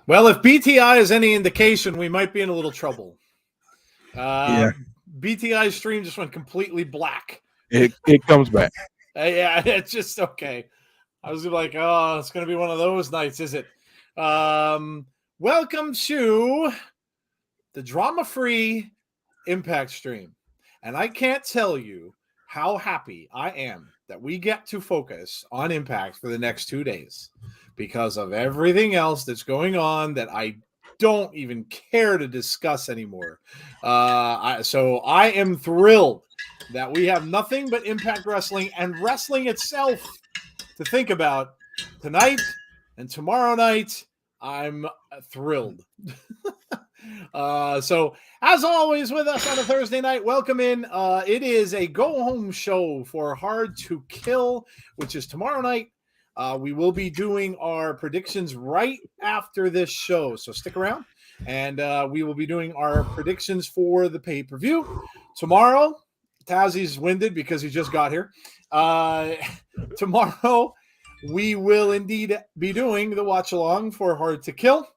Well, if BTI is any indication, we might be in a little trouble. BTI's stream just went completely black. It comes back. Yeah, it's just okay. I was like, oh, it's going to be one of those nights, is it? Welcome to the drama-free Impact stream. And I can't tell you how happy I am that we get to focus on Impact for the next 2 days because of everything else that's going on that I don't even care to discuss anymore. So I am thrilled that we have nothing but Impact Wrestling and wrestling itself to think about tonight and tomorrow night. I'm thrilled. So as always with us on a Thursday night, welcome in. It is a go-home show for Hard to Kill, which is tomorrow night. We will be doing our predictions right after this show, so stick around. And we will be doing our predictions for the pay-per-view. Tomorrow, Tazzy's winded because he just got here. Tomorrow, we will indeed be doing the watch-along for Hard to Kill.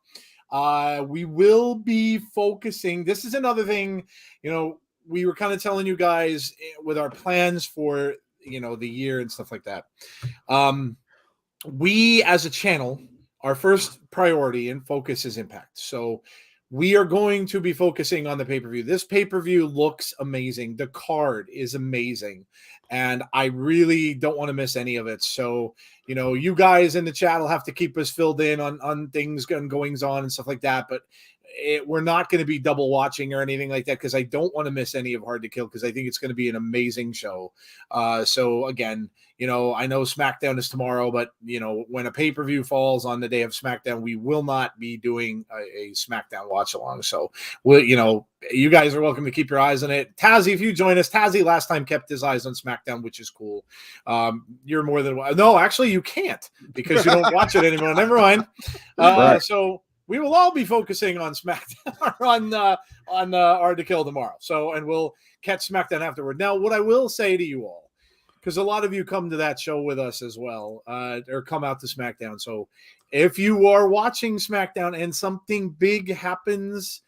We will be focusing. This is another thing, we were kind of telling you guys with our plans for, the year and stuff like that. We, as a channel, our first priority and focus is Impact. So we are going to be focusing on the pay-per-view. This pay-per-view looks amazing. The card is amazing. And I really don't want to miss any of it. So, you guys in the chat will have to keep us filled in on things and goings on and stuff like that. But we're not going to be double watching or anything like that because I don't want to miss any of Hard to Kill because I think it's going to be an amazing show. So again, I know SmackDown is tomorrow, but when a pay-per-view falls on the day of SmackDown, we will not be doing a SmackDown watch along. So you guys are welcome to keep your eyes on it. Tazzy, if you join us, Tazzy last time kept his eyes on SmackDown, which is cool. You're more than no, actually you can't because you don't watch it anymore. Never mind. So we will all be focusing on SmackDown on Hard to Kill tomorrow. So, and we'll catch SmackDown afterward. Now, what I will say to you all, because a lot of you come to that show with us as well, or come out to SmackDown. So, if you are watching SmackDown and something big happens,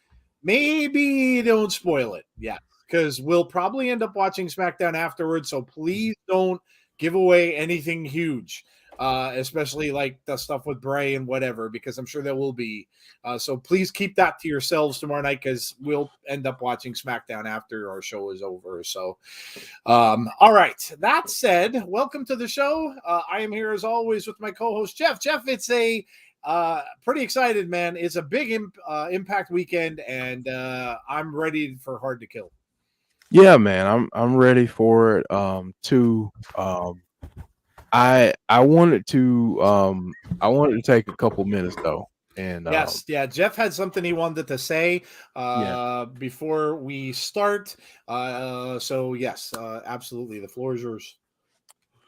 maybe don't spoil it. Yeah, because we'll probably end up watching SmackDown afterwards. So please don't give away anything huge, especially like the stuff with Bray and whatever, because I'm sure there will be. So please keep that to yourselves tomorrow night, because we'll end up watching SmackDown after our show is over. So, all right. That said, welcome to the show. I am here as always with my co-host Jeff. Jeff, it's a pretty excited, man. It's a big Impact weekend, and I'm ready for Hard to Kill. Yeah, man, I'm ready for it. I wanted to take a couple minutes though, and yes, yeah. Jeff had something he wanted to say yeah, before we start. So yes, absolutely. The floor is yours.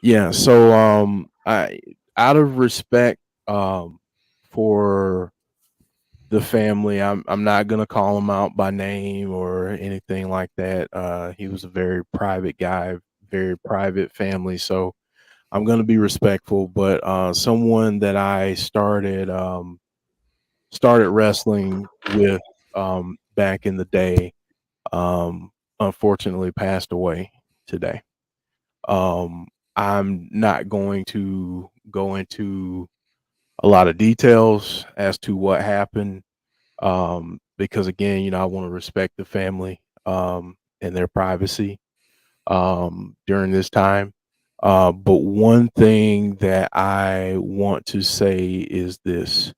yeah. So I out of respect for the family, I'm not gonna call him out by name or anything like that. He was a very private guy, very private family, so I'm gonna be respectful. But someone that I started wrestling with back in the day, unfortunately passed away today. Um, I'm not going to go into a lot of details as to what happened, because again, I want to respect the family and their privacy during this time. But one thing that I want to say is this: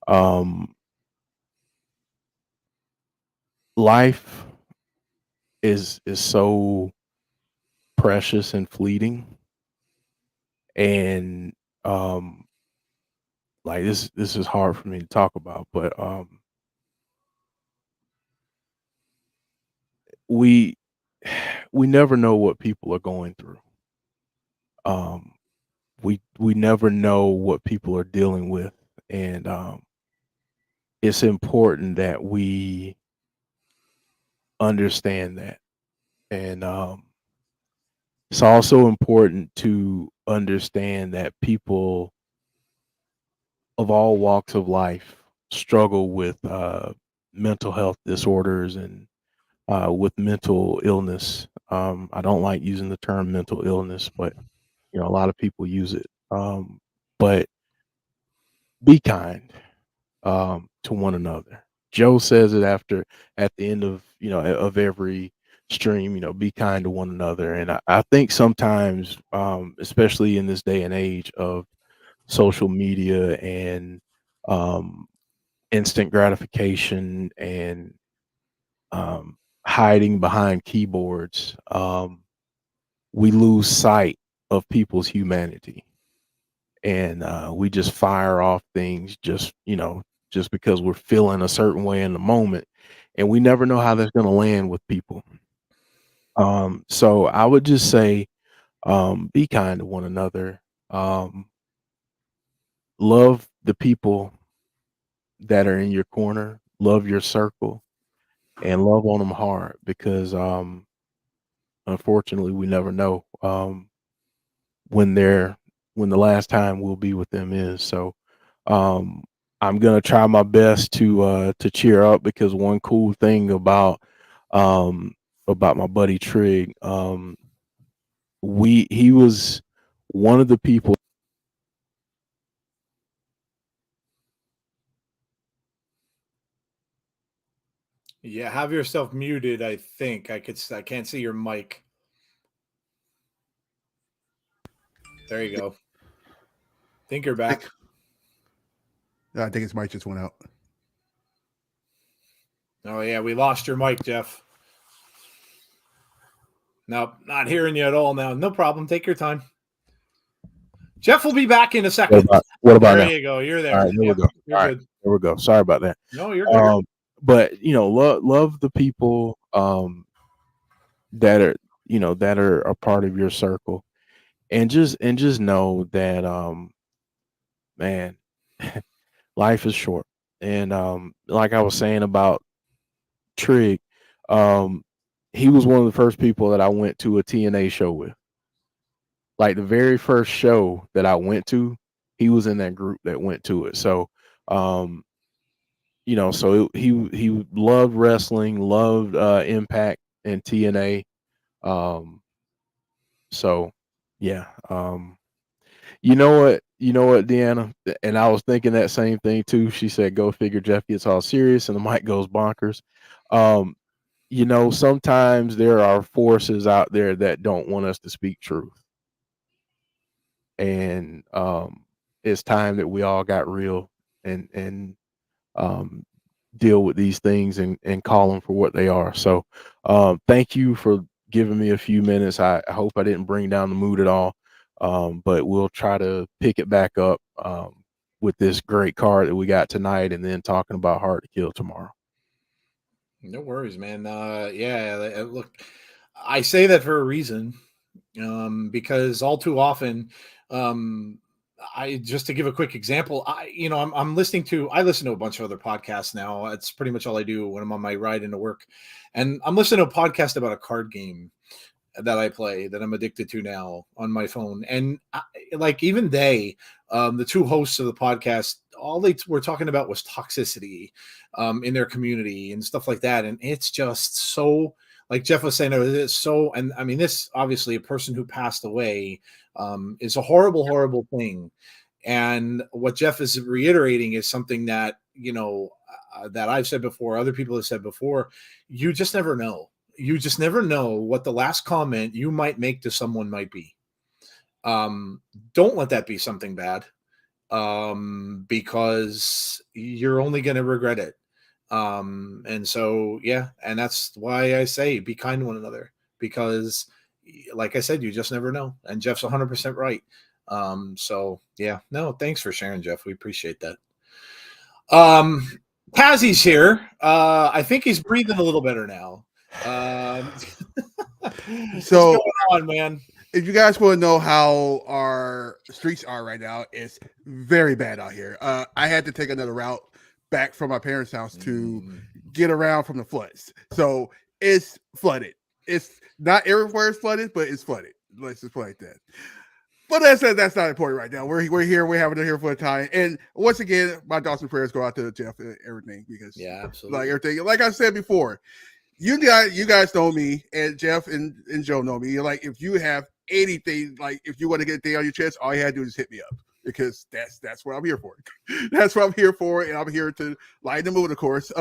um, life is so precious and fleeting, and um, like this is hard for me to talk about, but we we never know what people are going through. Um, we never know what people are dealing with, and it's important that we understand that, and it's also important to understand that people of all walks of life struggle with mental health disorders and with mental illness. I don't like using the term mental illness, but a lot of people use it. But be kind to one another. Joe says it at the end of of every stream. Be kind to one another, and I think sometimes, especially in this day and age of social media and um, instant gratification and um, hiding behind keyboards, we lose sight of people's humanity, and we just fire off things just because we're feeling a certain way in the moment, and we never know how that's going to land with people. So I would just say, be kind to one another. Um, love the people that are in your corner, love your circle, and love on them hard, because unfortunately we never know when they're when the last time we'll be with them is. So um I'm gonna try my best to cheer up, because one cool thing um about my buddy Trig, he was one of the people. Yeah, have yourself muted. I think I can't see your mic. There you go. Think you're back. I think his mic just went out. Oh yeah, we lost your mic, Jeff. Nope, not hearing you at all now. No problem. Take your time. Jeff will be back in a second. What about There now? you go. You're All there. right, there Yep, we go. you're All right, good. there we go. Sorry about that. No, you're good. But love the people that are that are a part of your circle, and just know that man, life is short. And like I was saying about Trig, he was one of the first people that I went to a TNA show with. Like the very first show that I went to, he was in that group that went to it. So, he loved wrestling, loved Impact and TNA. So yeah. You know what, Deanna? And I was thinking that same thing too. She said, "Go figure." Jeff gets all serious, and the mic goes bonkers. Sometimes there are forces out there that don't want us to speak truth, and it's time that we all got real and um, deal with these things and call them for what they are. So, thank you for giving me a few minutes. I hope I didn't bring down the mood at all. But we'll try to pick it back up with this great card that we got tonight, and then talking about Hard to Kill tomorrow. No worries, man. Look, I say that for a reason, because all too often, I just to give a quick example, I listen to a bunch of other podcasts now. It's pretty much all I do when I'm on my ride into work, and I'm listening to a podcast about a card game that I play that I'm addicted to now on my phone. And even the two hosts of the podcast, all they were talking about was toxicity in their community and stuff like that. And it's just so, like Jeff was saying, it's so, and I mean, this obviously a person who passed away is a horrible, horrible thing. And what Jeff is reiterating is something that, that I've said before, other people have said before, you just never know. You just never know what the last comment you might make to someone might be. Don't let that be something bad, because you're only going to regret it. And so, yeah, and that's why I say be kind to one another, because like I said, you just never know. And Jeff's 100% right. So yeah, no, thanks for sharing, Jeff. We appreciate that. Tazzy's here. I think he's breathing a little better now. What's going on, man? If you guys want to know how our streets are right now, it's very bad out here. I had to take another route back from my parents' house to get around from the floods. So it's flooded. It's not everywhere it's flooded, but it's flooded. Let's just put it like that. But that's not important right now. We're here. We're having it here for a time. And once again, my thoughts and prayers go out to Jeff and everything, because absolutely, like everything, like I said before, you guys know me, and Jeff and Joe know me. Like, if you have anything, like if you want to get a thing on your chest, all you had to do is hit me up, because that's what I'm here for. That's what I'm here for, and I'm here to lighten the mood, of course.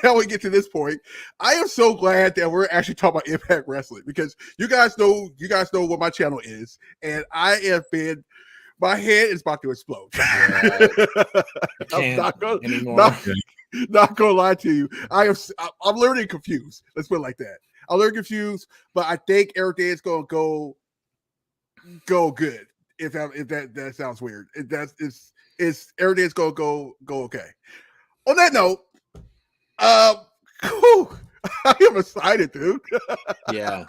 How we get to this point, I am so glad that we're actually talking about Impact Wrestling, because you guys know what my channel is, and my head is about to explode. I'm not gonna lie to you. I'm learning confused. Let's put it like that. I'm learning confused, but I think everything is gonna go good. If that sounds weird, it's everything's gonna go okay. On that note, I am excited, dude. Yeah,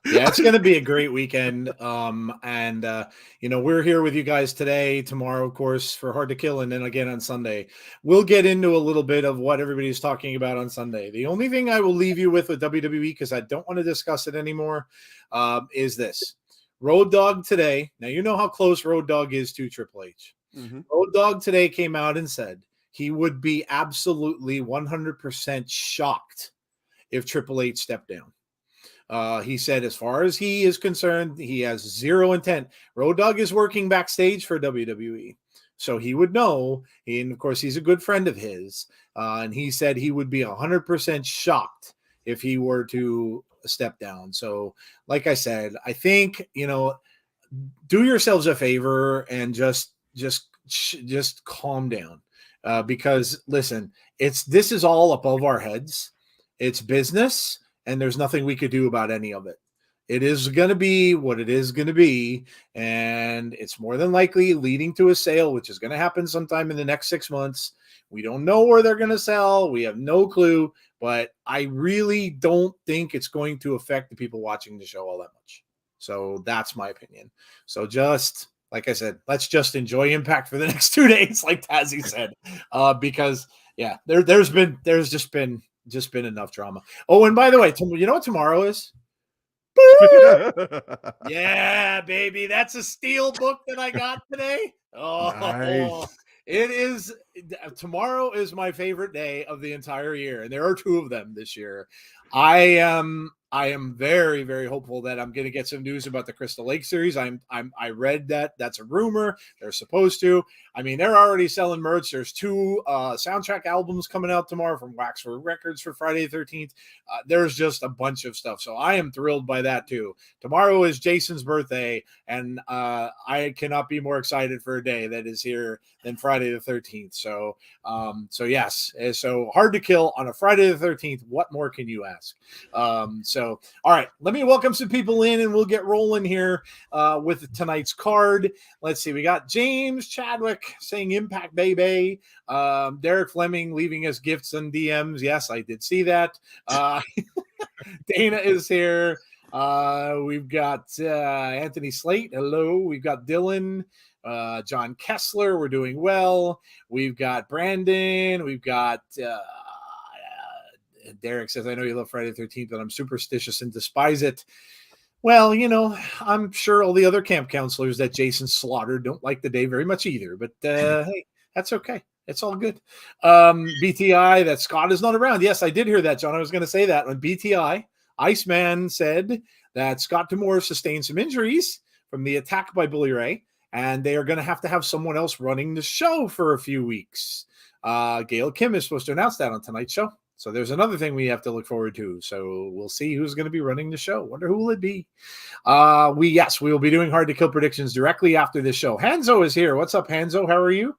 it's going to be a great weekend. We're here with you guys today, tomorrow, of course, for Hard to Kill, and then again on Sunday. We'll get into a little bit of what everybody's talking about on Sunday. The only thing I will leave you with WWE, because I don't want to discuss it anymore, is this. Road Dogg today. Now, you know how close Road Dogg is to Triple H. Mm-hmm. Road Dogg today came out and said he would be absolutely 100% shocked if Triple H stepped down. He said, as far as he is concerned, he has zero intent. Road Dogg is working backstage for WWE, so he would know. And of course, he's a good friend of his. And he said he would be 100% shocked if he were to step down. So, like I said, I think, do yourselves a favor and just calm down. Because listen, this is all above our heads. It's business, and there's nothing we could do about any of it. It is going to be what it is going to be, and it's more than likely leading to a sale, which is going to happen sometime in the next 6 months. We don't know where they're going to sell. We have no clue, but I really don't think it's going to affect the people watching the show all that much. So that's my opinion. So just like I said, let's just enjoy Impact for the next 2 days, like Tazzy said, because yeah, there's just been enough drama. Oh, and by the way, you know what tomorrow is? Yeah, baby, that's a steel book that I got today. Oh, Nice. it is. Tomorrow is my favorite day of the entire year, and there are 2 of them this year. I am very, very hopeful that I'm going to get some news about the Crystal Lake series. I read that that's a rumor. They're supposed to. I mean, they're already selling merch. There's 2 soundtrack albums coming out tomorrow from Waxford Records for Friday the 13th. There's just a bunch of stuff. So I am thrilled by that too. Tomorrow is Jason's birthday, and I cannot be more excited for a day that is here than Friday the 13th. So yes. So Hard to Kill on a Friday the 13th. What more can you ask? So, all right, let me welcome some people in and we'll get rolling here with tonight's card. Let's see. We got James Chadwick saying Impact Baby. Derek Fleming leaving us gifts and DMs. Yes, I did see that. Dana is here. We've got Anthony Slate. Hello. We've got Dylan. John Kessler. We're doing well. We've got Brandon. We've got Derek says, I know you love Friday the 13th, but I'm superstitious and despise it. Well, you know, I'm sure all the other camp counselors that Jason slaughtered don't like the day very much either, but hey, that's okay. It's all good. BTI, that Scott is not around. Yes, I did hear that, John. I was going to say that when BTI, Iceman said that Scott Demore sustained some injuries from the attack by Bully Ray, and they are going to have someone else running the show for a few weeks. Gail Kim is supposed to announce that on tonight's show. So there's another thing we have to look forward to. So we'll see who's going to be running the show. Wonder who will it be? We will be doing Hard to Kill predictions directly after this show. Hanzo is here. What's up, Hanzo? How are you?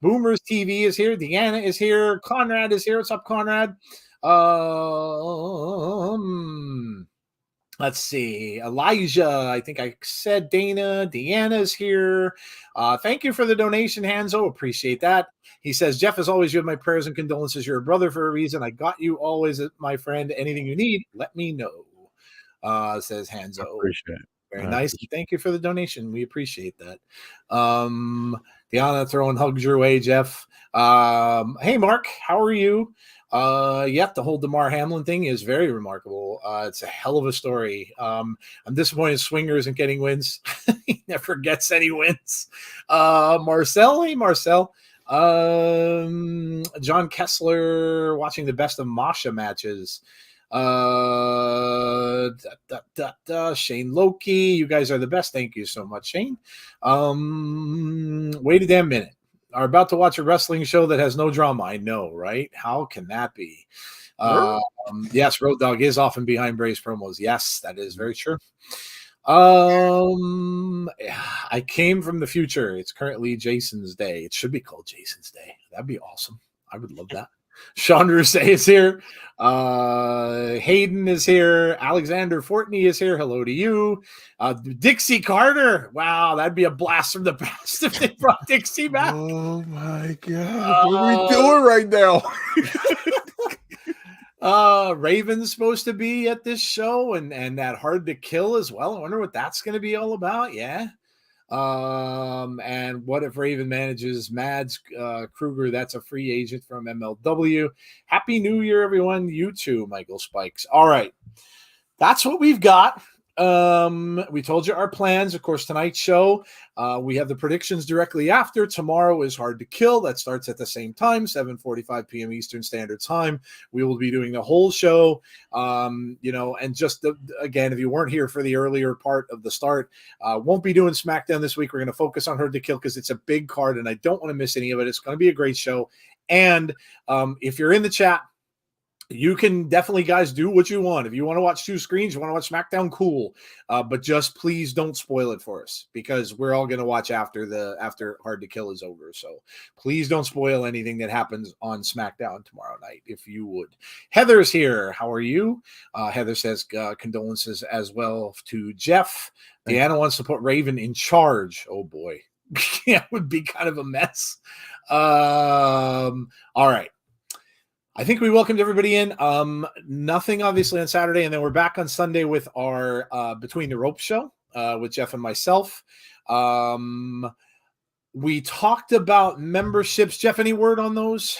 Boomers TV is here. Deanna is here. Conrad is here. What's up, Conrad? Let's see. Elijah, I think I said Dana. Deanna's here. Thank you for the donation, Hanzo. Appreciate that. He says, Jeff, as always, you have my prayers and condolences. You're a brother for a reason. I got you always, my friend. Anything you need, let me know. Says Hanzo. I appreciate it. Very nice. Thank you for the donation. We appreciate that. Deanna throwing hugs your way, Jeff. Hey, Mark, how are you? The whole DeMar Hamlin thing is very remarkable. It's a hell of a story. I'm disappointed Swinger isn't getting wins. He never gets any wins. Marcel, hey, Marcel. John Kessler watching the best of Masha matches. Shane Loki, you guys are the best. Thank you so much, Shane. Wait a damn minute. Are about to watch a wrestling show that has no drama. I know, right? How can that be? Yes, Road Dogg is often behind Bray's promos. Yes, that is very true. I came from the future. It's currently Jason's day. It should be called Jason's Day. That'd be awesome. I would love that. Sean Rousset is here. Hayden is here. Alexander Fortney is here. Hello to you. Dixie Carter. Wow, that'd be a blast from the past if they brought Dixie back. Oh my God. What are we doing right now? Raven's supposed to be at this show and that Hard to Kill as well. I wonder what that's going to be all about. Yeah. And what if Raven manages Mads Kruger? That's a free agent from MLW. Happy New Year, everyone. You too, Michael Spikes. All right. That's what we've got. We told you our plans. Of course, tonight's show, we have the predictions directly after. Tomorrow is Hard to Kill. That starts at the same time, 7:45 p.m. Eastern Standard Time. We will be doing the whole show. And just again, if you weren't here for the earlier part of the start, won't be doing SmackDown this week. We're going to focus on Hard to Kill because it's a big card and I don't want to miss any of it. It's going to be a great show. And if you're in the chat, you can definitely, guys, do what you want. If you want to watch 2 screens, you want to watch SmackDown, cool. But just please don't spoil it for us because we're all going to watch after Hard to Kill is over. So please don't spoil anything that happens on SmackDown tomorrow night, if you would. Heather's here. How are you? Heather says condolences as well to Jeff. Deanna wants to put Raven in charge. Oh, boy. Yeah, it would be kind of a mess. All right. I think we welcomed everybody in. Nothing obviously on Saturday, and then we're back on Sunday with our Between the Ropes show with Jeff and myself. We talked about memberships. Jeff, any word on those?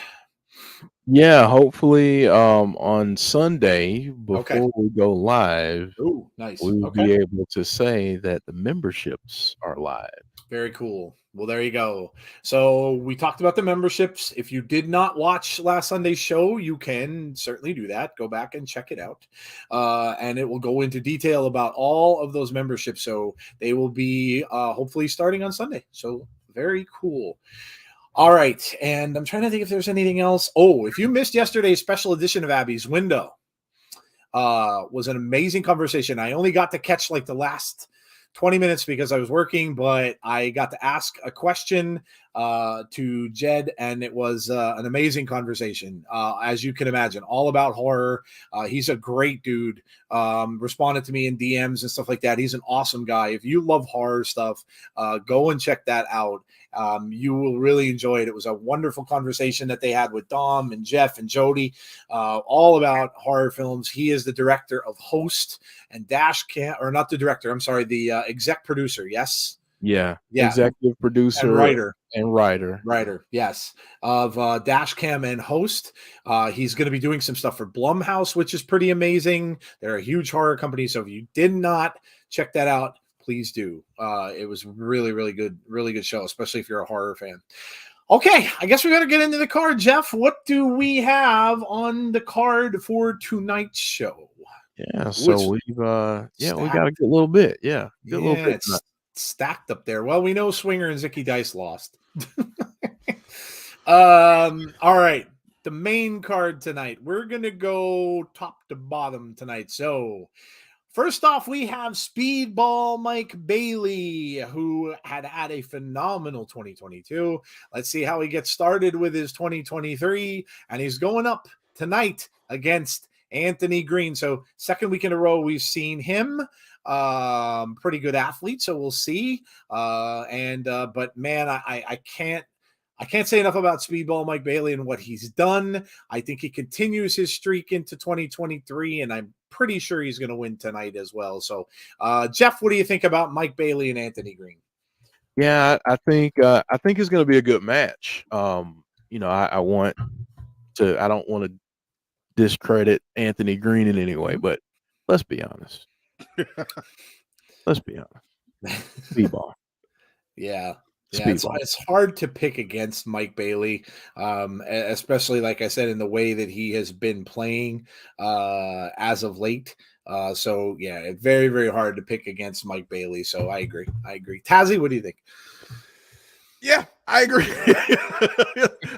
Yeah, hopefully on Sunday before we go live, Oh, nice. we will be able to say that the memberships are live. Very cool. Well, there you go. So we talked about the memberships. If you did not watch last Sunday's show, you can certainly do that. Go back and check it out. And it will go into detail about all of those memberships. So they will be hopefully starting on Sunday. So very cool. All right. And I'm trying to think if there's anything else. Oh, if you missed yesterday's special edition of Abby's Window, was an amazing conversation. I only got to catch like the last 20 minutes because I was working, but I got to ask a question to Jed, and it was an amazing conversation. As you can imagine, all about horror. He's a great dude. Responded to me in DMs and stuff like that. He's an awesome guy. If you love horror stuff, go and check that out. You will really enjoy it. It was a wonderful conversation that they had with Dom and Jeff and Jody, all about horror films. He is the director of Host and Dash Cam, or not the director. I'm sorry, the exec producer. Yes. Yeah. Executive producer and writer. Yes. Of Dash Cam and Host. He's going to be doing some stuff for Blumhouse, which is pretty amazing. They're a huge horror company. So if you did not check that out, please do. It was really, really good show, especially if you're a horror fan. Okay, I guess we got to get into the card, Jeff. What do we have on the card for tonight's show? Yeah, so we got a good little bit. Yeah, good little bit. It's stacked up there. Well, we know Swinger and Zicky Dice lost. All right, the main card tonight. We're gonna go top to bottom tonight. So first off, we have Speedball Mike Bailey, who had a phenomenal 2022. Let's see how he gets started with his 2023. And he's going up tonight against Anthony Greene. So second week in a row, we've seen him. Pretty good athlete, so we'll see. But man, I can't say enough about Speedball Mike Bailey and what he's done. I think he continues his streak into 2023, and I'm pretty sure he's going to win tonight as well. So, Jeff, what do you think about Mike Bailey and Anthony Greene? Yeah, I think it's going to be a good match. I don't want to discredit Anthony Greene in any way, but let's be honest. Speedball. Yeah. Yeah, it's hard to pick against Mike Bailey, especially, like I said, in the way that he has been playing as of late. So, yeah, very, very hard to pick against Mike Bailey. So I agree. Tazzy, what do you think? Yeah, I agree.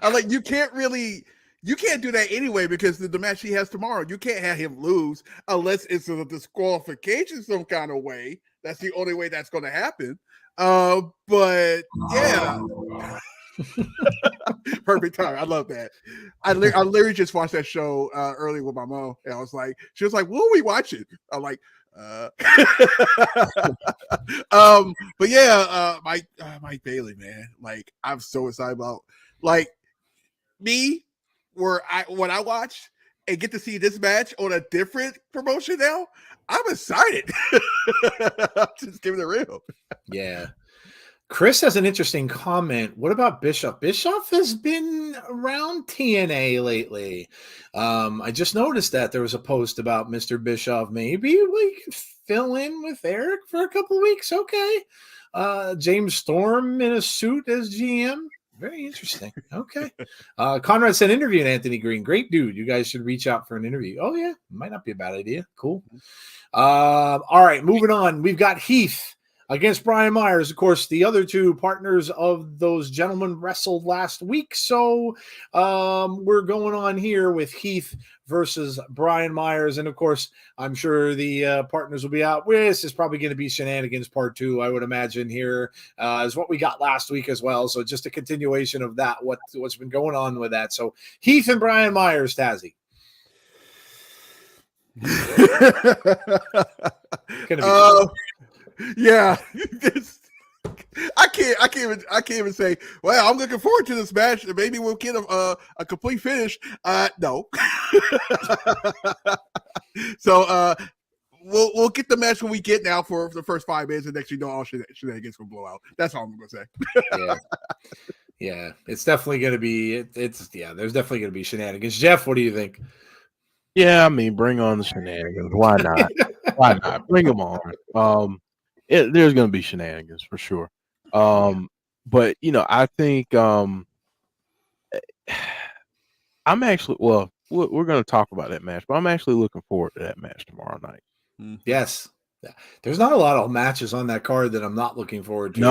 I'm like, you can't do that anyway because the match he has tomorrow, you can't have him lose unless it's a disqualification some kind of way. That's the only way that's going to happen. But yeah, perfect time. I love that. I literally just watched that show early with my mom, and she was like, "What are we watching?" I'm like, but yeah, Mike Bailey, man. Like, I'm so excited about when I watch and get to see this match on a different promotion now. I'm excited. Just giving it real. Yeah. Chris has an interesting comment. What about Bischoff? Bischoff has been around TNA lately. I just noticed that there was a post about Mr. Bischoff. Maybe we could fill in with Eric for a couple of weeks. Okay. James Storm in a suit as GM. Very interesting. Okay. Conrad said interviewing Anthony Greene. Great dude. You guys should reach out for an interview. Oh, yeah. Might not be a bad idea. Cool. All right. Moving on. We've got Heath against Brian Myers. Of course, the other two partners of those gentlemen wrestled last week. So we're going on here with Heath versus Brian Myers. And of course, I'm sure the partners will be out. This is probably going to be Shenanigans Part 2, I would imagine, here is what we got last week as well. So just a continuation of that, what's been going on with that. So Heath and Brian Myers, Tazzy. Yeah, I can't even say. Well, I'm looking forward to this match. Maybe we'll get a complete finish. No. So we'll get the match when we get now for the first 5 minutes, and next you know all shenanigans will blow out. That's all I'm gonna say. Yeah, it's definitely gonna be. There's definitely gonna be shenanigans. Jeff, what do you think? Yeah, I mean, bring on the shenanigans. Why not? Why not? Bring them on. There's going to be shenanigans for sure. But I think I'm actually we're going to talk about that match, but I'm actually looking forward to that match tomorrow night. Mm-hmm. Yes, there's not a lot of matches on that card that I'm not looking forward to.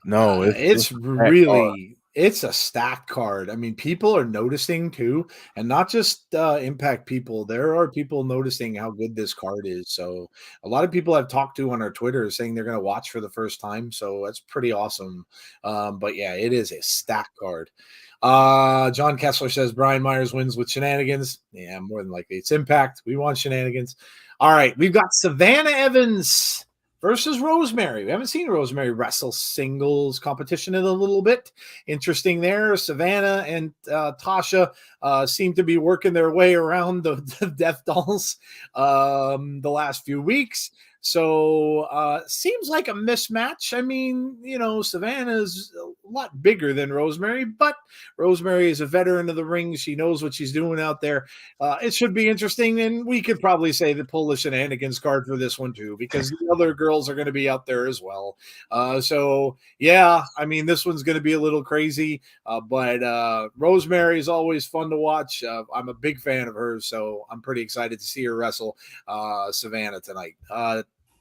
No, it's really it's a stacked card. I mean, people are noticing too, and not just Impact people. There are people noticing how good this card is. So a lot of people I've talked to on our Twitter saying they're going to watch for the first time. So that's pretty awesome. But yeah, it is a stacked card. John Kessler says Brian Myers wins with shenanigans. Yeah, more than likely it's Impact. We want shenanigans. All right, we've got Savannah Evans versus Rosemary. We haven't seen Rosemary wrestle singles competition in a little bit. Interesting there. Savannah and Tasha seem to be working their way around the Death Dolls the last few weeks. So seems like a mismatch. I mean, Savannah's a lot bigger than Rosemary, but Rosemary is a veteran of the ring. She knows what she's doing out there. It should be interesting, and we could probably say the pull the shenanigans card for this one too, because the other girls are going to be out there as well. So yeah, I mean, this one's going to be a little crazy, but Rosemary is always fun to watch. I'm a big fan of hers, so I'm pretty excited to see her wrestle Savannah tonight.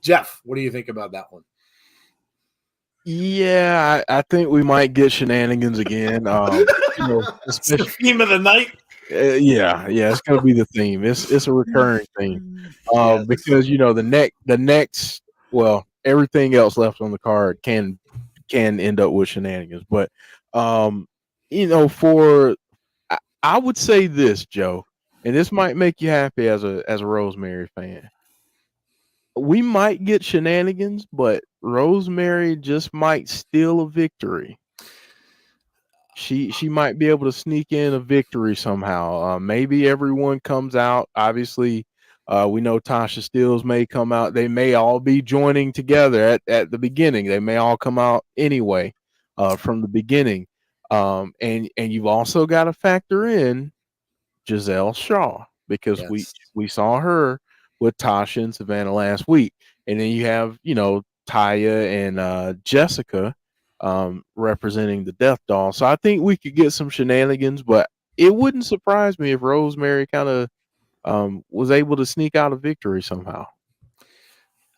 Jeff, what do you think about that one? Yeah, I think we might get shenanigans again. It's the theme of the night. Yeah, it's going to be the theme. It's a recurring theme because the next everything else left on the card can end up with shenanigans. But I would say this, Joe, and this might make you happy as a Rosemary fan. We might get shenanigans, but Rosemary just might steal a victory. She might be able to sneak in a victory somehow. Maybe everyone comes out. Obviously, we know Tasha Steelz may come out. They may all be joining together at the beginning. They may all come out anyway from the beginning. And you've also got to factor in Giselle Shaw, because we saw her with Tasha and Savannah last week. And then you have, Taya and Jessica representing the Death Doll. So I think we could get some shenanigans, but it wouldn't surprise me if Rosemary kind of was able to sneak out a victory somehow.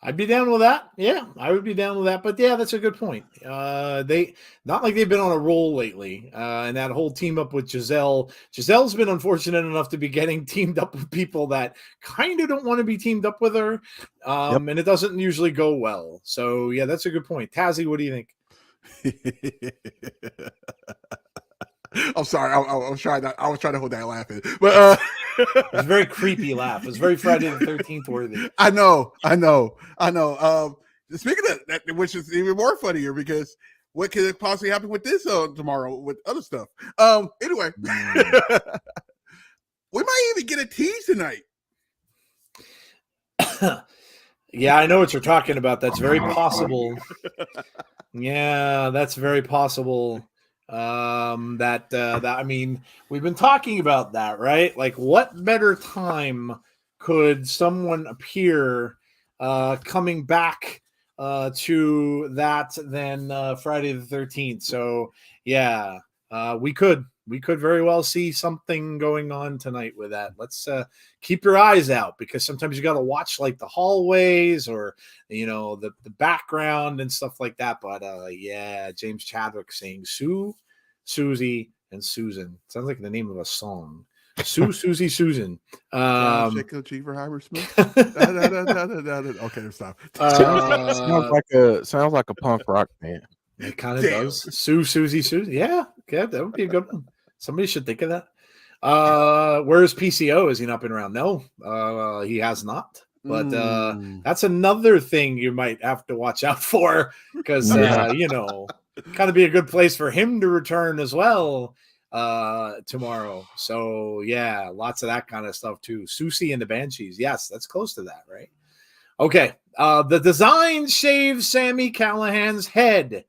I'd be down with that. Yeah, I would be down with that. But yeah, that's a good point. They not like they've been on a roll lately. And that whole team up with Giselle. Giselle's been unfortunate enough to be getting teamed up with people that kind of don't want to be teamed up with her. And it doesn't usually go well. So yeah, that's a good point. Tazzy, what do you think? I'm sorry. I was trying to hold that laugh in, but it's a very creepy laugh. It's very Friday the 13th worthy. I know. Speaking of that, which is even more funnier, because what could possibly happen with this tomorrow with other stuff? Anyway, we might even get a tease tonight. Yeah, I know what you're talking about. That's very possible. Yeah, that's very possible. That I mean, we've been talking about that, right? Like, what better time could someone appear coming back to that than Friday the 13th? So yeah, we could very well see something going on tonight with that. Let's keep your eyes out, because sometimes you got to watch like the hallways or the background and stuff like that. But yeah, James Chadwick saying Sue, Susie, and Susan. Sounds like the name of a song. Sue, Susie, Susan. Check G for Hypersmith. Okay, stop. Sounds like a punk rock band. It kind of does. Sue, Susie, Susan. Yeah, okay, that would be a good one. Somebody should think of that. Where's PCO? Has he not been around? No, he has not. But that's another thing you might have to watch out for, because kind of be a good place for him to return as well tomorrow. So yeah, lots of that kind of stuff too. Susie and the Banshees. Yes, that's close to that, right? Okay. The design shaves Sami Callihan's head.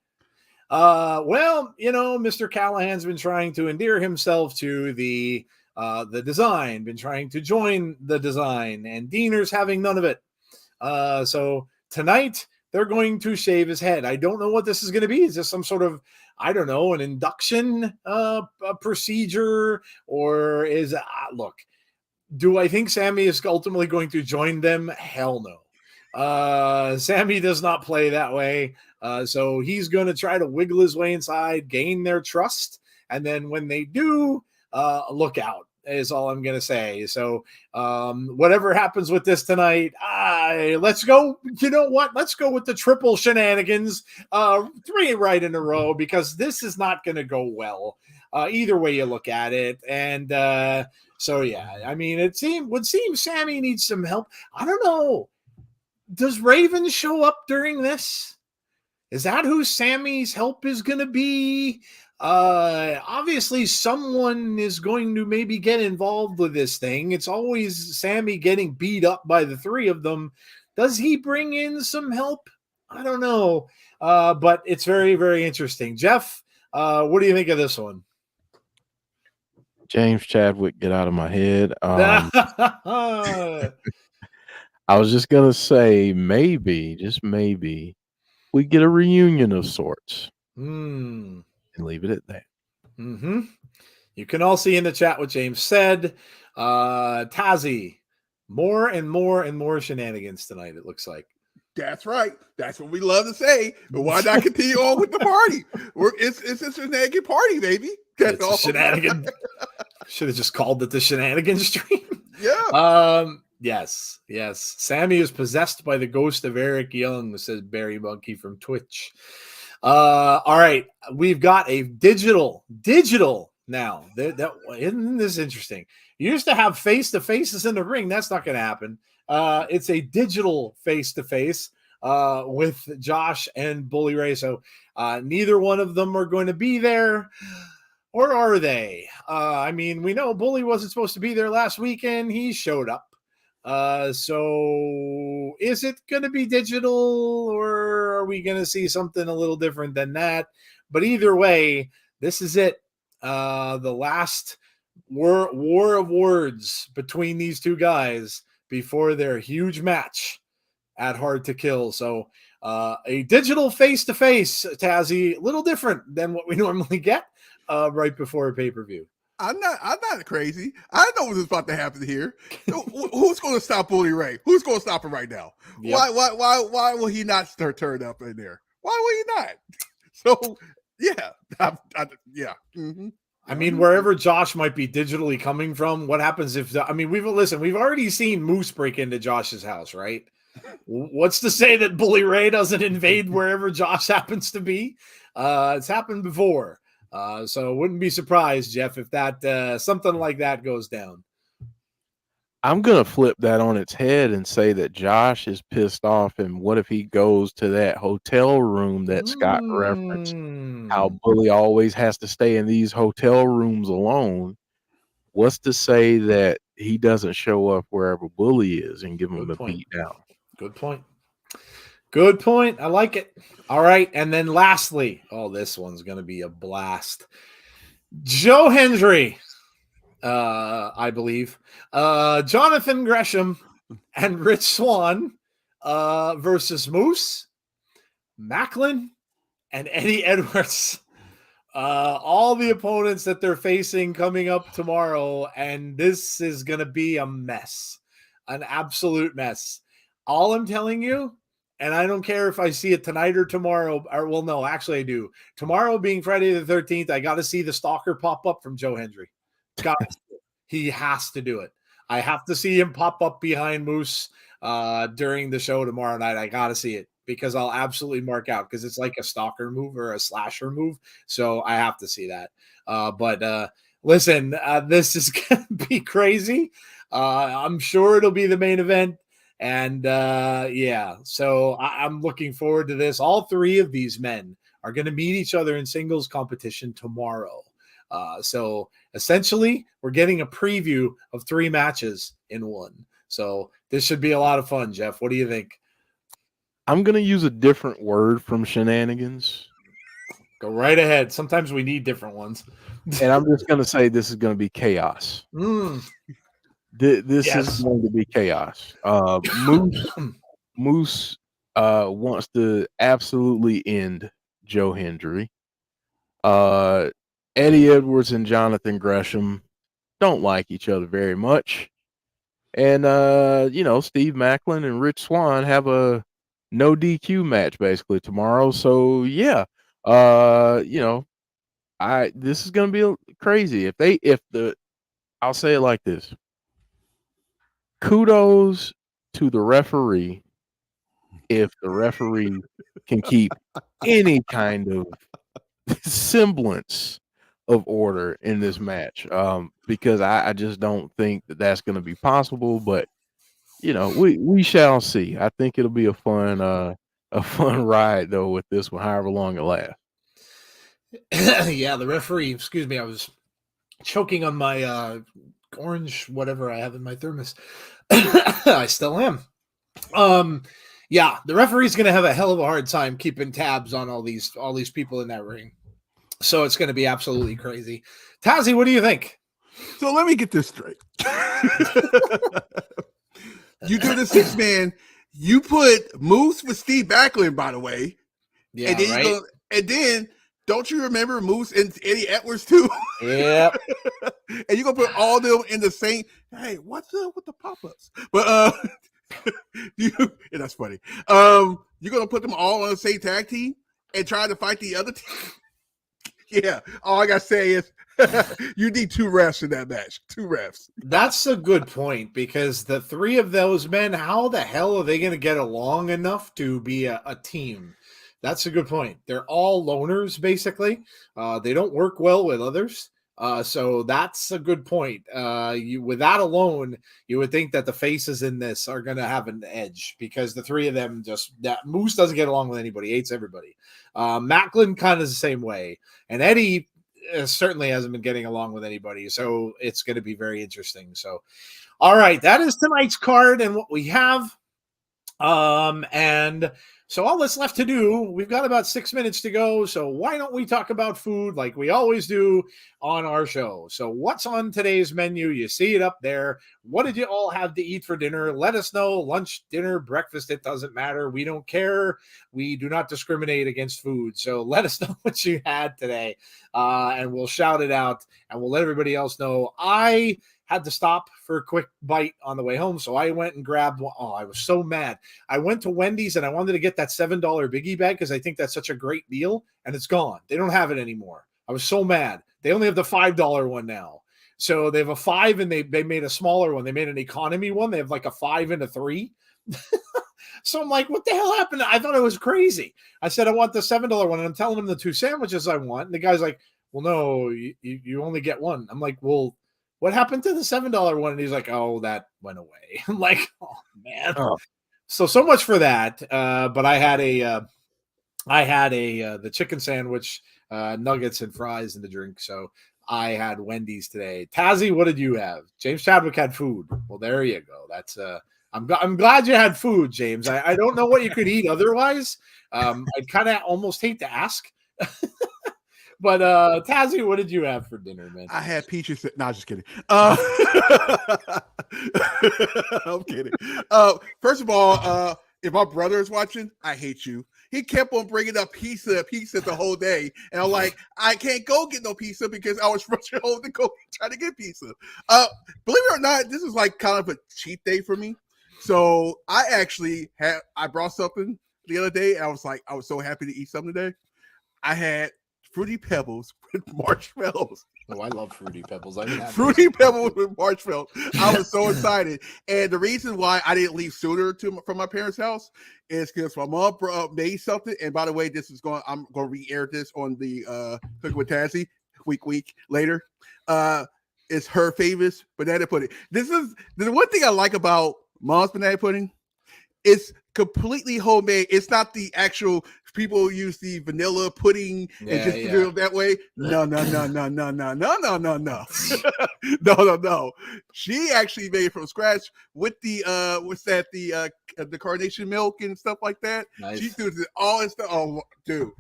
Well, Mr. Callahan's been trying to endear himself to the design, been trying to join the design, and Diener's having none of it. So tonight they're going to shave his head. I don't know what this is going to be. Is this some sort of, I don't know, an induction procedure, or is look? Do I think Sami is ultimately going to join them? Hell no. Sami does not play that way. So he's going to try to wiggle his way inside, gain their trust. And then when they do, look out is all I'm going to say. So whatever happens with this tonight, let's go. You know what? Let's go with the triple shenanigans, 3 right in a row, because this is not going to go well. Either way you look at it. And so, yeah, I mean, would seem Sami needs some help. I don't know. Does Raven show up during this? Is that who Sami's help is going to be? Obviously, someone is going to maybe get involved with this thing. It's always Sami getting beat up by the 3 of them. Does he bring in some help? I don't know. But it's very, very interesting. Jeff, what do you think of this one? James Chadwick, get out of my head. I was just gonna say maybe, just maybe, we get a reunion of sorts, and leave it at that. Mm-hmm. You can all see in the chat what James said. Tazi, more and more and more shenanigans tonight. It looks like. That's right. That's what we love to say. But why not continue on with the party? It's a shenanigan party, baby. That's all. Shenanigan. Should have just called it the shenanigan stream. Yeah. Yes. Sami is possessed by the ghost of Eric Young, says Barry Monkey from Twitch. All right. We've got a digital now. Isn't this interesting? You used to have face-to-faces in the ring. That's not going to happen. It's a digital face-to-face with Josh and Bully Ray. So neither one of them are going to be there. Or are they? I mean, we know Bully wasn't supposed to be there last weekend. He showed up. So is it going to be digital, or are we going to see something a little different than that? But either way, this is it. The last war of words between these 2 guys before their huge match at Hard to Kill. So a digital face-to-face, Tazzy, a little different than what we normally get right before a pay-per-view. I'm not crazy. I know what's about to happen here. Who's going to stop Bully Ray? Who's going to stop him right now? Yep. Why will he not turn up in there? Why will he not? So yeah, yeah. Mm-hmm. I mean, wherever Josh might be digitally coming from, what happens if? We've already seen Moose break into Josh's house, right? What's to say that Bully Ray doesn't invade wherever Josh happens to be? It's happened before. So wouldn't be surprised, Jeff, if that something like that goes down. I'm going to flip that on its head and say that Josh is pissed off. And what if he goes to that hotel room that Scott referenced? How Bully always has to stay in these hotel rooms alone. What's to say that he doesn't show up wherever Bully is and give him a beat down? Good point. I like it. All right. And then lastly, this one's going to be a blast. Joe Hendry, I believe, Jonathan Gresham and Rich Swann versus Moose, Maclin, and Eddie Edwards. All the opponents that they're facing coming up tomorrow. And this is going to be a mess, an absolute mess. All I'm telling you, and I don't care if I see it tonight or tomorrow, no, actually I do. Tomorrow being Friday the 13th, I got to see the stalker pop up from Joe Hendry. He has to do it. I have to see him pop up behind Moose during the show tomorrow night. I got to see it because I'll absolutely mark out because it's like a stalker move or a slasher move. So I have to see that. But listen, this is going to be crazy. I'm sure it'll be the main event. And so I'm looking forward to this. All 3 of these men are going to meet each other in singles competition tomorrow. So essentially, we're getting a preview of 3 matches in one. So this should be a lot of fun, Jeff. What do you think? I'm gonna use a different word from shenanigans, Go right ahead. Sometimes we need different ones. and I'm just gonna say this is gonna be chaos. This is Yes. going to be chaos. Moose wants to absolutely end Joe Hendry. Eddie Edwards and Jonathan Gresham don't like each other very much. And Steve Maclin and Rich Swann have a no DQ match basically tomorrow. So yeah, this is gonna be crazy. I'll say it like this. Kudos to the referee if the referee can keep any kind of semblance of order in this match, because I just don't think that that's going to be possible. But we shall see. I think it'll be a fun ride though with this one, however long it lasts. Yeah, the referee. Excuse me, I was choking on my orange whatever I have in my thermos. I still am. Yeah, the referee's going to have a hell of a hard time keeping tabs on all these people in that ring. So it's going to be absolutely crazy. Tazzy, what do you think? So let me get this straight. You do the 6-man. You put Moose with Steve Backlund, by the way. Yeah, and then right? and then don't you remember Moose and Eddie Edwards too? Yeah. And you're gonna put all them in the same. Hey, what's up with the pop-ups? But and that's funny. You're gonna put them all on the same tag team and try to fight the other team. Yeah, all I gotta say is you need 2 refs in that match. 2 refs. That's a good point, because the 3 of those men, how the hell are they going to get along enough to be a team? That's a good point. They're all loners, basically. They don't work well with others. So that's a good point. With that alone, you would think that the faces in this are going to have an edge, because the 3 of them that Moose doesn't get along with anybody, hates everybody. Maclin kind of the same way. And Eddie certainly hasn't been getting along with anybody. So it's going to be very interesting. So, all right, that is tonight's card and what we have. And so all that's left to do, we've got about 6 minutes to go. So why don't we talk about food like we always do on our show? So what's on today's menu? You see it up there. What did you all have to eat for dinner? Let us know. Lunch, dinner, breakfast, it doesn't matter. We don't care. We do not discriminate against food. So let us know what you had today. And we'll shout it out, and we'll let everybody else know. I had to stop for a quick bite on the way home. So I went and grabbed one. Oh, I was so mad. I went to Wendy's and I wanted to get that $7 biggie bag because I think that's such a great deal, and it's gone. They don't have it anymore. I was so mad. They only have the $5 one now. So they have a 5 and they made a smaller one. They made an economy one. They have like a 5 and a 3. So I'm like, what the hell happened? I thought it was crazy. I said, I want the $7 one. And I'm telling him the 2 sandwiches I want. And the guy's like, well, no, you only get one. I'm like, well, what happened to the $7 one? And he's like, oh, that went away. I'm like, oh man. Oh. So much for that. But I had the chicken sandwich, nuggets and fries and the drink. So I had Wendy's today. Tazzy, what did you have? James Chadwick had food. Well, there you go. That's I'm glad you had food, James. I don't know what you could eat otherwise. I'd kind of almost hate to ask. But Tazzy, what did you have for dinner, man? I had peaches. No, just kidding. I'm kidding. First of all, if my brother is watching, I hate you. He kept on bringing up pizza the whole day, and I'm like, I can't go get no pizza because I was rushing home to go try to get pizza. Believe it or not, this is like kind of a cheat day for me. So I brought something the other day, and I was so happy to eat something today. I had Fruity Pebbles with marshmallows. Oh, I love Fruity Pebbles. Fruity Pebbles with marshmallows. I was so excited. And the reason why I didn't leave sooner from my parents' house is because my mom made something. And by the way, I'm going to re-air this on the Cooking with Tazzy week later. It's her favorite banana pudding. This is the one thing I like about mom's banana pudding. It's completely homemade. It's not the actual people use the vanilla pudding and just do it that way. No. No. She actually made it from scratch with the the carnation milk and stuff like that. Nice. She does all that stuff. Oh, dude.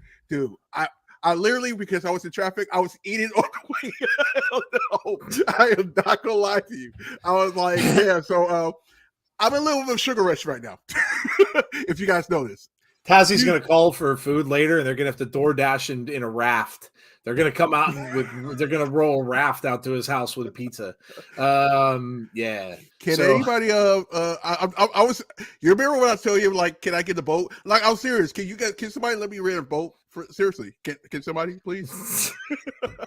I literally, because I was in traffic, I was eating on the way. I am not gonna lie to you. I was like, yeah. So I'm in a little bit of a sugar rush right now. If you guys know this. Tazzie's going to call for food later, and they're going to have to DoorDash in a raft. They're going to come out they're going to roll a raft out to his house with a pizza. Yeah. Can anybody? You remember when I tell you, like, can I get the boat? Like, I'm serious. Can somebody let me rent a boat? Seriously, can somebody please?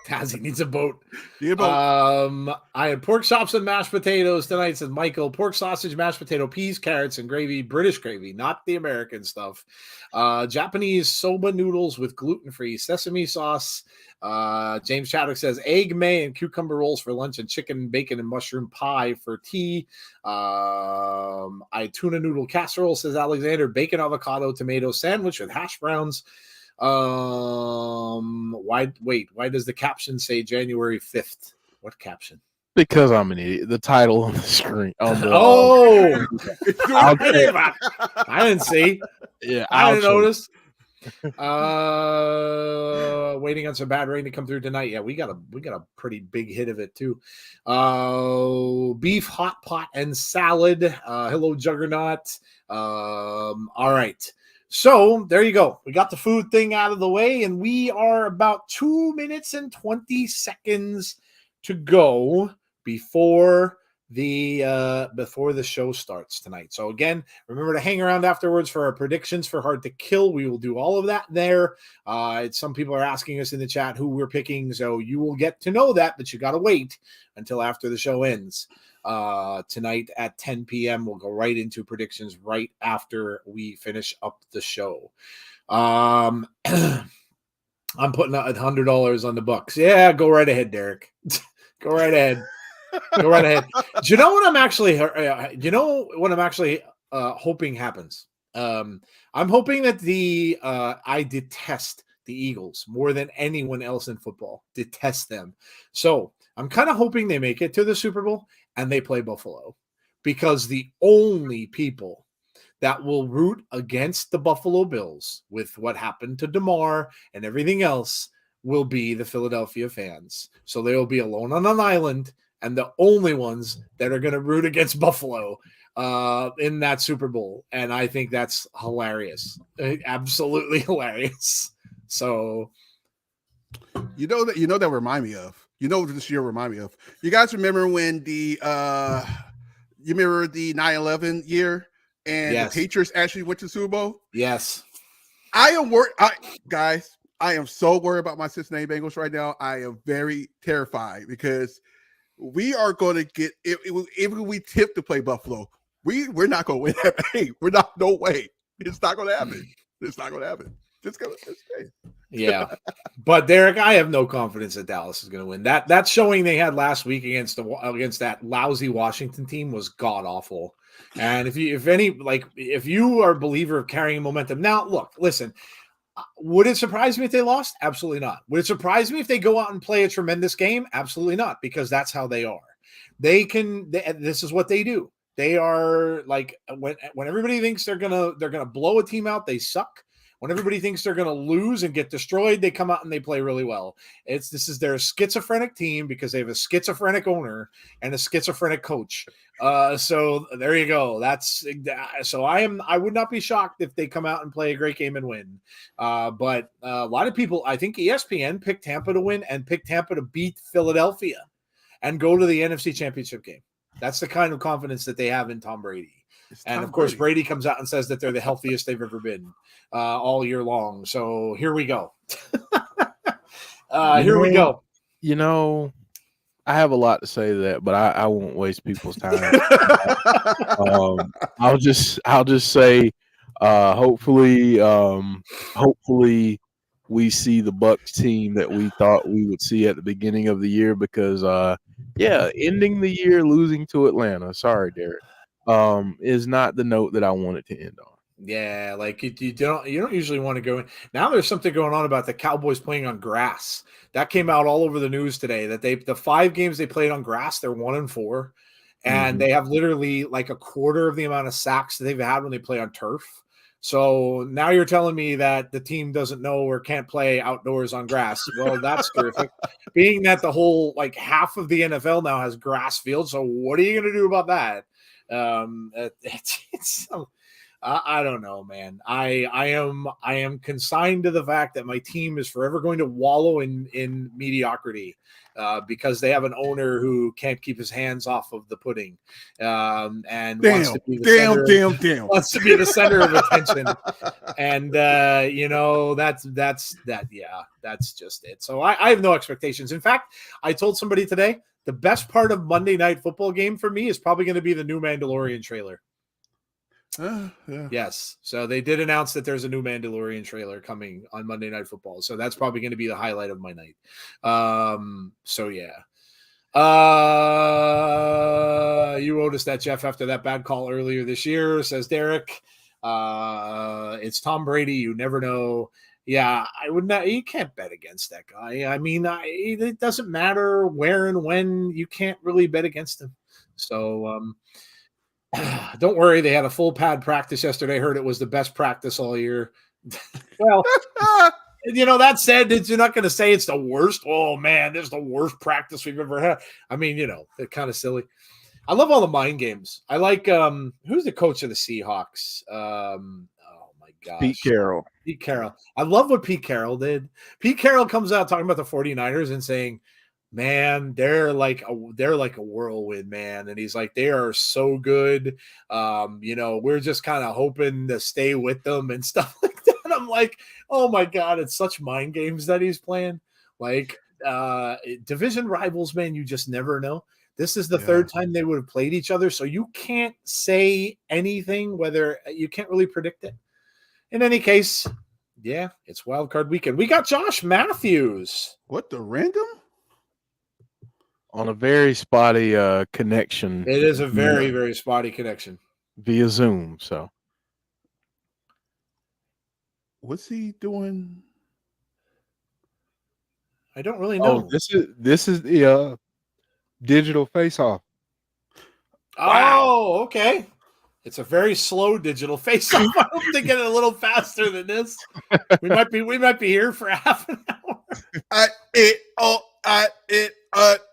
Tazzie needs a boat. Need a boat. I had pork chops and mashed potatoes tonight, said Michael. Pork sausage, mashed potato, peas, carrots, and gravy. British gravy, not the American stuff. Japanese soba noodles with gluten-free sesame sauce. James Chadwick says egg, may, and cucumber rolls for lunch, and chicken, bacon, and mushroom pie for tea. I had tuna noodle casserole, says Alexander. Bacon, avocado, tomato sandwich with hash browns. Why does the caption say January 5th? What caption? Because I'm an idiot. The title on the screen. I didn't see. Yeah, I didn't notice. Waiting on some bad rain to come through tonight. Yeah, we got a pretty big hit of it too. Beef, hot pot, and salad. Hello, Juggernaut. All right. So there you go. We got the food thing out of the way, and we are about 2 minutes and 20 seconds to go before the show starts tonight. So again, remember to hang around afterwards for our predictions for Hard to Kill. We will do all of that there. Some people are asking us in the chat who we're picking, so you will get to know that, but you got to wait until after the show ends. Tonight at 10 p.m. we'll go right into predictions right after we finish up the show. I'm putting $100 on the Bucks. Yeah, go right ahead, Derek. Go right ahead. Go right ahead. Do you know what I'm actually hoping happens? I'm hoping that I detest the Eagles more than anyone else in football. Detest them. So I'm kind of hoping they make it to the Super Bowl and they play Buffalo, because the only people that will root against the Buffalo Bills with what happened to DeMar and everything else will be the Philadelphia fans. So they will be alone on an island, and the only ones that are going to root against Buffalo in that Super Bowl. And I think that's hilarious. Absolutely hilarious. So you know that remind me of. You know what this year remind me of? You guys remember when the 9/11 year and the Patriots actually went to the Super Bowl? Yes. I am worried. Guys, I am so worried about my Cincinnati Bengals right now. I am very terrified because we are going to get if we tip to play Buffalo, we're not going to win that game. We're not. No way. It's not going to happen. It's not going to happen. Yeah, but Derek, I have no confidence that Dallas is going to win. That showing they had last week against that lousy Washington team was god awful. And if you are a believer of carrying momentum, now look, listen. Would it surprise me if they lost? Absolutely not. Would it surprise me if they go out and play a tremendous game? Absolutely not, because that's how they are. This is what they do. They are like when everybody thinks they're gonna blow a team out, they suck. When everybody thinks they're going to lose and get destroyed, they come out and they play really well. This is their schizophrenic team because they have a schizophrenic owner and a schizophrenic coach. So there you go. I would not be shocked if they come out and play a great game and win. But a lot of people, I think ESPN picked Tampa to win and picked Tampa to beat Philadelphia and go to the NFC Championship game. That's the kind of confidence that they have in Tom Brady. And of course, Brady comes out and says that they're the healthiest they've ever been all year long. So here we go. We go. You know, I have a lot to say to that, but I won't waste people's time. I'll just say, hopefully we see the Bucs team that we thought we would see at the beginning of the year, because ending the year losing to Atlanta. Sorry, Derek. Is not the note that I wanted to end on. Yeah, like you don't usually want to go in. Now there's something going on about the Cowboys playing on grass. That came out all over the news today that the 5 games they played on grass, they're 1-4. And they have literally like a quarter of the amount of sacks that they've had when they play on turf. So now you're telling me that the team doesn't know or can't play outdoors on grass. Well, that's terrific. Being that the whole like half of the NFL now has grass fields. So what are you going to do about that? I don't know, man. I am consigned to the fact that my team is forever going to wallow in mediocrity because they have an owner who can't keep his hands off of the pudding and wants to be the center of attention. And that's just it. So I have no expectations. In fact, I told somebody today the best part of Monday Night Football game for me is probably going to be the new Mandalorian trailer. Yeah. Yes. So they did announce that there's a new Mandalorian trailer coming on Monday Night Football. So that's probably going to be the highlight of my night. So yeah. You owed us that, Jeff, after that bad call earlier this year, says Derek. It's Tom Brady. You never know. Yeah, I would not. You can't bet against that guy. I mean, it doesn't matter where and when. You can't really bet against him. So, don't worry. They had a full pad practice yesterday. Heard it was the best practice all year. Well, that said, you're not going to say it's the worst. Oh man, this is the worst practice we've ever had. I mean, they're kind of silly. I love all the mind games. I like who's the coach of the Seahawks? Oh my gosh. Pete Carroll. I love what Pete Carroll did. Pete Carroll comes out talking about the 49ers and saying, man, they're like a whirlwind, man. And he's like, they are so good. We're just kind of hoping to stay with them and stuff like that. And I'm like, oh my God, it's such mind games that he's playing. Like division rivals, man, you just never know. This is the third time they would have played each other. So you can't say anything, whether you can't really predict it. In any case, yeah, it's wild card weekend. We got Josh Matthews. What the random? On a very spotty connection. It is a very, very spotty connection. Via Zoom, so. What's he doing? I don't really know. This is the digital face-off. Oh, okay. It's a very slow digital face-off. I hope they get it a little faster than this. We might be here for half an hour.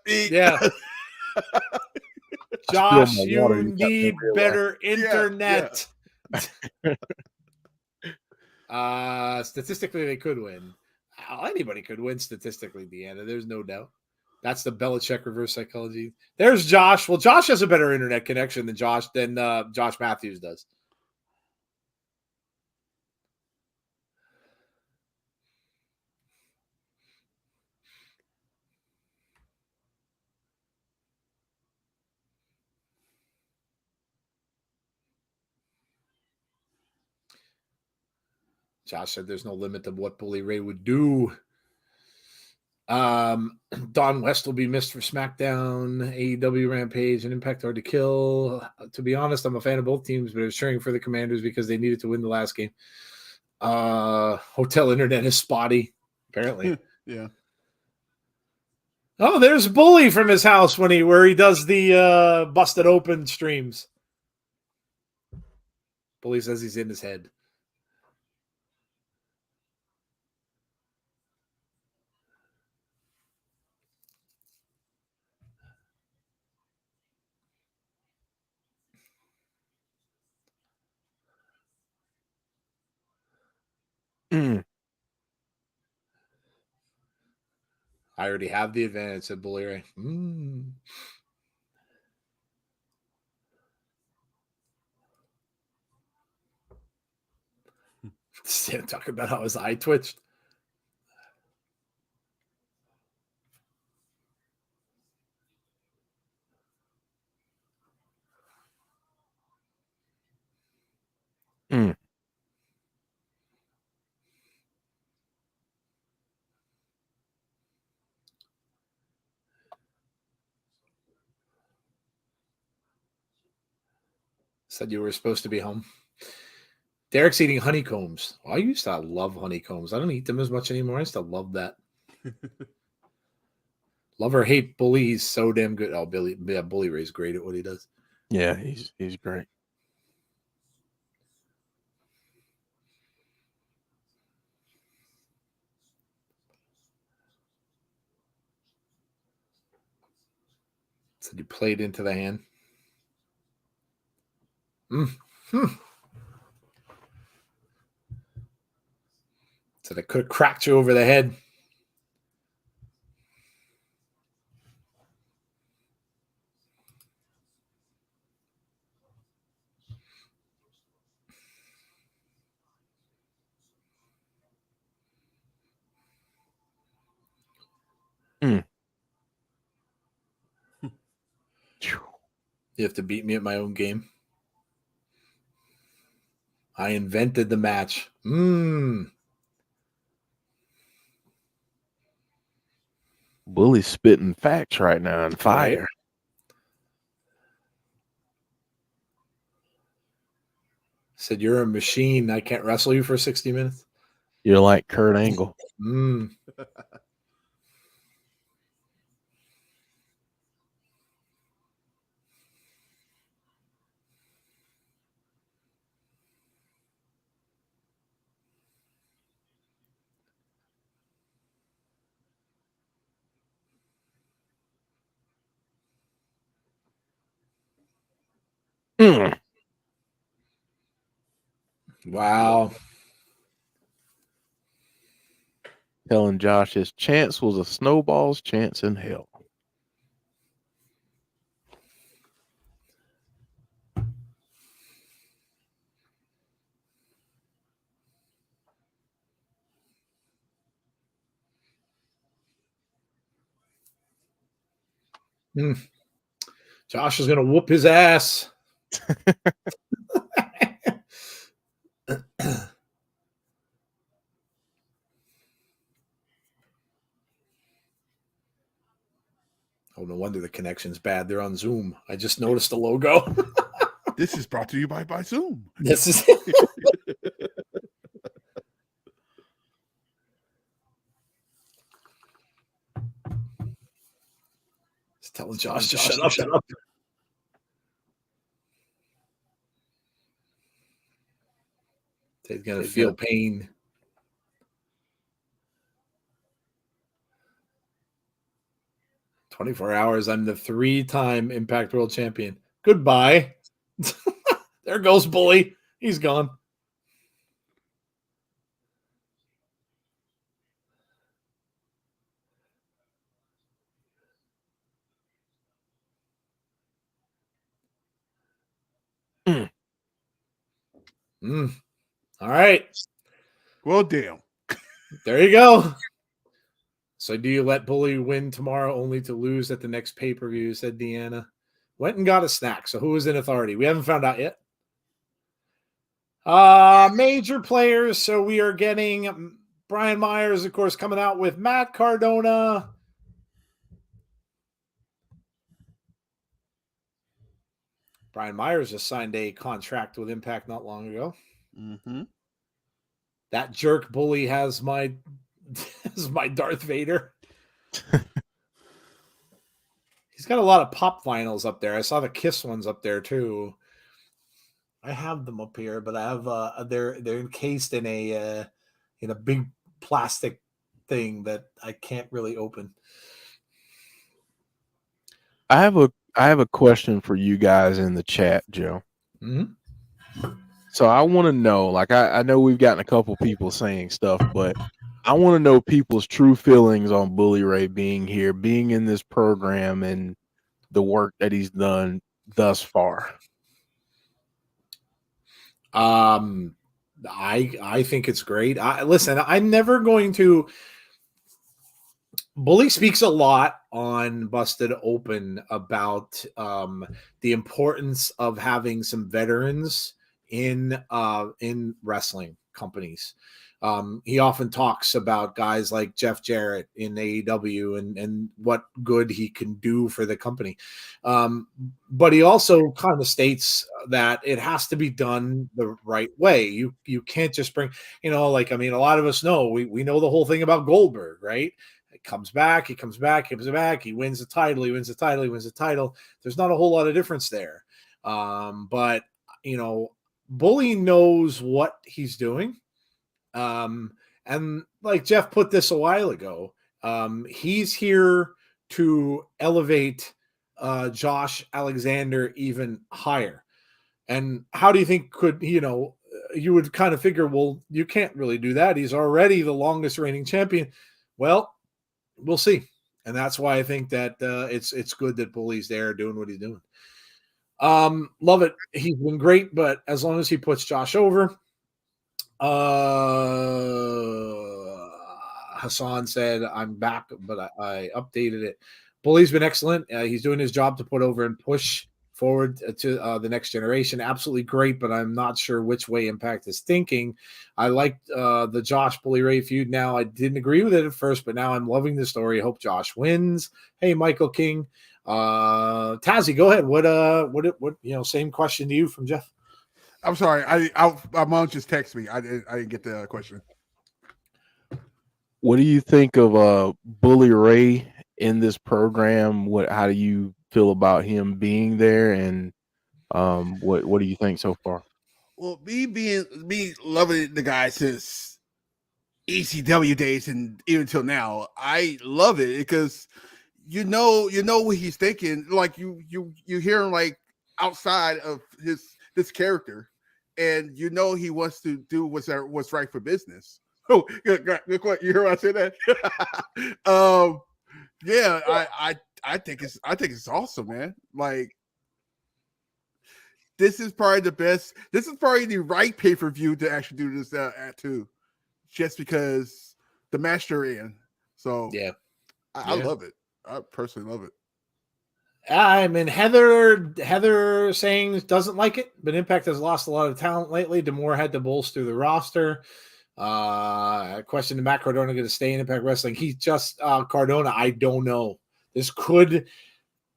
Yeah. Josh, you need better internet. Statistically, they could win. Anybody could win statistically, Deanna. There's no doubt. That's the Belichick reverse psychology. There's Josh. Well, Josh has a better internet connection than Josh Matthews does. Josh said there's no limit to what Bully Ray would do. Don West will be missed for SmackDown, AEW Rampage, and Impact Hard to Kill. To be honest, I'm a fan of both teams, but I was cheering for the Commanders because they needed to win the last game. Hotel internet is spotty, apparently. Yeah. Oh, there's Bully from his house where he does the busted open streams. Bully says he's in his head. I already have the advantage, said Bully Ray. Stan talking about how his eye twitched. Said you were supposed to be home. Derek's eating honeycombs. I used to love honeycombs. I don't eat them as much anymore. I used to love that. Love or hate Bully. He's so damn good. Oh, Bully Ray's great at what he does. Yeah, he's great. So you played into the hand. So they could have cracked you over the head. You have to beat me at my own game. I invented the match. Bully's spitting facts right now on fire. Right. Said you're a machine. I can't wrestle you for 60 minutes. You're like Kurt Angle. Wow. Telling Josh his chance was a snowball's chance in hell. Josh is going to whoop his ass. Oh, no wonder the connection's bad. They're on Zoom. I just noticed the logo. This is brought to you by Zoom. This is Just telling Josh to shut up. He's going to feel pain. 24 hours. I'm the 3-time Impact World Champion. Goodbye. There goes Bully. He's gone. All right. Well, damn. There you go. So do you let Bully win tomorrow only to lose at the next pay-per-view, said Deanna. Went and got a snack. So who is in authority? We haven't found out yet. Major players. So we are getting Brian Myers, of course, coming out with Matt Cardona. Brian Myers just signed a contract with Impact not long ago. Mm-hmm. That jerk Bully has my Darth Vader. He's got a lot of pop vinyls up there. I saw the Kiss ones up there too. I have them up here, but I have they're encased in a big plastic thing that I can't really open. I have a question for you guys in the chat, Joe. Mm-hmm. So I want to know, like I know we've gotten a couple people saying stuff, but I want to know people's true feelings on Bully Ray being here, being in this program, and the work that he's done thus far. I think it's great. Listen, I'm never going to. Bully speaks a lot on Busted Open about the importance of having some veterans in wrestling companies. He often talks about guys like Jeff Jarrett in AEW and what good he can do for the company. But he also kind of states that it has to be done the right way. You can't just bring, a lot of us know, we know the whole thing about Goldberg, right? He comes back, he wins the title. There's not a whole lot of difference there. But Bully knows what he's doing. And like Jeff put this a while ago, he's here to elevate Josh Alexander even higher. And how do you think you would kind of figure, well, you can't really do that. He's already the longest reigning champion. Well, we'll see. And that's why I think that it's good that Bully's there doing what he's doing. Love it. He's been great, but as long as he puts Josh over. Hassan said, I'm back, but I updated it. Bully's been excellent. He's doing his job to put over and push forward to the next generation. Absolutely great, but I'm not sure which way Impact is thinking. I liked the Josh Bully Ray feud. Now, I didn't agree with it at first, but now I'm loving the story. Hope Josh wins. Hey, Michael King. Tazzy, go ahead. What same question to you from Jeff. I'm sorry. My mom just texted me. I didn't get the question. What do you think of Bully Ray in this program? How do you feel about him being there, and what do you think so far? Well, me loving the guy since ECW days and even till now, I love it because you know what he's thinking. Like you hear him like outside of this character, and he wants to do what's right for business. Oh, good. You hear what I said that? I think it's awesome, man. Like, this is probably the best. This is probably the right pay-per-view to actually do this at too, just because the match they're in. So yeah, I love it. I personally love it. I mean, Heather saying doesn't like it, but Impact has lost a lot of talent lately. DeMore had to bolster the roster. Question to Matt Cardona going to stay in Impact Wrestling? He just Cardona. I don't know. This could,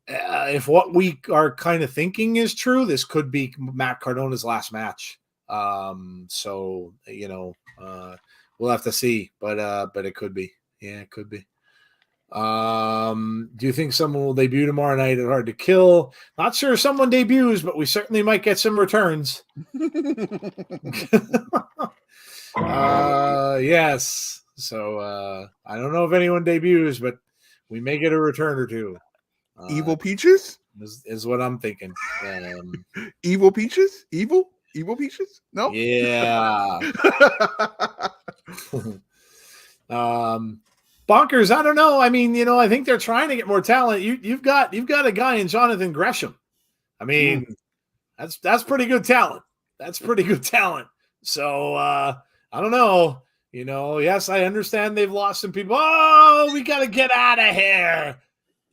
if what we are kind of thinking is true, this could be Matt Cardona's last match. So we'll have to see, but it could be. Yeah, it could be. Do you think someone will debut tomorrow night at Hard to Kill? Not sure if someone debuts, but we certainly might get some returns. Yes. So I don't know if anyone debuts, but we may get a return or two. Evil Peaches is what I'm thinking. Evil Peaches? Evil Peaches? No. Yeah. Bonkers. I don't know. I mean, I think they're trying to get more talent. You've got a guy in Jonathan Gresham. I mean, that's pretty good talent. That's pretty good talent. So I don't know. Yes, I understand they've lost some people. Oh, we got to get out of here.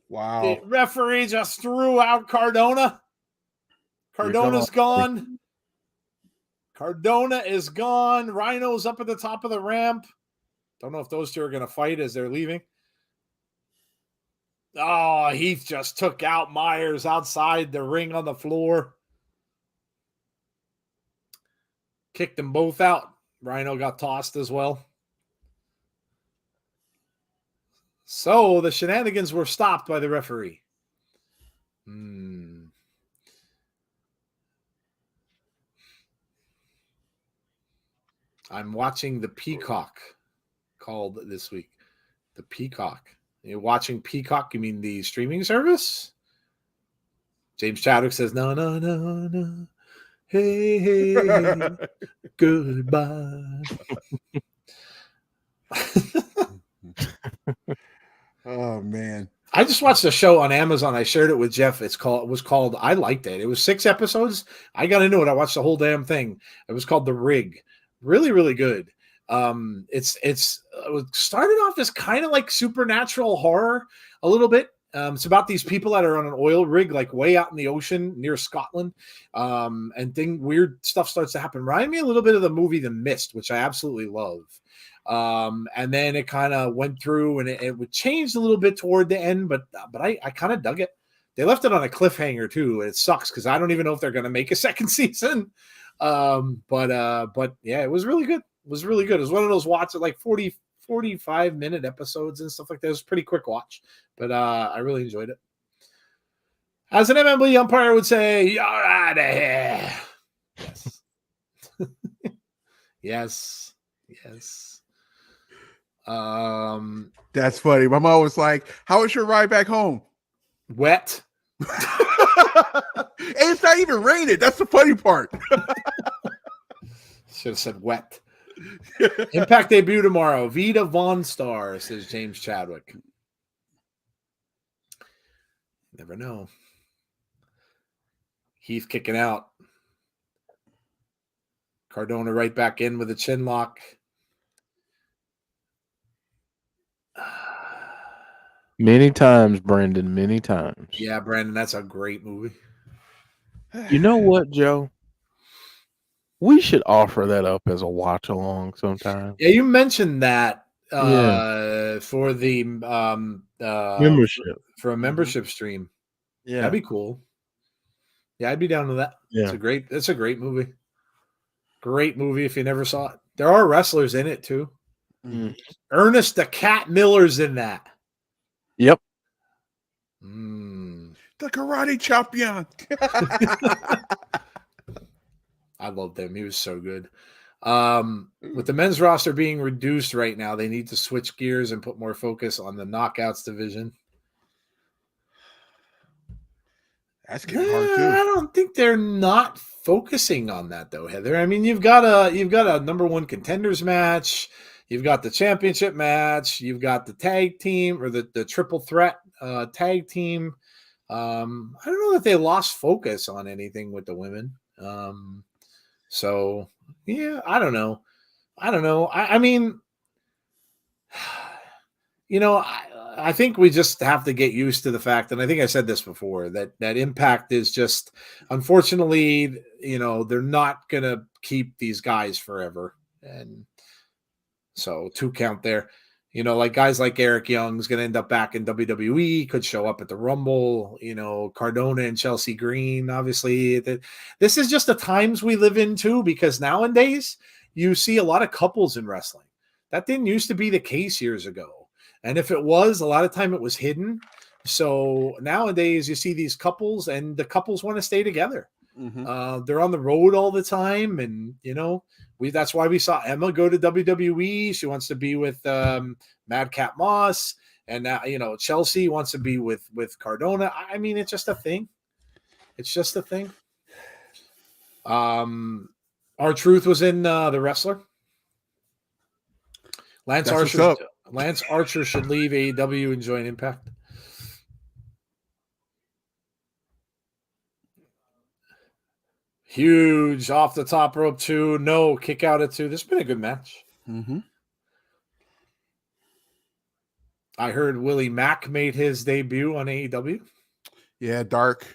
Wow. The referee just threw out Cardona. Cardona's gone. Cardona is gone. Rhino's up at the top of the ramp. Don't know if those two are going to fight as they're leaving. Oh, Heath just took out Myers outside the ring on the floor. Kicked them both out. Rhino got tossed as well. So the shenanigans were stopped by the referee. I'm watching the Peacock called this week. The Peacock. You're watching Peacock? You mean the streaming service? James Chadwick says, no. Hey, goodbye. Oh man. I just watched a show on Amazon. I shared it with Jeff. It was called I liked it. It was 6 episodes. I got into it. I watched the whole damn thing. It was called The Rig. Really, really good. It started off as kind of like supernatural horror a little bit. It's about these people that are on an oil rig, like way out in the ocean near Scotland, and weird stuff starts to happen. Remind me a little bit of the movie The Mist, which I absolutely love. And then it kind of went through, and it would change a little bit toward the end, but I kind of dug it. They left it on a cliffhanger too, and it sucks because I don't even know if they're going to make a second season. But yeah, it was really good. It was really good. It was one of those like 45-minute episodes and stuff like that. It was a pretty quick watch, but I really enjoyed it. As an MLB umpire would say, "You're out of here." Yes. Yes. That's funny. My mom was like, "How was your ride back home?" Wet. And it's not even raining. That's the funny part. Should have said wet. Impact debut tomorrow. Vita Von Star, says James Chadwick. Never know. Heath kicking out. Cardona right back in with a chin lock. Many times, Brandon, many times. Yeah, Brandon, that's a great movie. You know what, Joe? We should offer that up as a watch along sometime. Yeah, you mentioned that for the Membership. for a membership stream. Yeah. That'd be cool. Yeah, I'd be down to that. Yeah. It's a great movie. Great movie if you never saw it. There are wrestlers in it too. Mm. Ernest the Cat Miller's in that. Yep. The karate champion. I loved him. He was so good. With the men's roster being reduced right now, they need to switch gears and put more focus on the knockouts division. That's getting hard too. I don't think they're not focusing on that though, Heather. I mean, you've got a number one contenders match. You've got the championship match. You've got the tag team or the triple threat tag team. I don't know that they lost focus on anything with the women. So yeah, I don't know. I mean, you know, I think we just have to get used to the fact, and I think I said this before, that Impact is just, unfortunately, you know, they're not going to keep these guys forever. And so 2 count there. You know, like guys like Eric Young's going to end up back in WWE, could show up at the Rumble, you know, Cardona and Chelsea Green. Obviously, this is just the times we live in too, because nowadays you see a lot of couples in wrestling. That didn't used to be the case years ago. And if it was, a lot of time it was hidden. So nowadays you see these couples and the couples want to stay together. Mm-hmm. They're on the road all the time. And, you know, that's why we saw Emma go to WWE. She wants to be with Madcap Moss. And now, you know, Chelsea wants to be with Cardona. I mean, it's just a thing. It's just a thing. R-Truth was in The Wrestler. Lance Archer should leave AEW and join Impact. Huge off the top rope 2. No, kick out at 2. This has been a good match. Mm-hmm. I heard Willie Mack made his debut on AEW. Yeah, Dark.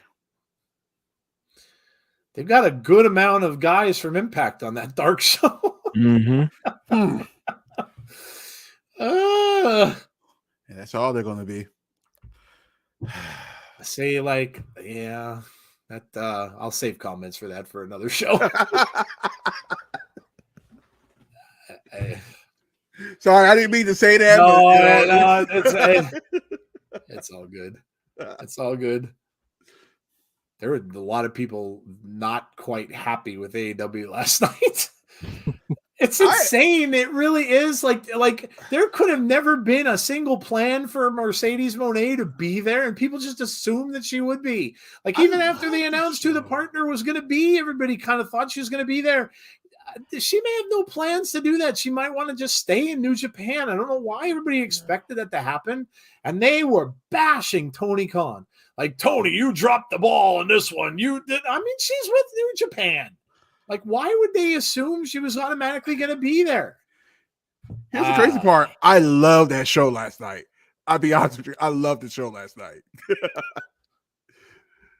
They've got a good amount of guys from Impact on that Dark show. Mm-hmm. Yeah, that's all they're going to be. Say like, yeah, that I'll save comments for that for another show. Sorry, I didn't mean to say that. No, it's all good. It's all good. There were a lot of people not quite happy with AEW last night. It's insane. It really is. Like there could have never been a single plan for Mercedes Moné to be there, and people just assumed that she would be. Like even after they announced who the partner was going to be, everybody kind of thought she was going to be there. She may have no plans to do that. She might want to just stay in New Japan. I don't know why everybody expected that to happen. And they were bashing Tony Khan. Like, Tony, you dropped the ball in this one. I mean, she's with New Japan. Like, why would they assume she was automatically going to be there? Here's the crazy part. I love that show last night. I'll be honest with you. I loved the show last night.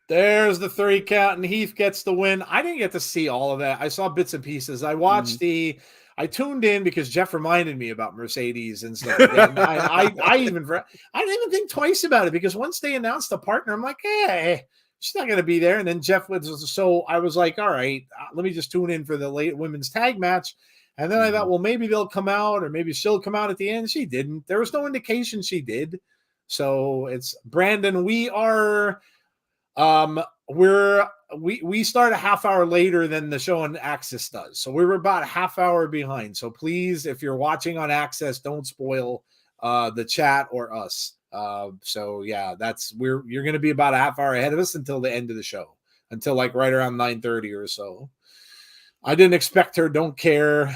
There's the 3 count, and Heath gets the win. I didn't get to see all of that. I saw bits and pieces. I watched I tuned in because Jeff reminded me about Mercedes and stuff like that. And I didn't even think twice about it because once they announced the partner, I'm like, hey, she's not going to be there. And then Jeff was, so I was like, all right, let me just tune in for the late women's tag match. And then I thought, well, maybe they'll come out or maybe she'll come out at the end. She didn't. There was no indication she did. So it's Brandon. We are. We start a half hour later than the show on Access does. So we were about a half hour behind. So please, if you're watching on Access, don't spoil the chat or us. So yeah, you're going to be about a half hour ahead of us until the end of the show, until like right around 9:30 or so. I didn't expect her. Don't care.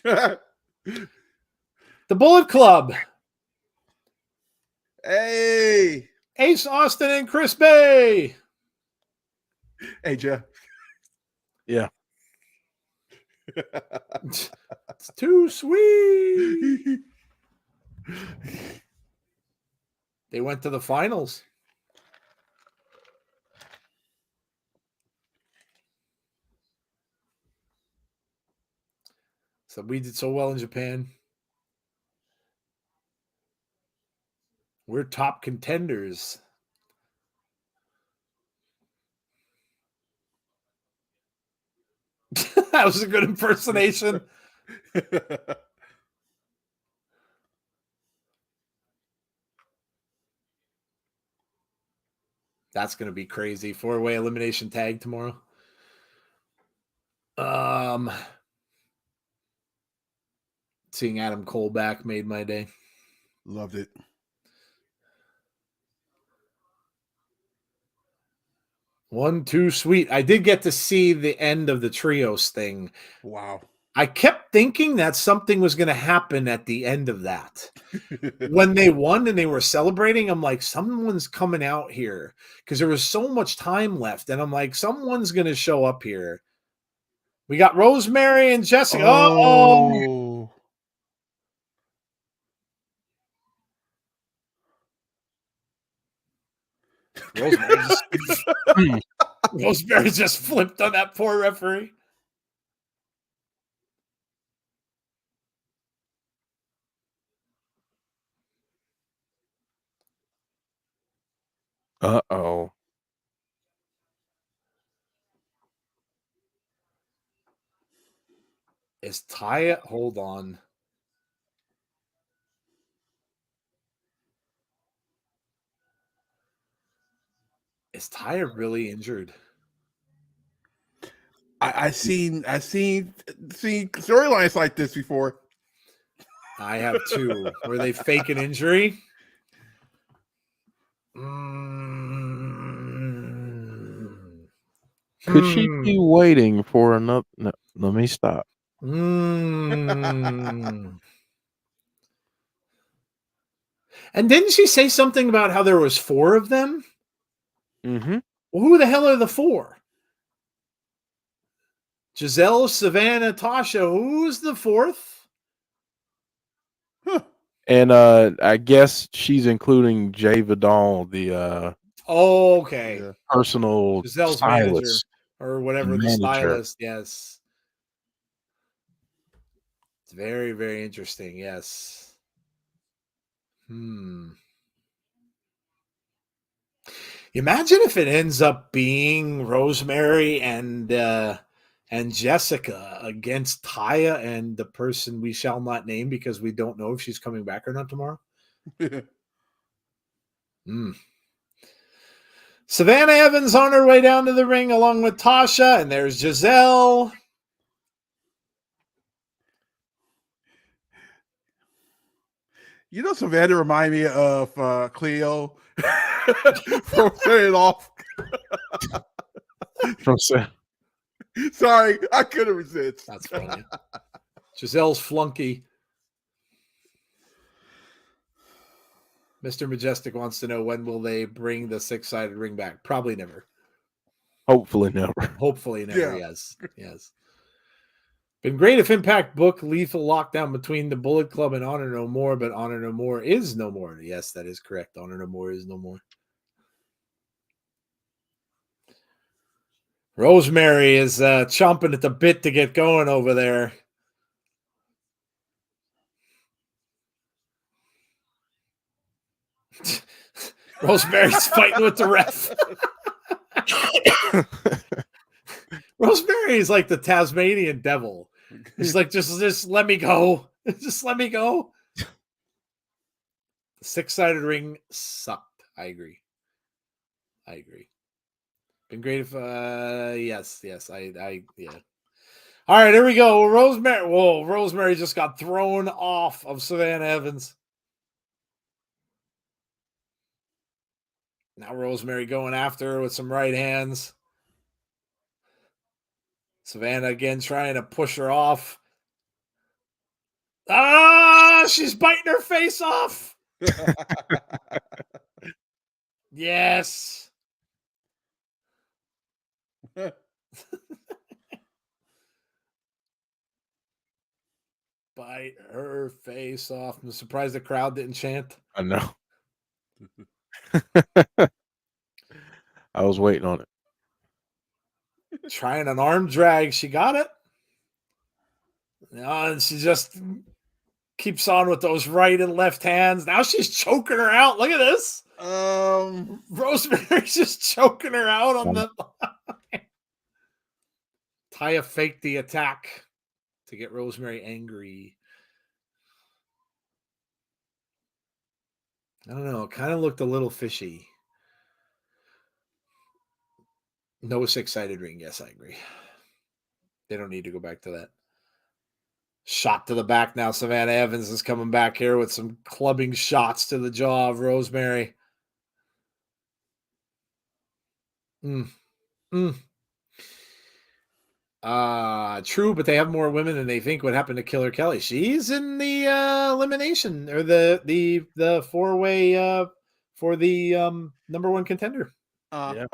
The Bullet Club. Hey. Ace Austin and Chris Bay. Hey, Jeff. Yeah. It's too sweet. They went to the finals. So we did so well in Japan. We're top contenders. That was a good impersonation. That's going to be crazy. 4-way elimination tag tomorrow. Seeing Adam Cole back made my day. Loved it. One, two, sweet. I did get to see the end of the trios thing. Wow. I kept thinking that something was going to happen at the end of that. When they won and they were celebrating, I'm like, someone's coming out here because there was so much time left. And I'm like, someone's going to show up here. We got Rosemary and Jessica. Oh. Rosemary just flipped on that poor referee. Uh-oh. Is Taya? Hold on. Is Taya really injured? I've seen storylines like this before. I have too. Were they fake an injury? Could she be waiting for another? No, let me stop. And didn't she say something about how there was 4 of them? Mm-hmm. Well, who the hell are the 4? Giselle, Savannah, Tasha. Who's the 4th? Huh. And I guess she's including Jay Vidal, the okay, personal Giselle's stylist manager or whatever, the stylist. Yes, it's very, very interesting. Yes. Imagine if it ends up being Rosemary and Jessica against Taya and the person we shall not name because we don't know if she's coming back or not tomorrow. Savannah Evans on her way down to the ring along with Tasha, and there's Giselle. You know, Savannah remind me of Cleo from Set It Off. Sorry, I couldn't resist. That's funny. Giselle's flunky. Mr. Majestic wants to know, when will they bring the 6-sided ring back? Probably never. Hopefully never. Hopefully never. Yeah. Yes. Been great if Impact book Lethal Lockdown between the Bullet Club and Honor No More, but Honor No More is no more. Yes, that is correct. Honor No More is no more. Rosemary is chomping at the bit to get going over there. Rosemary's fighting with the ref. Rosemary is like the Tasmanian devil. It's like, just let me go. Just let me go. The 6-sided ring sucked. I agree. Been great if yes, I yeah. All right, here we go. Rosemary. Whoa, Rosemary just got thrown off of Savannah Evans. Now Rosemary going after her with some right hands. Savannah again trying to push her off. Ah, she's biting her face off. Yes. Bite her face off. I'm surprised the crowd didn't chant. I know. I was waiting on it. Trying an arm drag. She got it. And she just keeps on with those right and left hands. Now she's choking her out. Look at this. Rosemary's just choking her out on the Taya faked the attack to get Rosemary angry. I don't know. It kind of looked a little fishy. No 6-sided ring. Yes, I agree. They don't need to go back to that. Shot to the back now. Savannah Evans is coming back here with some clubbing shots to the jaw of Rosemary. True, but they have more women than they think. What happened to Killer Kelly? She's in the elimination or the 4-way for the number 1 contender. Yeah.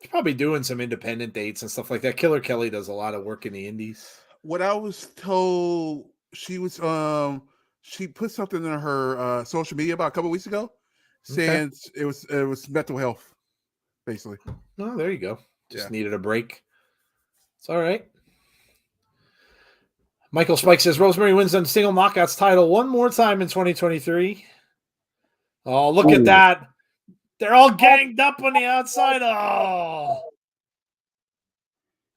She's probably doing some independent dates and stuff like that. Killer Kelly does a lot of work in the indies. What I was told, she was she put something in her social media about a couple weeks ago saying it was mental health, basically. Oh, there you go. Just needed a break. It's all right. Michael Spike says Rosemary wins on single knockouts title one more time in 2023. Oh, look at that. They're all ganged up on the outside. Oh.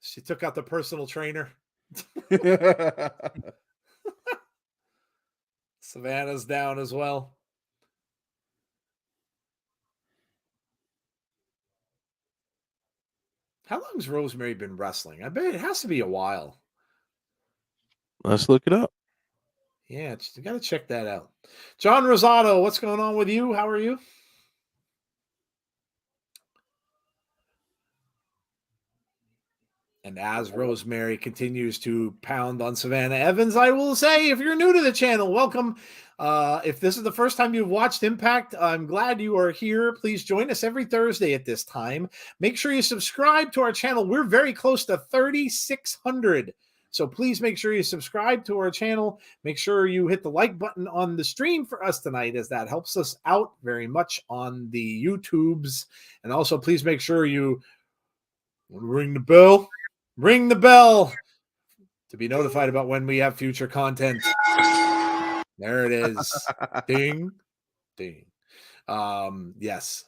She took out the personal trainer. Savannah's down as well. How long has Rosemary been wrestling? I bet it has to be a while. Let's look it up. Yeah, you got to check that out. John Rosado, what's going on with you? How are you? And as Rosemary continues to pound on Savannah Evans, I will say, if you're new to the channel, welcome. If this is the first time you've watched Impact, I'm glad you are here. Please join us every Thursday at this time. Make sure you subscribe to our channel. We're very close to 3,600. So please make sure you subscribe to our channel. Make sure you hit the like button on the stream for us tonight, as that helps us out very much on the YouTubes. And also, please make sure you ring the bell. Ring the bell to be notified about when we have future content. There it is. Ding, ding. Yes,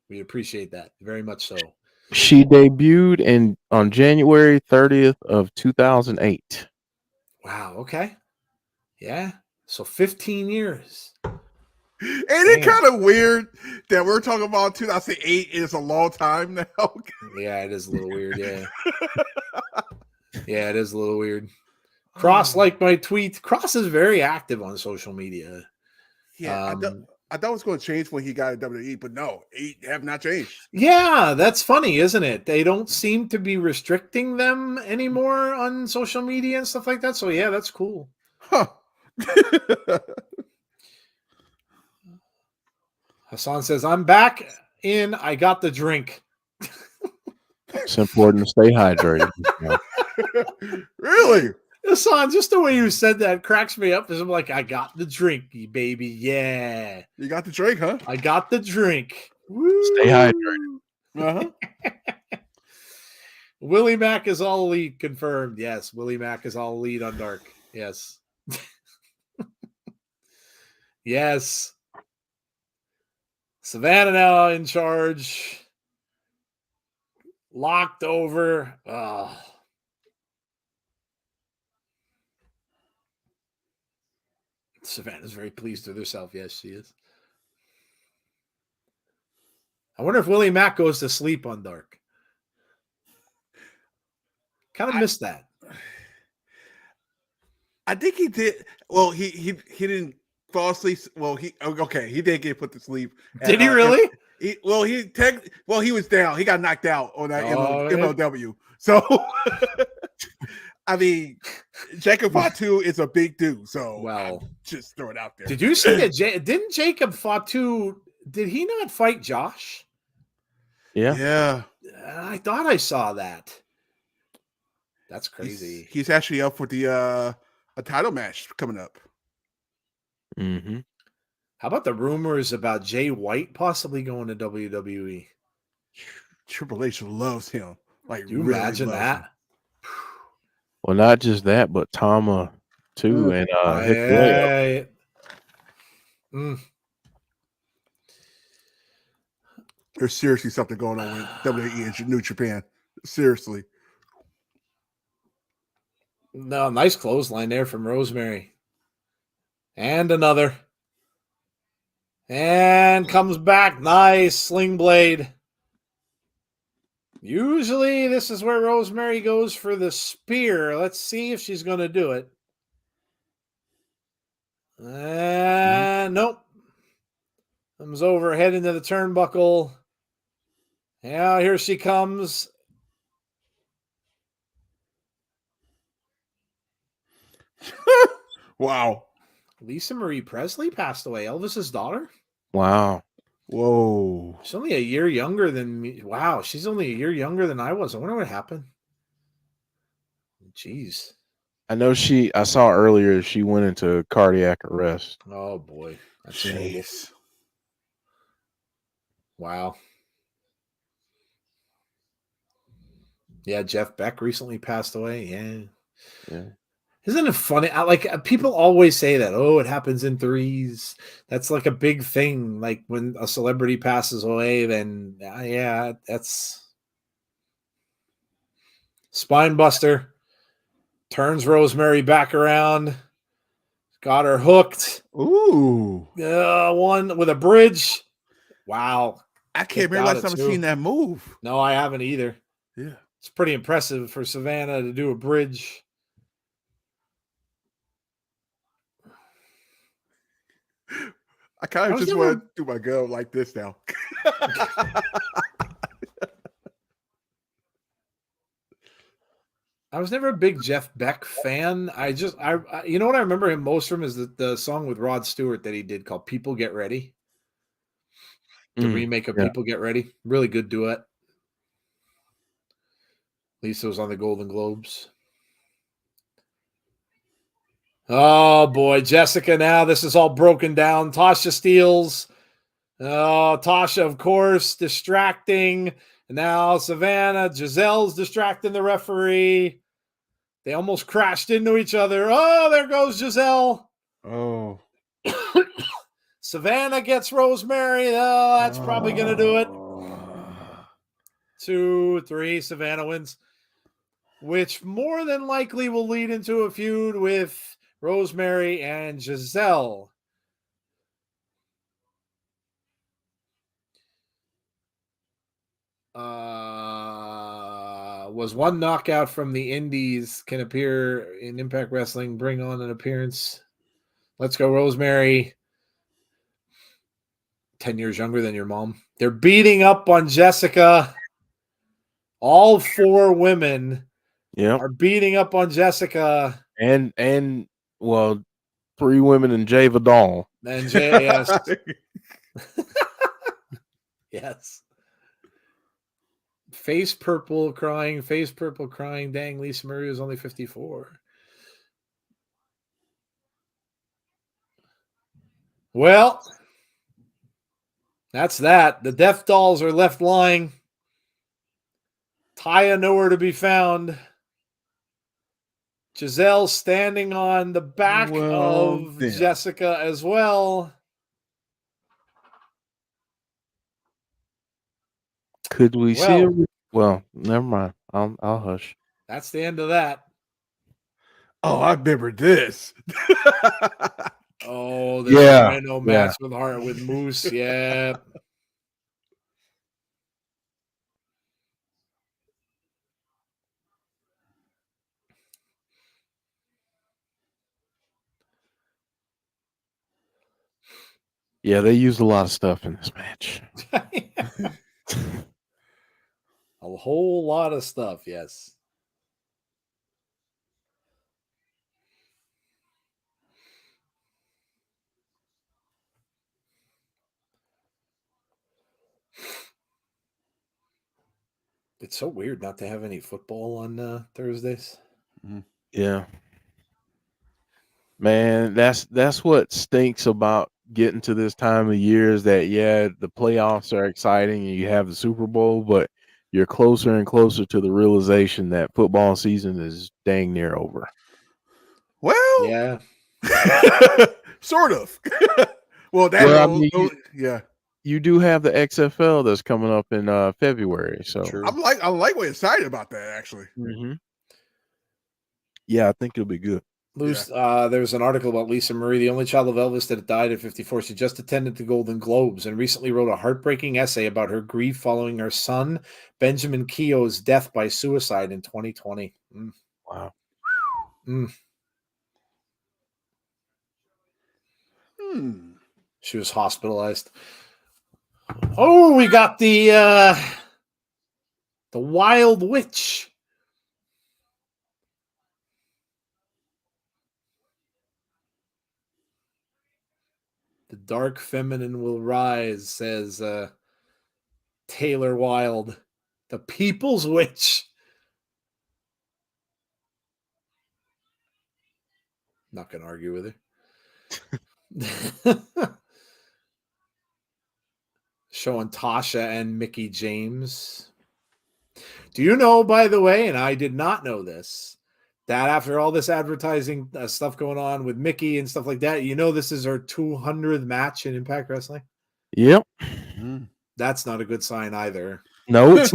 we appreciate that very much so. She debuted on January 30th of 2008. Wow. Okay. Yeah. So 15 years. Ain't it kind of weird that we're talking about 2008 is a long time now? Yeah, it is a little weird. Yeah. Yeah, it is a little weird. Cross liked my tweet. Cross is very active on social media. Yeah, I thought it was going to change when he got a WWE, but no, he have not changed. Yeah, that's funny, isn't it? They don't seem to be restricting them anymore on social media and stuff like that. So yeah, that's cool. Huh. Hassan says, I'm back in. I got the drink. It's important to stay hydrated. Really? Hassan, just the way you said that cracks me up. Because I'm like, I got the drink, baby. Yeah. You got the drink, huh? I got the drink. Woo. Stay hydrated. Uh-huh. Willie Mack is all elite confirmed. Yes, Willie Mack is all elite on dark. Yes. Yes. Savannah now in charge. Locked over. Oh. Savannah's very pleased with herself. Yes, she is. I wonder if Willie Mack goes to sleep on dark. Kind of missed that. I think he did. Well, he didn't fall asleep. Well, he did get put to sleep. Did he really? He was down. He got knocked out on that MLW. So, I mean, Jacob Fatu is a big dude. So, well, just throw it out there. Did you see that? Didn't Jacob Fatu? Did he not fight Josh? Yeah. I thought I saw that. That's crazy. He's actually up for the a title match coming up. Mm-hmm. How about the rumors about Jay White possibly going to WWE? Triple H loves him. Like, do you really imagine that? him. Well, not just that, but Tama too, and There's seriously something going on with WWE and New Japan. Seriously. No, nice clothesline there from Rosemary. And another. And comes back. Nice sling blade. Usually this is where Rosemary goes for the spear. Let's see if she's going to do it. Nope. Comes over, head into the turnbuckle. Yeah, here she comes. Wow. Lisa Marie Presley passed away. Elvis's daughter. wow. Whoa. She's only a year younger than me. Wow, she's only a year younger than I was. I wonder what happened. Jeez. I know I saw earlier she went into cardiac arrest. Oh boy. That's Jeez. wow. Yeah, Jeff Beck recently passed away. Yeah. Isn't it funny? People always say that, it happens in threes. That's like a big thing. Like when a celebrity passes away, then that's spine buster. Turns Rosemary back around. Got her hooked. Ooh. One with a bridge. Wow. I can't remember last time I've seen that move. No, I haven't either. Yeah. It's pretty impressive for Savannah to do a bridge. I kind of just want to do my girl like this now. I was never a big Jeff Beck fan. I you know what I remember him most from is the song with Rod Stewart that he did called "People Get Ready." The remake of "People Get Ready," really good duet. Lisa was on the Golden Globes. Oh boy, Jessica! Now this is all broken down. Tasha steals. Oh, Tasha, of course, distracting. And now Savannah, Giselle's distracting the referee. They almost crashed into each other. Oh, there goes Giselle. Oh. Savannah gets Rosemary. Oh, that's probably going to do it. 2, 3, Savannah wins. Which more than likely will lead into a feud with Rosemary and Giselle. Was one knockout from the Indies can appear in Impact Wrestling, bring on an appearance. Let's go, Rosemary. 10 years younger than your mom. They're beating up on Jessica. All 4 women are beating up on Jessica. And 3 women and Jay Vidal. And Jay, yes. Yes. Face purple crying. Dang, Lisa Marie was only 54. Well, that's that. The death dolls are left lying. Taya nowhere to be found. Giselle standing on the back of Jessica as well. Could we see it? Well, never mind. I'll hush. That's the end of that. Oh, I remember this. Oh, the Dorino match with Moose. Yeah. Yeah, they used a lot of stuff in this match. A whole lot of stuff, yes. It's so weird not to have any football on Thursdays. Yeah. Man, that's what stinks about getting to this time of year is that, the playoffs are exciting and you have the Super Bowl, but you're closer and closer to the realization that football season is dang near over. Well, yeah. Sort of. You do have the XFL that's coming up in February, so True. I'm like excited about that actually. Mm-hmm. Yeah, I think it'll be good. There's an article about Lisa Marie, the only child of Elvis that died at 54. She just attended the Golden Globes and recently wrote a heartbreaking essay about her grief following her son, Benjamin Keogh's death by suicide in 2020. Wow. She was hospitalized. Oh, we got the Wild Witch. The dark feminine will rise, says Taylor Wilde, the People's Witch. Not going to argue with her. Showing Tasha and Mickey James. Do you know, by the way, and I did not know this, that after all this advertising stuff going on with Mickey and stuff like that, this is her 200th match in Impact Wrestling? Yep. That's not a good sign either. No, it's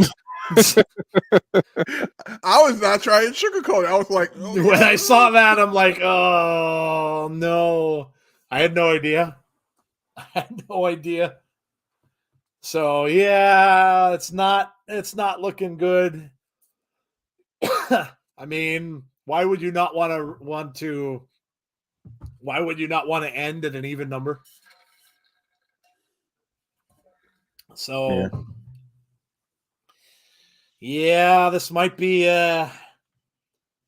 I was not trying to sugarcoat it. I was like, when I saw that, I'm like, oh no. I had no idea. So yeah, it's not looking good. I mean, why would you not want to end at an even number? So yeah, this might be it.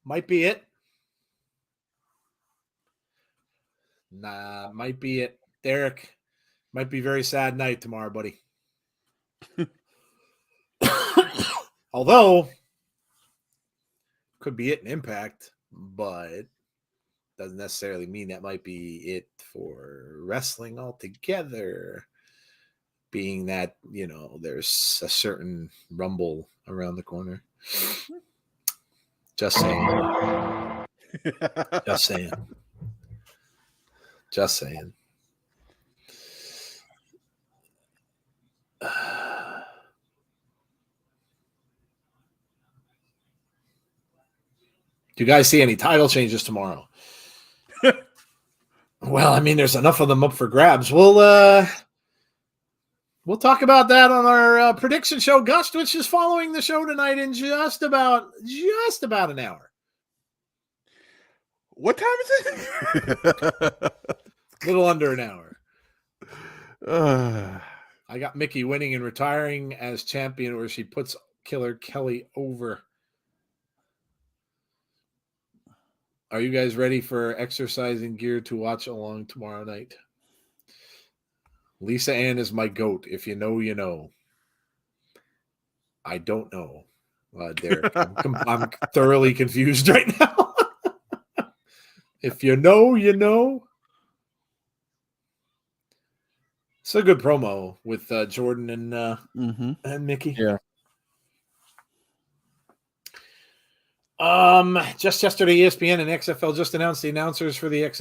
Might be it. Derek, might be a very sad night tomorrow, buddy. Although could be it in Impact, but doesn't necessarily mean that might be it for wrestling altogether. Being that, there's a certain Rumble around the corner. Just saying. Just saying. Do you guys see any title changes tomorrow? Well, I mean, there's enough of them up for grabs. We'll talk about that on our prediction show, Gust, which is following the show tonight in just about an hour. What time is it? A little under an hour. I got Mickey winning and retiring as champion, where she puts Killer Kelly over. Are you guys ready for exercising gear to watch along tomorrow night? Lisa Ann is my goat. If you know, you know. I don't know, Derek. I'm thoroughly confused right now. If you know, you know. It's a good promo with Jordan and Mickey. Yeah. Just yesterday, ESPN and XFL just announced the announcers for the it's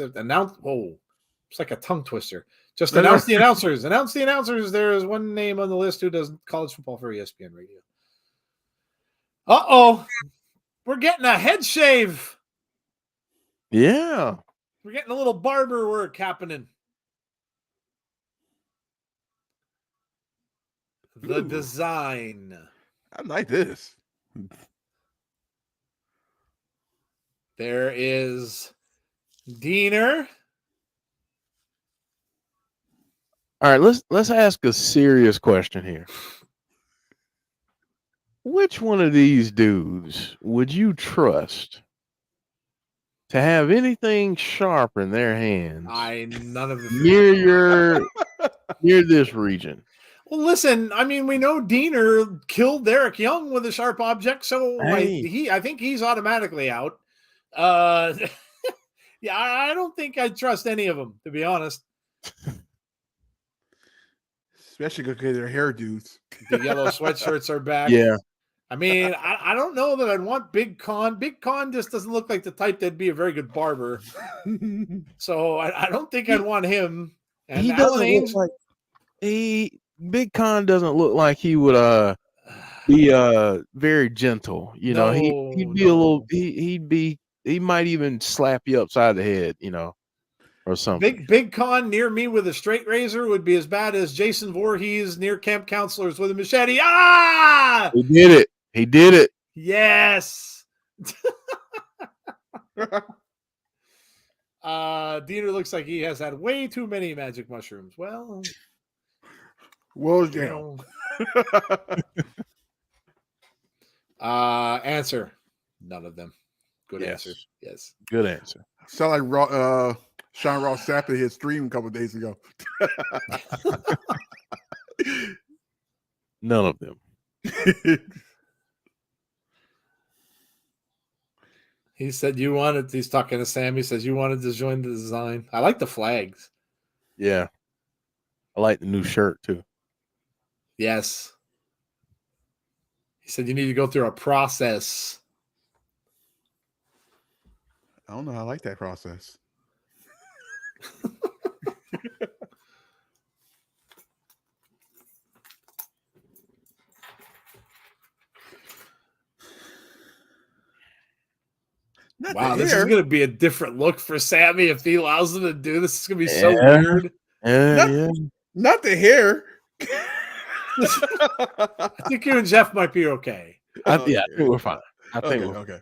like a tongue twister. Just announced the announcers. Announce the announcers. There is one name on the list who does college football for ESPN Radio. We're getting a head shave. Yeah. We're getting a little barber work happening. The design. I like this. There is Diener. All right, let's ask a serious question here. Which one of these dudes would you trust to have anything sharp in their hands None of them. near this region? Well, listen, I mean, we know Diener killed Derek Young with a sharp object, so I think he's automatically out. Yeah, I don't think I'd trust any of them, to be honest. Especially because they're hairdos. The yellow sweatshirts are back. Yeah. I mean, I don't know that I'd want Big Con. Big Con just doesn't look like the type that'd be a very good barber. So I don't think I'd want him. And He doesn't look like Big Con doesn't look like he would be very gentle. You know, he'd be a little he might even slap you upside the head, you know, or something. Big Con near me with a straight razor would be as bad as Jason Voorhees near camp counselors with a machete. Ah! He did it. Yes. Diener looks like he has had way too many magic mushrooms. Well, down. Answer. None of them. Good answer. Yes. Good answer. Sound like Sean Ross Sapp in his stream a couple of days ago. None of them. He said he's talking to Sam. He says you wanted to join the design. I like the flags. Yeah. I like the new shirt too. Yes. He said you need to go through a process. I don't know. I like that process. Wow, this is going to be a different look for Sammy if he allows him to do this. It's going to be so weird. Not the hair. I think you and Jeff might be okay. I think we're fine. I think we're okay.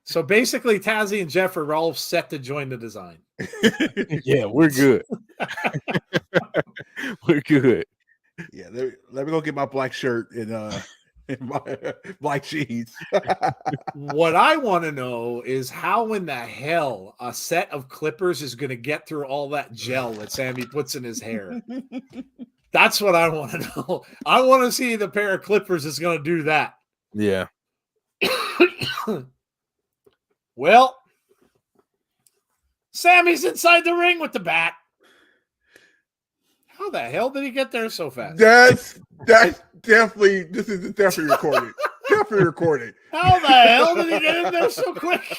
So basically, Tazzy and Jeff are all set to join the design. Yeah, we're good. We're good. Yeah, let me go get my black shirt and my black jeans. What I want to know is how in the hell a set of clippers is going to get through all that gel that Sammy puts in his hair. That's what I want to know. I want to see the pair of clippers that's going to do that. Yeah. Well, Sammy's inside the ring with the bat. How the hell did he get there so fast? That's definitely recorded. Definitely recorded. How the hell did he get in there so quick?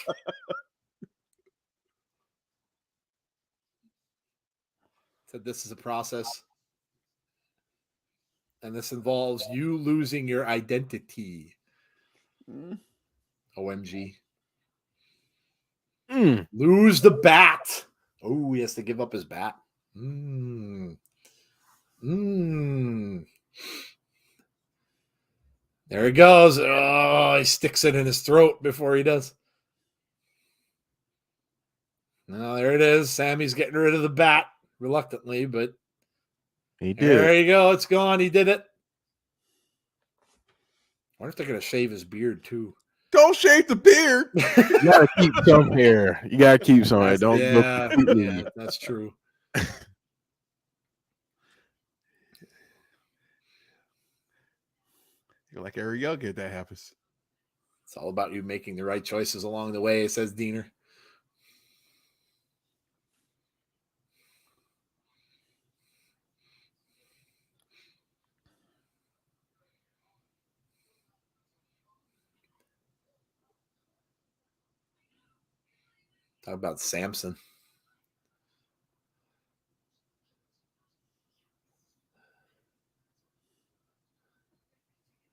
Said this is a process. And this involves you losing your identity. OMG. Lose the bat. Oh, he has to give up his bat. There he goes. Oh, he sticks it in his throat before he does. Now there it is. Sammy's getting rid of the bat reluctantly, but he did. There you go. It's gone. He did it. I wonder if they're going to shave his beard too. Don't shave the beard. You gotta keep some hair. You gotta keep some hair. Don't yeah, that's true. You're like every young kid that happens. It's all about you making the right choices along the way, says Diener. Talk about Samson.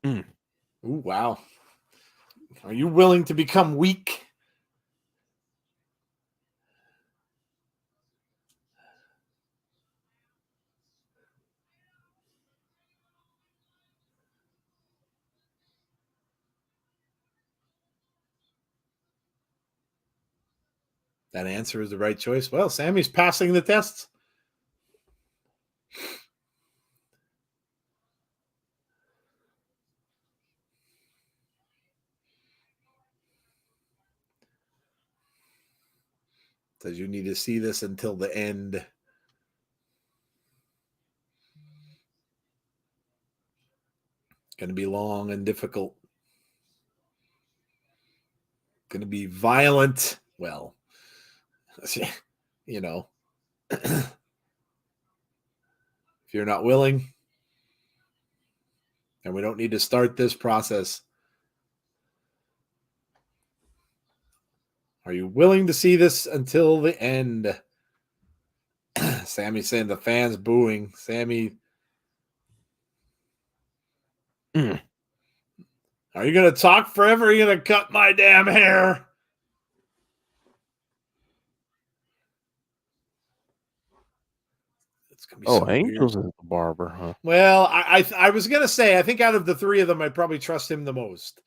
Ooh, wow. Are you willing to become weak? That answer is the right choice. Well, Sammy's passing the tests. Says you need to see this until the end. Going to be long and difficult. Going to be violent. Well, you know, if you're not willing, and we don't need to start this process. Are you willing to see this until the end? Sammy saying the fans booing. Sammy. Are you going to talk forever? Or are you going to cut my damn hair? It's going to be so Angel's weird. is the barber, huh? Well, I was going to say, I think out of the three of them, I probably trust him the most.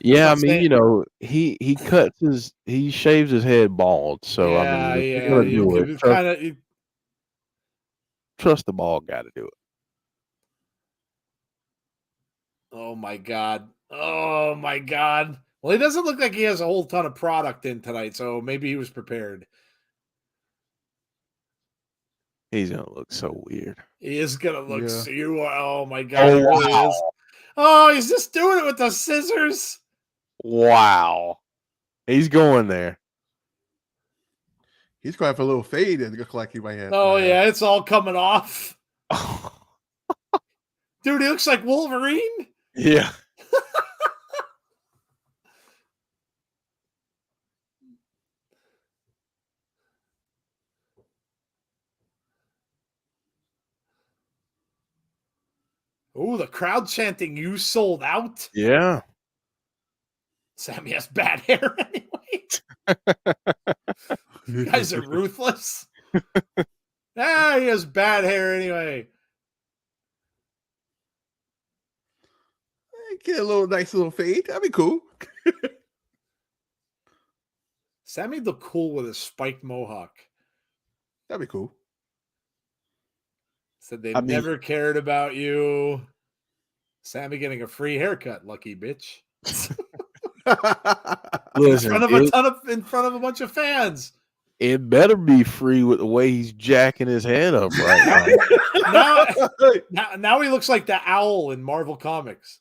Yeah, I mean, he shaves his head bald. So I mean, if you're gonna do it, trust the bald guy to do it. Oh my god! Oh my god! Well, he doesn't look like he has a whole ton of product in tonight, so maybe he was prepared. He's gonna look so weird. He is gonna look so. Oh my god! Oh, he really wow. is. Oh, he's just doing it with the scissors. Wow, he's going there. He's going for a little fade and look like he might have. Oh yeah, it's all coming off. Dude, he looks like Wolverine. Yeah. Oh, the crowd chanting, "You sold out." Yeah. Sammy has bad hair anyway. You guys are ruthless. He has bad hair anyway. Get a nice little fade. That'd be cool. Sammy look cool with a spiked mohawk. That'd be cool. Said they never cared about you. Sammy getting a free haircut, lucky bitch. Listen, in front of a bunch of fans. It better be free with the way he's jacking his head up right now. Now he looks like the owl in Marvel Comics.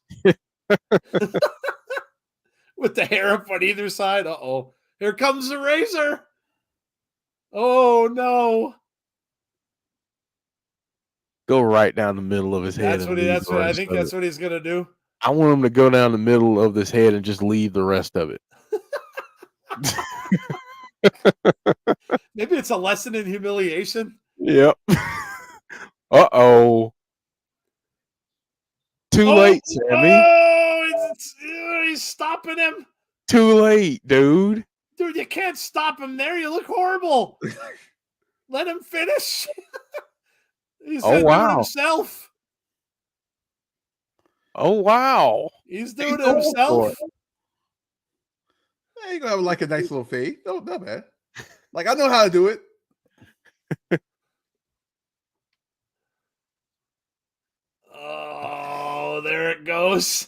With the hair up on either side. Uh-oh. Here comes the razor. Oh, no. Go right down the middle of his head. I think that's what he's going to do. I want him to go down the middle of this head and just leave the rest of it. Maybe it's a lesson in humiliation. Yep. Uh-oh. Too late, Sammy. Oh, he's stopping him. Too late, dude. Dude, you can't stop him there. You look horrible. Let him finish. He's doing it himself. Oh, wow. He's doing it himself. You're going to have like a nice little fade. No, not bad. Like, I know how to do it. Oh, there it goes.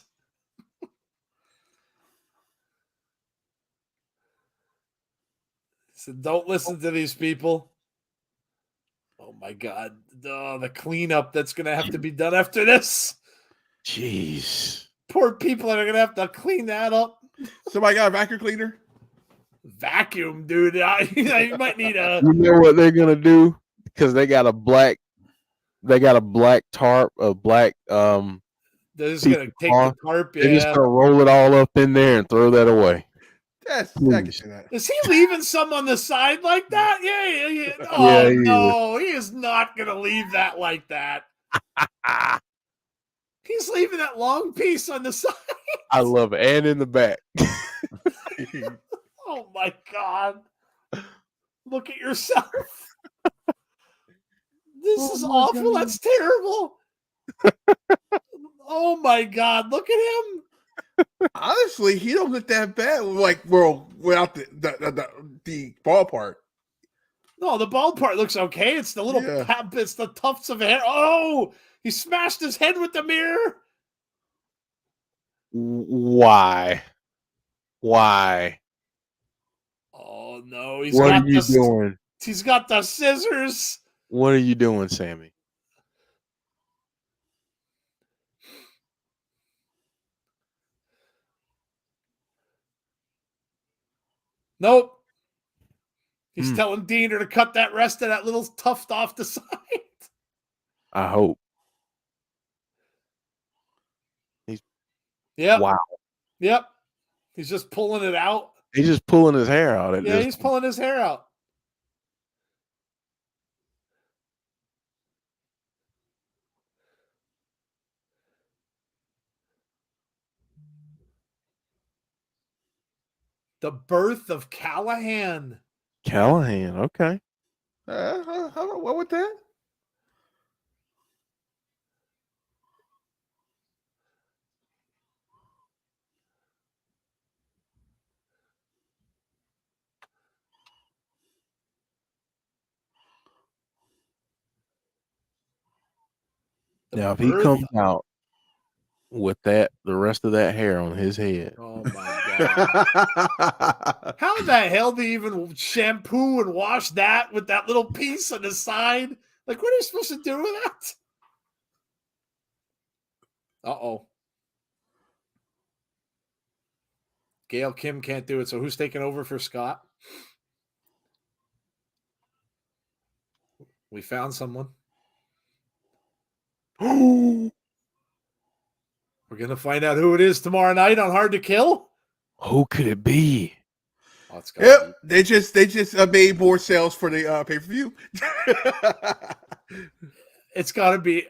So don't listen to these people. Oh my God. Oh, the cleanup that's going to have to be done after this. Jeez. Poor people that are gonna have to clean that up. Somebody got a vacuum cleaner? Vacuum, dude. You might need a. You know what they're gonna do? Because they got a black tarp, a black They're just gonna take the tarp. They're just Yeah. gonna roll it all up in there and throw that away. Yes, I can Please. see that. Is he leaving some on the side like that? Yeah. Oh Yeah, he no, he is not gonna leave that like that. He's leaving that long piece on the side. I love it, and in the back. Oh my God! Look at yourself. This is awful. God. That's terrible. Oh my God! Look at him. Honestly, he don't look that bad. Like, well, without the ball part. No, the bald part looks okay. It's the little it's the tufts of hair. Oh, he smashed his head with the mirror. Why? Oh no, What are you doing? He's got the scissors. What are you doing, Sammy? Nope. He's telling Diener to cut that rest of that little tuft off the side. I hope. Yep. Wow. Yep. He's just pulling it out. He's just pulling his hair out. He's pulling his hair out. The birth of Callihan. Callihan, okay. What with that? Now, if he comes out with the rest of that hair on his head. Oh my God. How the hell do you even shampoo and wash that with that little piece on the side? Like, what are you supposed to do with that? Uh-oh. Gail Kim can't do it, so who's taking over for Scott? We found someone. We're going to find out who it is tomorrow night on Hard to Kill. Who could it be? Oh, they just made more sales for the pay-per-view. It's got to be.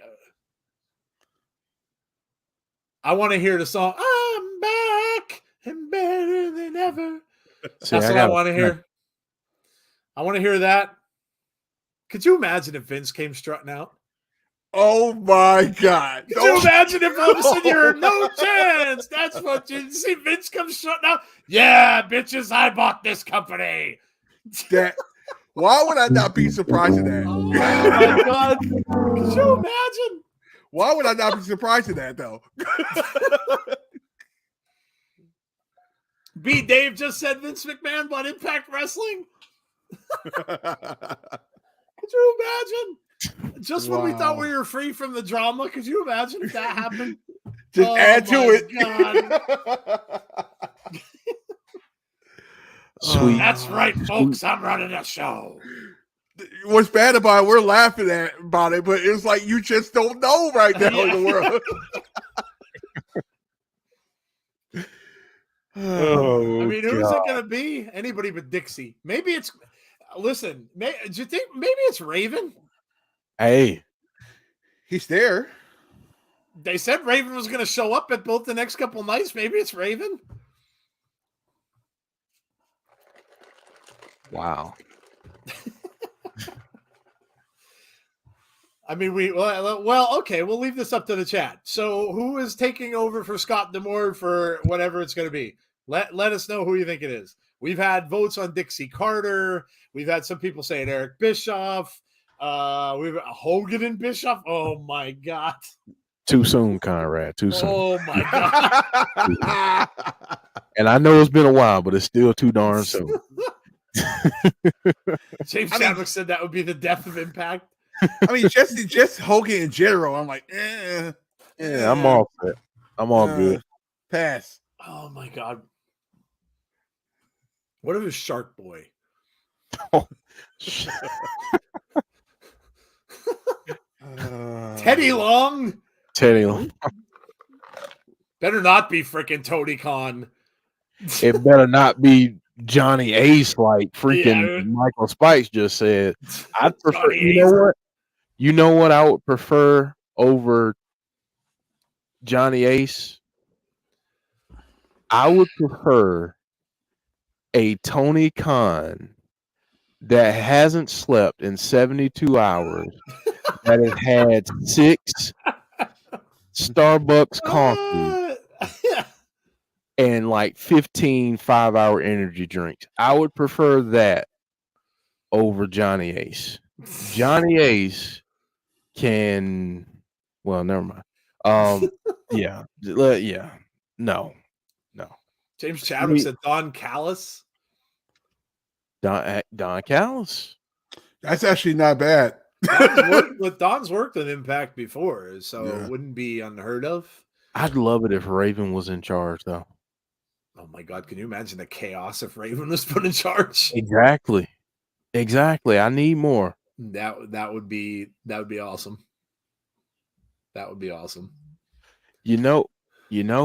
I want to hear the song. I'm back and better than ever. See, That's what I want to hear. I want to hear that. Could you imagine if Vince came strutting out? Oh my God. Could you imagine if all of a sudden you heard no chance? That's what you see. Vince comes strutting out. Yeah, bitches, I bought this company. Why would I not be surprised at that? Oh my God. Could you imagine? Why would I not be surprised at that, though? B. Dave just said Vince McMahon bought Impact Wrestling. Could you imagine? Just when we thought we were free from the drama, could you imagine if that happened? Just add to it. Sweet. That's right, folks. I'm running a show. What's bad about it, we're laughing about it, but it's like you just don't know right now in the world. Oh, I mean, who's it going to be? Anybody but Dixie. Maybe it's. Listen, do you think maybe it's Raven? Hey, he's there. They said Raven was going to show up at both the next couple nights. Maybe it's Raven. Wow. I mean, okay, we'll leave this up to the chat. So, who is taking over for Scott D'Amore for whatever it's going to be? Let us know who you think it is. We've had votes on Dixie Carter. We've had some people saying Eric Bischoff. We've Hogan and Bischoff. Oh my God! Too soon, Conrad. Too soon. Oh my God! And I know it's been a while, but it's still too darn soon. James Chadwick said that would be the death of Impact. I mean, just Hogan in general. I'm like, Yeah, I'm all set. I'm all good. Pass. Oh my god. What if it's Shark Boy? Teddy Long. Teddy Long. Better not be freaking Tony Khan. It better not be Johnny Ace like freaking Yeah. Michael Spice just said. I'd prefer. Johnny You know Ace. what? You know what I would prefer over Johnny Ace? I would prefer a Tony Khan that hasn't slept in 72 hours, that has had 6 Starbucks coffee and like 15 5-hour energy drinks. I would prefer that over Johnny Ace. Johnny Ace can, well, never mind. Yeah, no. James Chadwick said Don Callis. Don Callis. That's actually not bad. Don's worked on Impact before, so Yeah. it wouldn't be unheard of. I'd love it if Raven was in charge, though. Oh my god, can you imagine the chaos if Raven was put in charge? Exactly. I need more. That would be awesome. That would be awesome. You know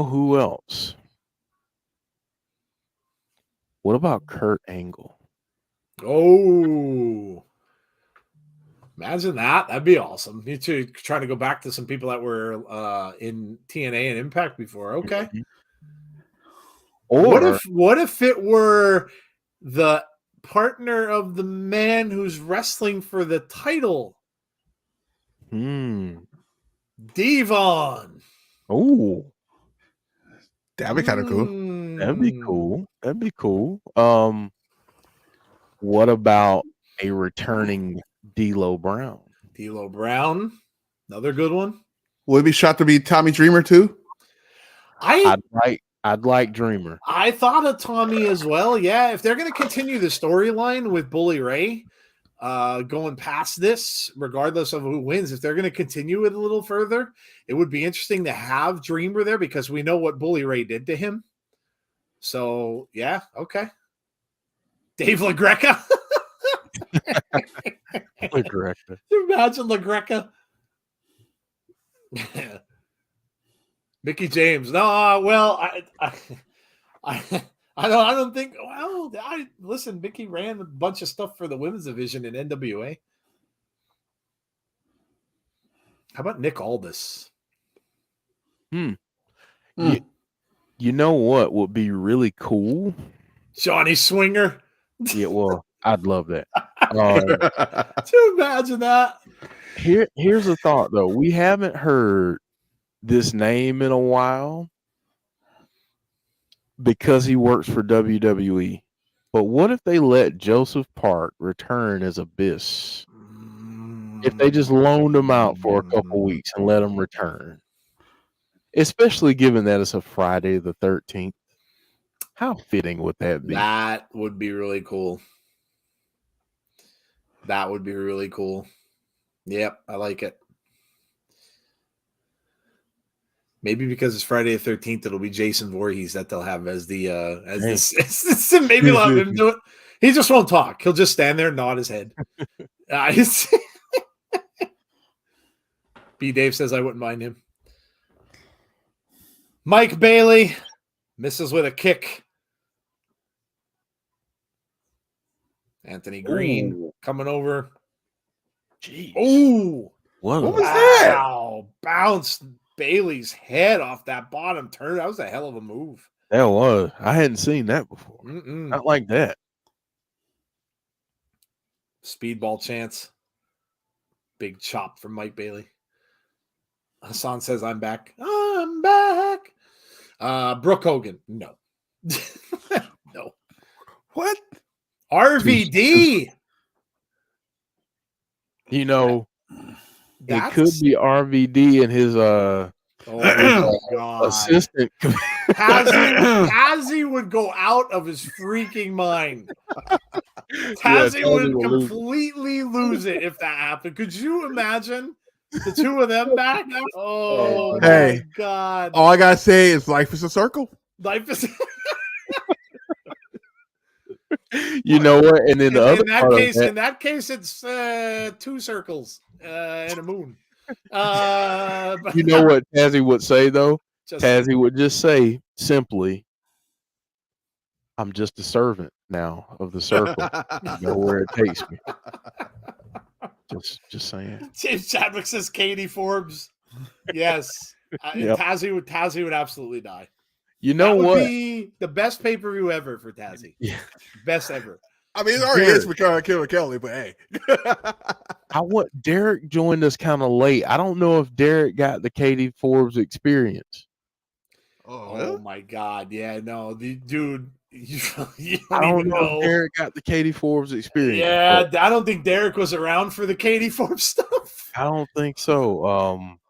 who else? What about Kurt Angle? Oh, imagine that. That'd be awesome. You two trying to go back to some people that were in TNA and Impact before. Okay. Or what if it were the partner of the man who's wrestling for the title? Devon. Oh, That'd be kind of cool. That'd be cool. What about a returning D'Lo Brown? D'Lo Brown, another good one. Would it be shot to be Tommy Dreamer too? I'd like Dreamer. I thought of Tommy as well. Yeah, if they're going to continue the storyline with Bully Ray, going past this, regardless of who wins, if they're going to continue it a little further, it would be interesting to have Dreamer there because we know what Bully Ray did to him. So yeah, okay. Dave LaGreca. LaGreca. Imagine LaGreca. Mickey James. No, well, I don't think. Well, listen. Mickey ran a bunch of stuff for the women's division in NWA. How about Nick Aldis? You know what would be really cool? Johnny Swinger. Yeah, well, I'd love that. To imagine that. Here's a thought though. We haven't heard this name in a while because he works for WWE. But what if they let Joseph Park return as Abyss? If they just loaned him out for a couple weeks and let him return, especially given that it's a Friday the 13th, how fitting would that be? That would be really cool. That would be really cool. Yep, I like it. Maybe because it's Friday the 13th, it'll be Jason Voorhees that they'll have as the maybe they'll have him do it. He just won't talk. He'll just stand there and nod his head. B. Dave says I wouldn't mind him. Mike Bailey misses with a kick. Anthony Greene coming over. Jeez. Oh, what was that? Wow. Bounced Bailey's head off that bottom turn. That was a hell of a move. That was. I hadn't seen that before. Not like that. Speedball chance. Big chop from Mike Bailey. Hassan says, I'm back. I'm back. Brooke Hogan. No. No. What? RVD. You know, it could be RVD and his assistant. Tazzy would go out of his freaking mind. Tazzy would completely lose it if that happened. Could you imagine The two of them back. Oh Hey. my God! All I gotta say is life is a circle. Life is. You know what? And then the other in that part case, of that, in that case, it's two circles and a moon. But you know what Tazzy would say though? just Tazzy would just say simply, "I'm just a servant now of the circle. Go where it takes me." Just saying. James Chadwick says Katie Forbes. Yes, Yep. Tazzy would absolutely die. You know that would what? be the best pay-per-view ever for Tazzy. Yeah. Best ever. I mean, it already is for Killer Kelly, but hey. Derek joined us kind of late. I don't know if Derek got the Katie Forbes experience. Oh my God. Yeah, no, the dude, you don't I don't even know if Derek got the Katie Forbes experience. Yeah, I don't think Derek was around for the Katie Forbes stuff. I don't think so.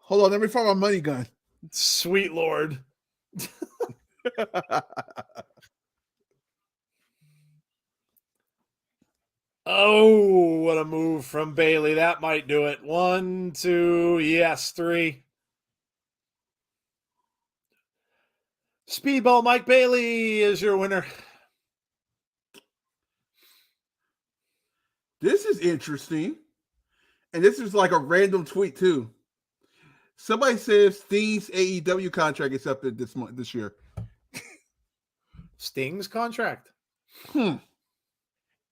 Hold on, let me find my money gun. Sweet Lord. Oh, what a move from Bailey. That might do it. 1, 2, yes, 3. Speedball Mike Bailey is your winner. This is interesting. And this is like a random tweet, too. Somebody says Sting's AEW contract is up this year. Sting's contract.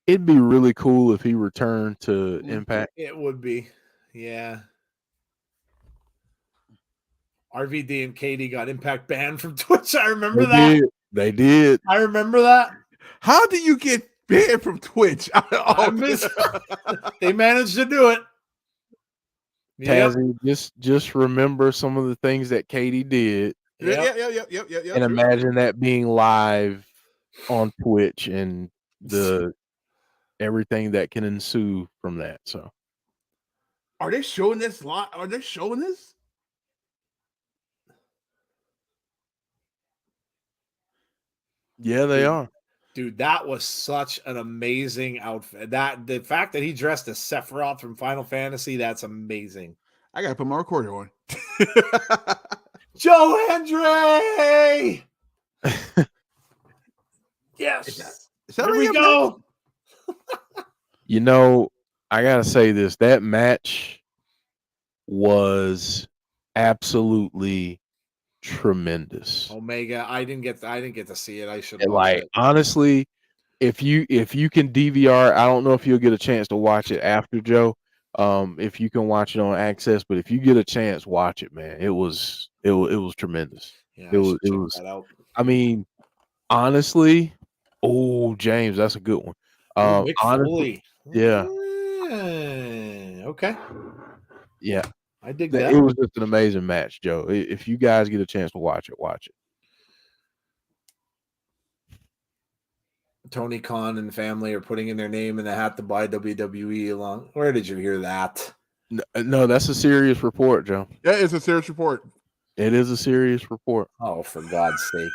It'd be really cool if he returned to Impact. It would be. Yeah. RVD and Katie got Impact banned from Twitch. I remember that. They did. I remember that. How do you get banned from Twitch? They managed to do it. Tazzy, just remember some of the things that Katie did. Yep. And imagine that being live on Twitch and the everything that can ensue from that. So, are they showing this live? Are they showing this? Yeah, they are. Dude, that was such an amazing outfit. The fact that he dressed as Sephiroth from Final Fantasy, that's amazing. I gotta put my recorder on. Joe Hendry! Yes. Here we go. You know, I gotta say this. That match was absolutely tremendous. Omega, I didn't get to see it. I should like it. Honestly, if you can DVR, I don't know if you'll get a chance to watch it after, Joe. If you can watch it on Access, but if you get a chance, watch it, man. It was tremendous. Yeah, it was that out. I mean, honestly, James, that's a good one. Mick Foley. Yeah. Okay. Yeah. I dig that. It was just an amazing match, Joe. If you guys get a chance to watch it, watch it. Tony Khan and family are putting in their name in the hat to buy WWE along. Where did you hear that? No, that's a serious report, Joe. Yeah, it's a serious report. It is a serious report. Oh, for God's sake.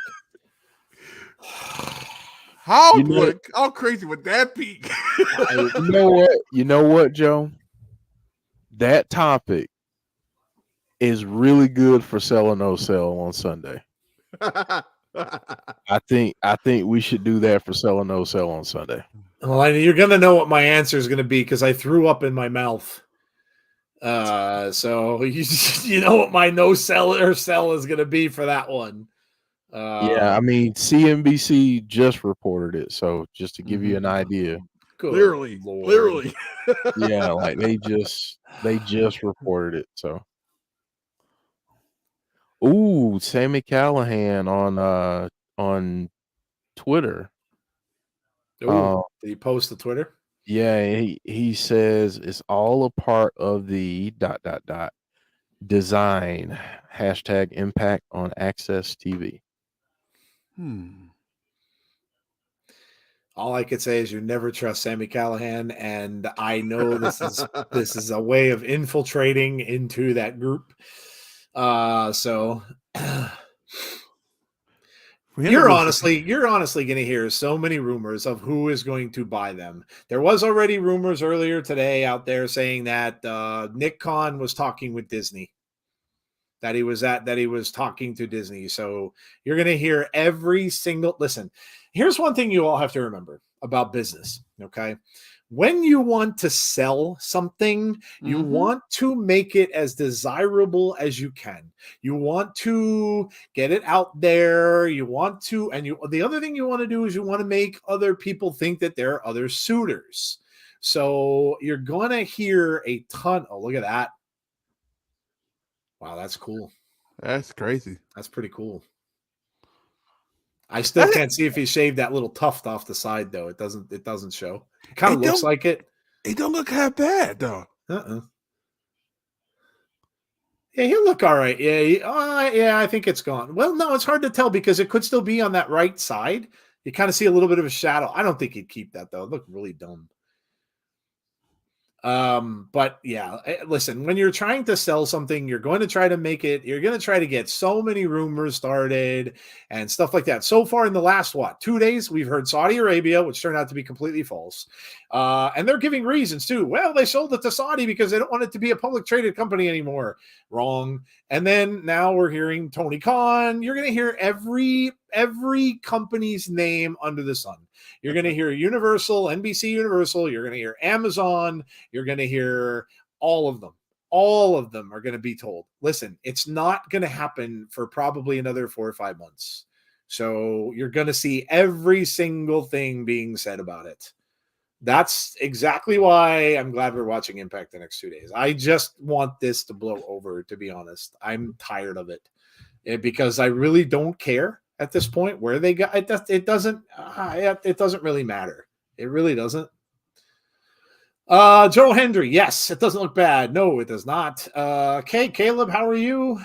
How crazy would that be? You know what, Joe? That topic is really good for Sell or No Sell on Sunday. I think we should do that for Sell or No Sell on Sunday. Well, you're gonna know what my answer is gonna be because I threw up in my mouth. So you know what my no sell or sell is gonna be for that one. Yeah, I mean CNBC just reported it, so just to give you an idea. Clearly. Yeah, like they just reported it. So, Sami Callihan on Twitter. Did he post the Twitter? Yeah, he says it's all a part of the ... design #impact on Access TV. All I could say is you never trust Sami Callihan, and I know this is a way of infiltrating into that group. So For him to You're go honestly going to hear so many rumors of who is going to buy them. There was already rumors earlier today out there saying that Nick Khan was talking with Disney. That he was talking to Disney. So you're going to hear every single listen. Here's one thing you all have to remember about business, okay? When you want to sell something, you want to make it as desirable as you can. You want to get it out there. You want to, and the other thing you want to do is you want to make other people think that there are other suitors. So you're going to hear a ton. Oh, look at that. Wow, that's cool. That's crazy. That's pretty cool. I still can't see if he shaved that little tuft off the side, though. It doesn't show. It kind of looks like it. It don't look half bad, though. Yeah, he'll look all right. Yeah, I think it's gone. Well, no, it's hard to tell because it could still be on that right side. You kind of see a little bit of a shadow. I don't think he'd keep that, though. It looked really dumb. But yeah, listen, when you're trying to sell something, you're going to try to get so many rumors started and stuff like that. So far in the last 2 days, we've heard Saudi Arabia, which turned out to be completely false. And they're giving reasons too. Well, they sold it to Saudi because they don't want it to be a public traded company anymore. Wrong. And then now we're hearing Tony Khan. You're going to hear every company's name under the sun. You're going to hear Universal, NBC Universal. You're going to hear Amazon. You're going to hear all of them. All of them are going to be told, listen, it's not going to happen for probably another 4 or 5 months. So you're going to see every single thing being said about it. That's exactly why I'm glad we're watching Impact the next 2 days. I just want this to blow over, to be honest. I'm tired of it because I really don't care at this point where they got it. It doesn't really matter. It really doesn't. Joe Hendry. Yes, it doesn't look bad. No, it does not. Okay, Caleb, how are you?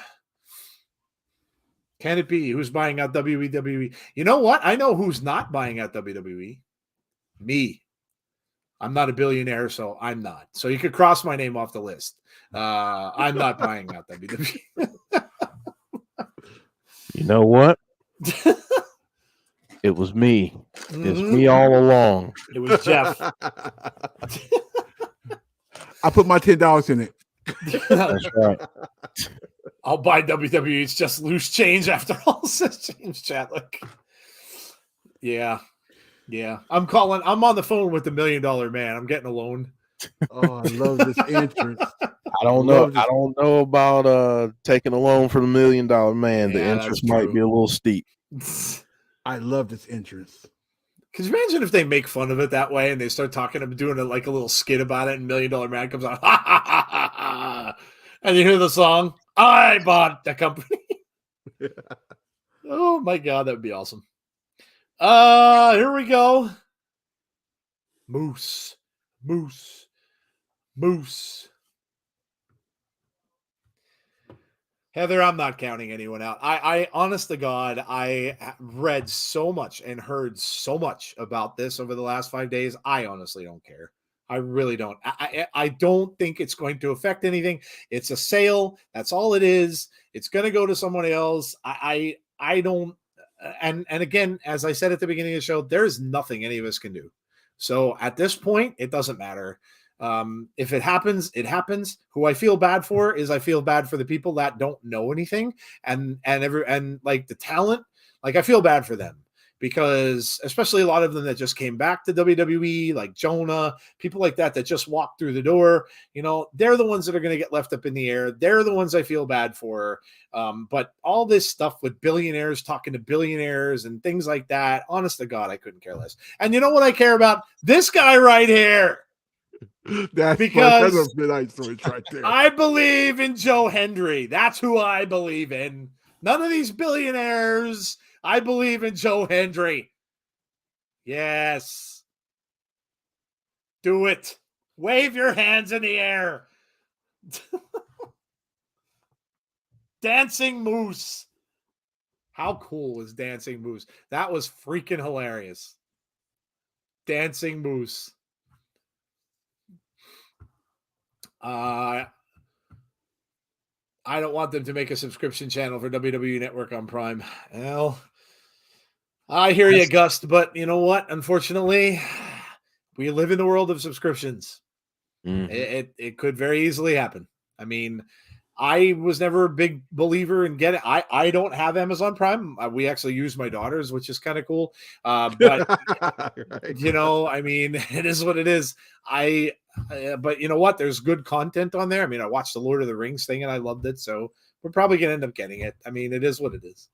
Can it be? Who's buying out WWE? You know what? I know who's not buying out WWE. Me. I'm not a billionaire, so I'm not. So you could cross my name off the list. I'm not buying out WWE. You know what? It was me. It's me all along. It was Jeff. I put my $10 in it. That's right. I'll buy WWE. It's just loose change after all, says James Chatlick. Yeah. I'm on the phone with the $1 million man. I'm getting a loan. Oh, I love this entrance. I don't know about taking a loan for the $1 million man. The interest might be a little steep. I love this entrance. Could you imagine if they make fun of it that way and they start doing like a little skit about it, and $1 Million Man comes out, ha, ha, ha, ha, ha, and you hear the song, I bought the company. Oh my God, that would be awesome. Here we go. Moose. Heather, I'm not counting anyone out. I honest to God, I read so much and heard so much about this over the last 5 days. I honestly don't care. I really don't. I don't think it's going to affect anything. It's a sale. That's all it is. It's going to go to someone else. I don't. And again, as I said at the beginning of the show, there's nothing any of us can do. So at this point, it doesn't matter. If it happens, it happens. Who I feel bad for is I feel bad for the people that don't know anything and like the talent, like I feel bad for them because especially a lot of them that just came back to WWE, like Jonah, people like that just walked through the door, they're the ones that are going to get left up in the air. They're the ones I feel bad for. But all this stuff with billionaires talking to billionaires and things like that, honest to God, I couldn't care less. And you know what I care about? This guy right here. That's because a midnight switch right there. I believe in Joe Hendry. That's who I believe in. None of these billionaires. I believe in Joe Hendry. Yes. Do it. Wave your hands in the air. Dancing Moose. How cool was Dancing Moose? That was freaking hilarious. Dancing Moose. I don't want them to make a subscription channel for WWE Network on Prime. Well, I hear you, Gust, but you know what? Unfortunately, we live in the world of subscriptions. It could very easily happen. I mean, I was never a big believer in getting. I don't have Amazon Prime. We actually use my daughter's, which is kind of cool. But Right. you know, I mean, it is what it is. But you know what? There's good content on there. I mean, I watched the Lord of the Rings thing and I loved it, so we're probably gonna end up getting it. I mean, it is what it is.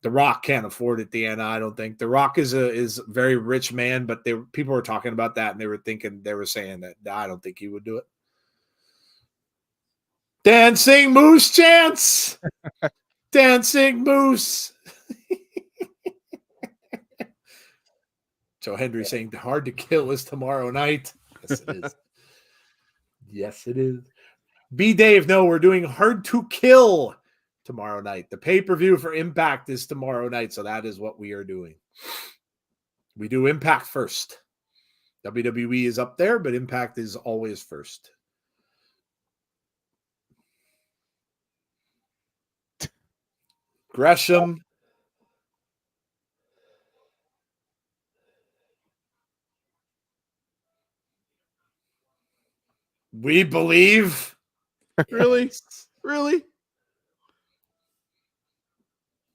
The Rock can't afford it, Deanna. I don't think The Rock is a very rich man, but people were talking about that and they were saying that I don't think he would do it. Dancing Moose chance. Dancing Moose. So Hendry saying Hard to Kill is tomorrow night. Yes, it is. Yes, it is. B Dave, no, we're doing Hard to Kill tomorrow night. The pay-per-view for Impact is tomorrow night, so that is what we are doing. We do Impact first. WWE is up there, but Impact is always first. Gresham. We believe. Really? Really?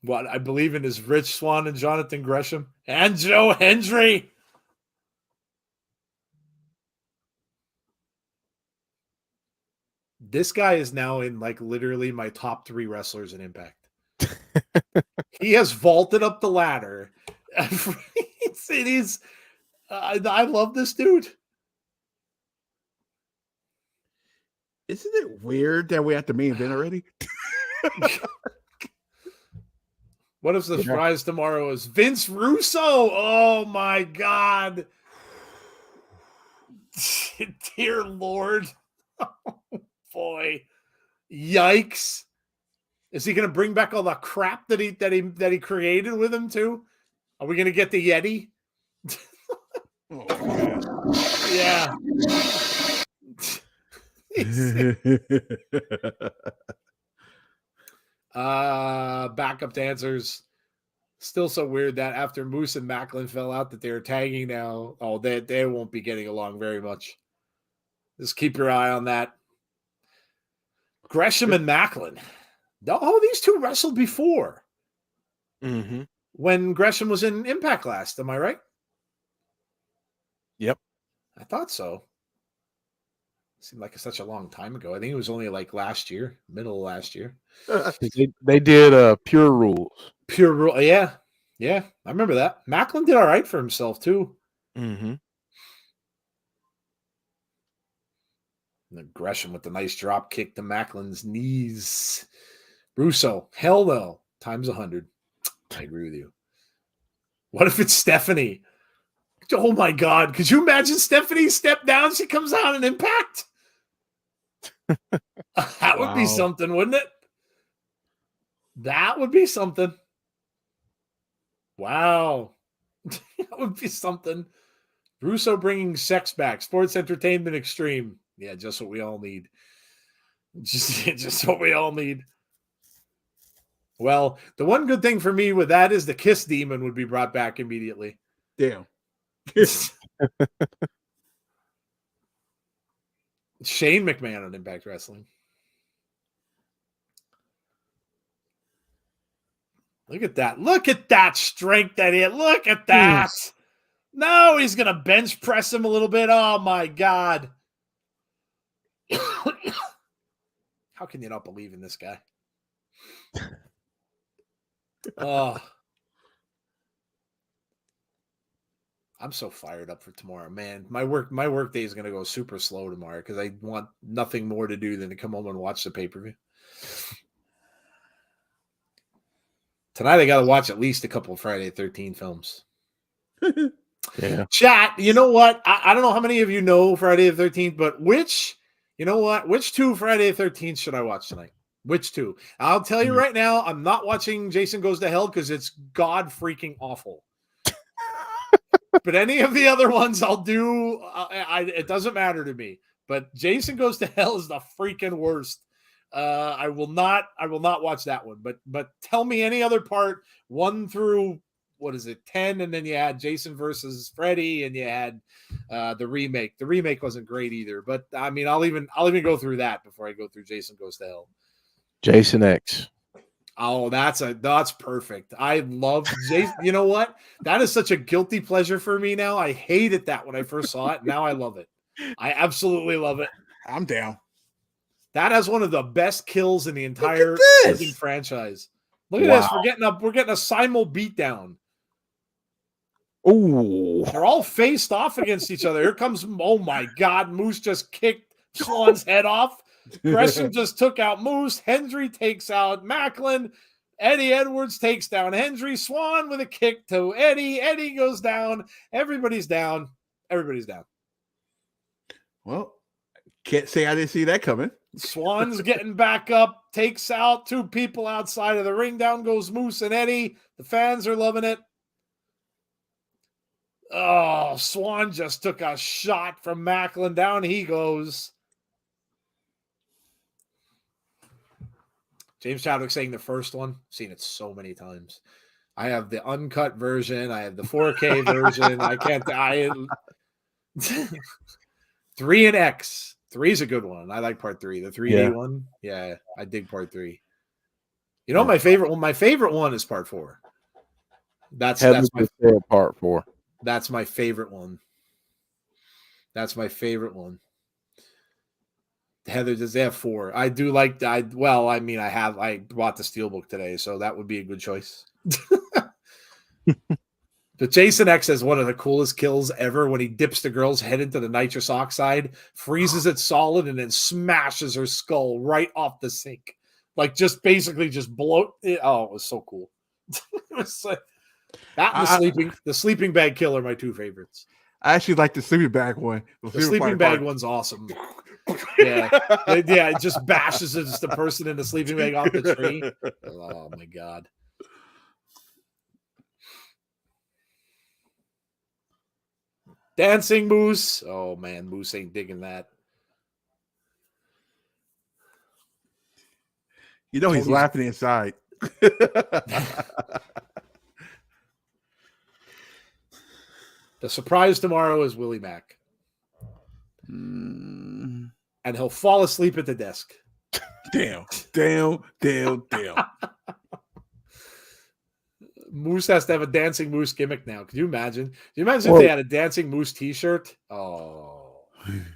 What I believe in is Rich Swann and Jonathan Gresham and Joe Hendry. This guy is now in like literally my top 3 wrestlers in Impact. He has vaulted up the ladder. It is. I love this dude. Isn't it weird that we have the main event already? What if the surprise tomorrow is Vince Russo? Oh my God. Dear Lord. Oh boy. Yikes. Is he going to bring back all the crap that he created with him too? Are we going to get the Yeti? Oh, man. Yeah. Backup dancers. Still so weird that after Moose and Maclin fell out that they're tagging now. Oh, they won't be getting along very much. Just keep your eye on that. Gresham and Maclin. Oh, these two wrestled before. Mm-hmm. When Gresham was in Impact last. Am I right? Yep. I thought so. Seemed like such a long time ago. I think it was only like last year, middle of last year. They did Pure Rules. Pure Rule. Yeah. Yeah. I remember that. Maclin did all right for himself too. Mm-hmm. And Gresham with the nice drop kick to Macklin's knees. Russo, hell no, times 100. I agree with you. What if it's Stephanie? Oh my God. Could you imagine Stephanie step down? She comes out in Impact. That would be something, wouldn't it? That would be something. Wow. That would be something. Russo bringing sex back. Sports Entertainment Extreme. Yeah, just what we all need. Just what we all need. Well, the one good thing for me with that is the Kiss Demon would be brought back immediately. Damn. Shane McMahon on Impact Wrestling. Look at that. Look at that strength that he had. Look at that. No, he's going to bench press him a little bit. Oh, my God. How can you not believe in this guy? Oh. I'm so fired up for tomorrow, man. My work day is going to go super slow tomorrow because I want nothing more to do than to come home and watch the pay-per-view. Tonight I got to watch at least a couple of Friday the 13th films. Yeah. Chat, you know what? I don't know how many of you know Friday the 13th, but which 2 Friday the 13th should I watch tonight? Which 2? I'll tell you right now, I'm not watching Jason Goes to Hell because it's god freaking awful. But any of the other ones I'll do. It doesn't matter to me. But Jason Goes to Hell is the freaking worst. I will not watch that one. But tell me any other part 1 through what is it 10, and then you had Jason versus Freddy, and you had the remake. The remake wasn't great either. But I mean, I'll even go through that before I go through Jason Goes to Hell. Jason X. Oh, that's perfect. I love Jason. You know what? That is such a guilty pleasure for me now. I hated that when I first saw it. Now I love it. I absolutely love it. I'm down. That has one of the best kills in the entire franchise. Look at this. We're getting a simul beatdown. Oh, they're all faced off against each other. Here comes, oh my God, Moose just kicked Swann's head off. Gresham just took out Moose. Hendry takes out Maclin. Eddie Edwards takes down Hendry. Swann with a kick to Eddie. Eddie goes down. Everybody's down. Everybody's down. Well, can't say I didn't see that coming. Swann's getting back up, takes out 2 people outside of the ring. Down goes Moose and Eddie. The fans are loving it. Oh, Swann just took a shot from Maclin. Down he goes. James Chadwick saying the first one. Seen it so many times. I have the uncut version. I have the 4K version. I can't. 3 and X. 3 is a good one. I like part 3. The 3D one. Yeah, I dig part 3. You know, my favorite one. My favorite one is part 4. That's my part 4. That's my favorite one. That's my favorite one. Heather, does they have 4? I do like. I bought the Steelbook today, so that would be a good choice. The Jason X has one of the coolest kills ever when he dips the girl's head into the nitrous oxide, freezes it solid, and then smashes her skull right off the sink. Like basically blow it. Oh, it was so cool. It was like that and the sleeping bag kill are my 2 favorites. I actually like the sleeping bag one. The sleeping bag one's awesome. Yeah. It just bashes the person in the sleeping bag off the tree. Oh my God. Dancing Moose. Oh man, Moose ain't digging that. You know he's laughing inside. The surprise tomorrow is Willie Mack. And he'll fall asleep at the desk. Damn. Moose has to have a Dancing Moose gimmick now. Could you imagine? Could you imagine if they had a Dancing Moose t-shirt? Oh.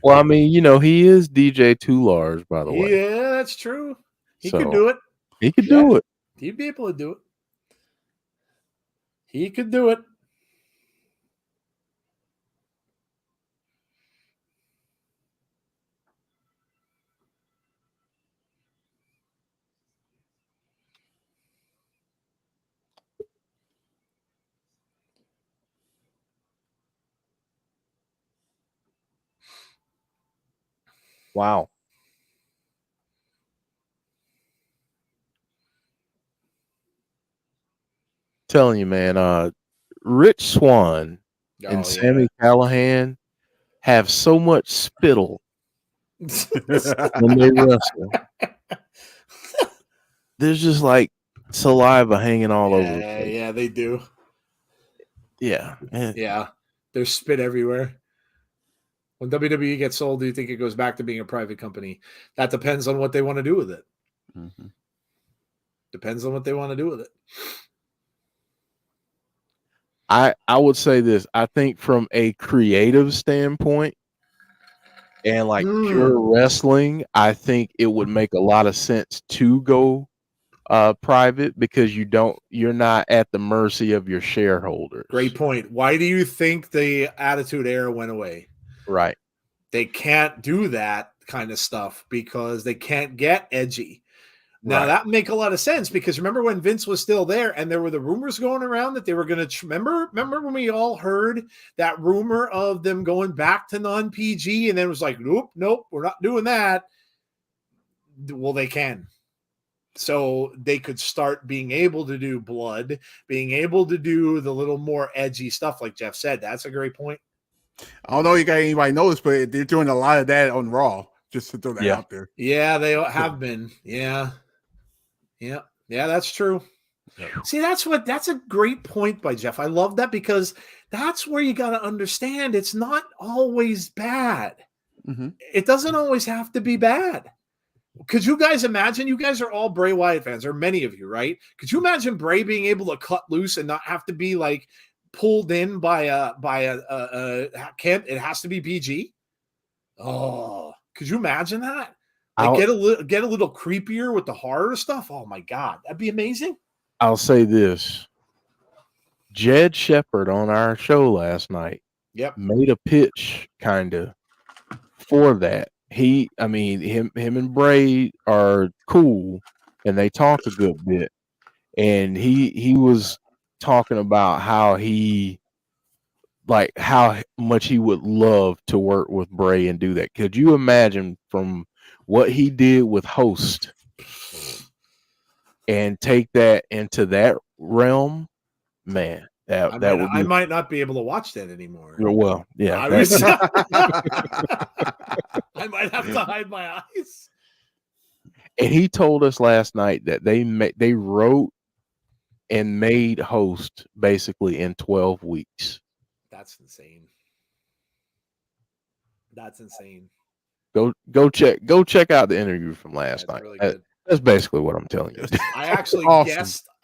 Well, I mean, you know, he is DJ Too Large, by the way. Yeah, that's true. He could do it. He could do it. He'd be able to do it. He could do it. Wow. Telling you, man, Rich Swann and Sami Callihan have so much spittle when they wrestle. There's just like saliva hanging all over. Yeah, they do. Yeah. Yeah. There's spit everywhere. When WWE gets sold, do you think it goes back to being a private company? That depends on what they want to do with it. Mm-hmm. Depends on what they want to do with it. I would say this. I think from a creative standpoint and like pure wrestling, I think it would make a lot of sense to go private because you're not at the mercy of your shareholders. Great point. Why do you think the Attitude Era went away? Right. They can't do that kind of stuff because they can't get edgy. Now that make a lot of sense because remember when Vince was still there and there were the rumors going around that they were going to remember when we all heard that rumor of them going back to non-PG and then it was like, nope, we're not doing that. Well, they can. So they could start being able to do blood, being able to do the little more edgy stuff like Jeff said. That's a great point. I don't know if you got anybody knows, but they're doing a lot of that on Raw. Just to throw that Yeah. out there. Yeah, they have been. Yeah. That's true. Yep. See, that's a great point by Jeff. I love that because that's where you got to understand it's not always bad. Mm-hmm. It doesn't always have to be bad. Could you guys imagine? You guys are all Bray Wyatt fans, or many of you, right? Could you imagine Bray being able to cut loose and not have to be like pulled in by a can't it has to be PG? Oh, could you imagine that? Like get a little creepier with the horror stuff. Oh my God, that'd be amazing. I'll say this: Jed Shepard on our show last night, made a pitch kind of for that. Him and Bray are cool, and they talk a good bit. And he was talking about how much he would love to work with Bray and do that. Could you imagine from what he did with Host and take that into that realm? Man, I might not be able to watch that anymore. Well, yeah. I might have to hide my eyes. And he told us last night that they wrote and made Host basically in 12 weeks. That's insane. That's insane. Go check out the interview from last night. Really good. That's basically what I'm telling you. I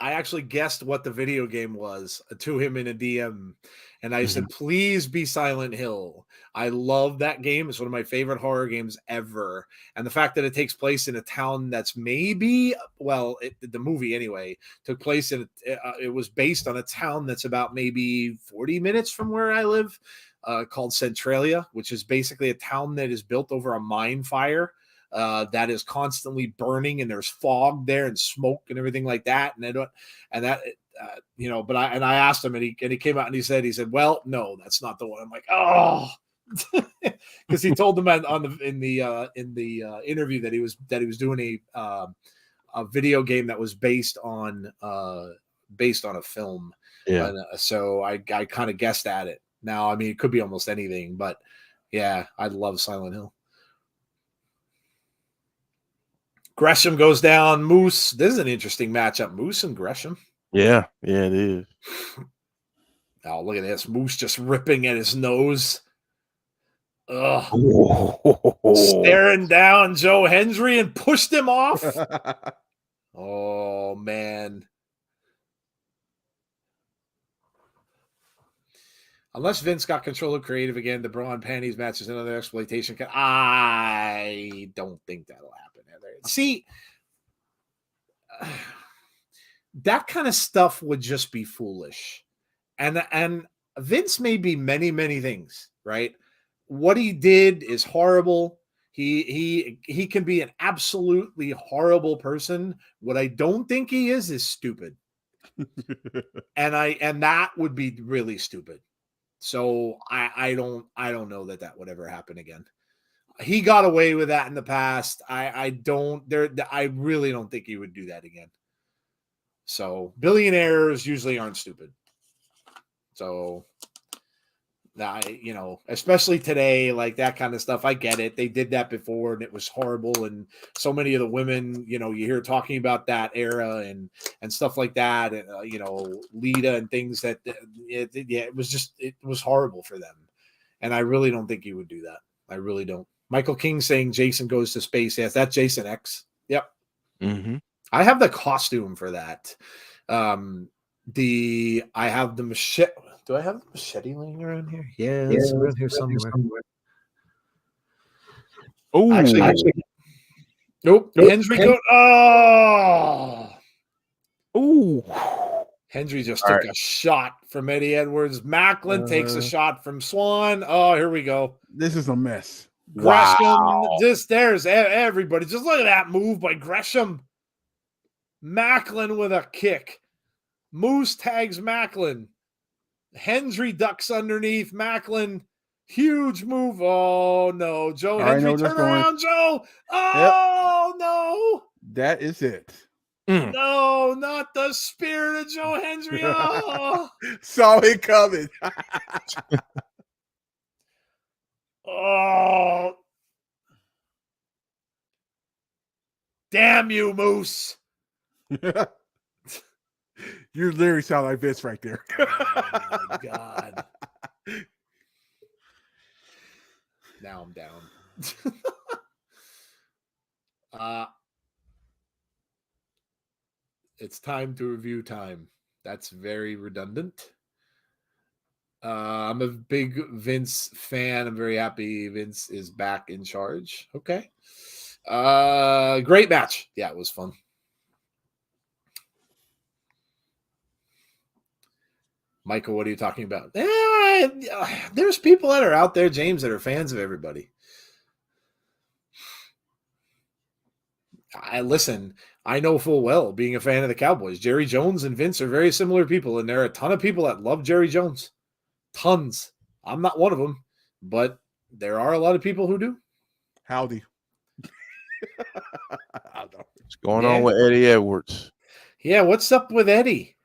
actually guessed what the video game was to him in a DM, and I said, "Please be Silent Hill." I love that game. It's one of my favorite horror games ever, and the fact that it takes place in a town that's the movie anyway took place in. It was based on a town that's about maybe 40 minutes from where I live, called Centralia, which is basically a town that is built over a mine fire. That is constantly burning, and there's fog there and smoke and everything like that. But I asked him, and he came out and he said, well, no, that's not the one. I'm like, oh, because he told them in the interview that he was doing a video game that was based on a film. Yeah. So I kind of guessed at it. Now, I mean, it could be almost anything, but yeah, I love Silent Hill. Gresham goes down. Moose. This is an interesting matchup. Moose and Gresham. Yeah, it is. Oh, look at this. Moose just ripping at his nose. Ugh. Staring down Joe Hendry and pushed him off. Oh, man. Unless Vince got control of creative again, the bra and panties match is another exploitation. I don't think that'll happen. See, that kind of stuff would just be foolish. And Vince may be many, many things, right? What he did is horrible. He can be an absolutely horrible person. What I don't think he is stupid. and that would be really stupid. So I don't know that would ever happen again. He got away with that in the past. I really don't think he would do that again. So billionaires usually aren't stupid. So especially today, like that kind of stuff. I get it. They did that before and it was horrible. And so many of the women, you hear talking about that era and stuff like that. And, Lita and things that, it was horrible for them. And I really don't think he would do that. I really don't. Michael King saying Jason goes to space. Yes, that's Jason X. Yep. Mm-hmm. I have the costume for that. I have the machete. Do I have the machete laying around here? Yeah, it's around here somewhere. Oh, actually, nope. Hendry go. Oh, Hendry just took a shot from Eddie Edwards. Maclin takes a shot from Swann. Oh, here we go. This is a mess. Gresham, there's everybody. Just look at that move by Gresham. Maclin with a kick. Moose tags Maclin. Hendry ducks underneath. Maclin, huge move. Oh, no. Joe Hendry, turn around, Joe. Oh, no. That is it. No, not the spirit of Joe Hendry. Oh. Saw it coming. Oh. Damn you, Moose. You literally sound like Vince right there. Oh my God. Now I'm down. It's time to review time. That's very redundant. I'm a big Vince fan. I'm very happy Vince is back in charge. Okay. Great match. Yeah, it was fun. Michael, what are you talking about? There's people that are out there, James, that are fans of everybody. Listen, I know full well, being a fan of the Cowboys, Jerry Jones and Vince are very similar people, and there are a ton of people that love Jerry Jones. Tons. I'm not one of them, but there are a lot of people who do. Howdy. What's going on with Eddie Edwards? Yeah, what's up with Eddie?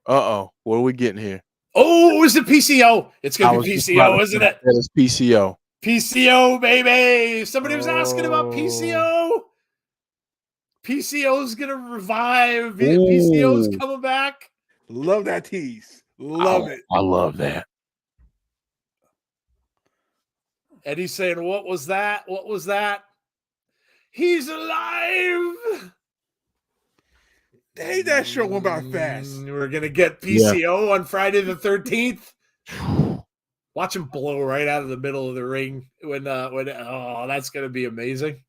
Uh-oh. What are we getting here? Oh, is it PCO? It's going to be PCO, isn't it? It's PCO. PCO, baby. Somebody was asking about PCO. PCO's going to revive. PCO's coming back. Love that tease. Love it. I love that. Eddie's saying, what was that? What was that? He's alive. Hey, that show went by fast. We're going to get PCO on Friday the 13th. Watch him blow right out of the middle of the ring when that's going to be amazing.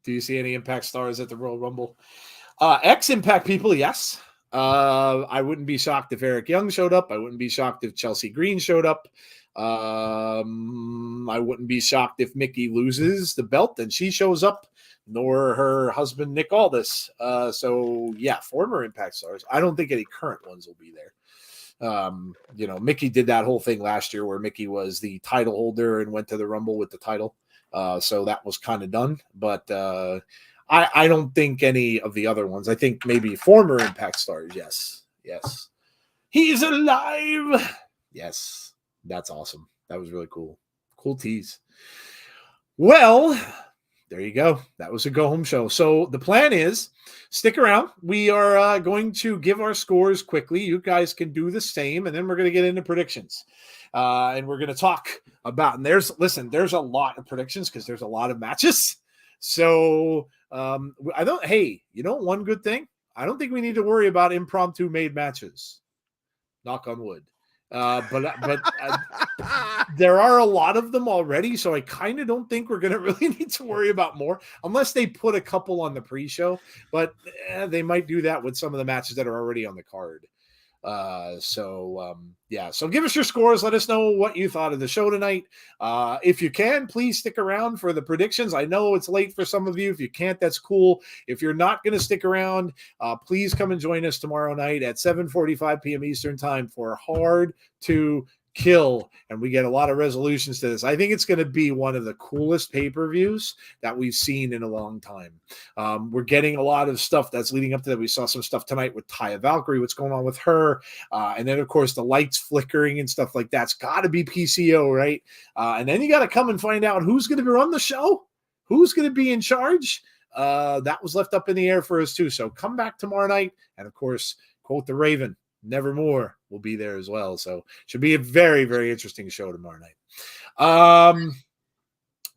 Do you see any Impact stars at the Royal Rumble? Ex-Impact people, yes. I wouldn't be shocked if Eric Young showed up. I wouldn't be shocked if Chelsea Green showed up. I wouldn't be shocked if Mickey loses the belt and she shows up, nor her husband Nick Aldis. So yeah, former Impact stars. I don't think any current ones will be there. Mickey did that whole thing last year where Mickey was the title holder and went to the Rumble with the title. So that was kind of done. But I don't think any of the other ones. I think maybe former Impact stars. Yes. Yes. He's alive. Yes. That's awesome. That was really cool. Cool tease. Well, there you go. That was a go-home show. So the plan is stick around. We are going to give our scores quickly. You guys can do the same, and then we're going to get into predictions. And we're going to talk about, and there's a lot of predictions because there's a lot of matches. So one good thing, I don't think we need to worry about impromptu made matches. Knock on wood. But there are a lot of them already, so I kind of don't think we're going to really need to worry about more unless they put a couple on the pre-show, but they might do that with some of the matches that are already on the card. So give us your scores. Let us know what you thought of the show tonight. If you can, please stick around for the predictions. I know it's late for some of you. If you can't, that's cool. If you're not going to stick around, please come and join us tomorrow night at 7:45 p.m. Eastern time for Hard to Kill, and we get a lot of resolutions to this. I think it's going to be one of the coolest pay-per-views that we've seen in a long time. We're getting a lot of stuff that's leading up to that. We saw some stuff tonight with Taya Valkyrie, what's going on with her, and then of course the lights flickering and stuff like that's got to be PCO, right? And then you got to come and find out who's going to run the show, who's going to be in charge. That was left up in the air for us too. So come back tomorrow night, and of course, quote the Raven, Nevermore will be there as well. So should be a very, very interesting show tomorrow night.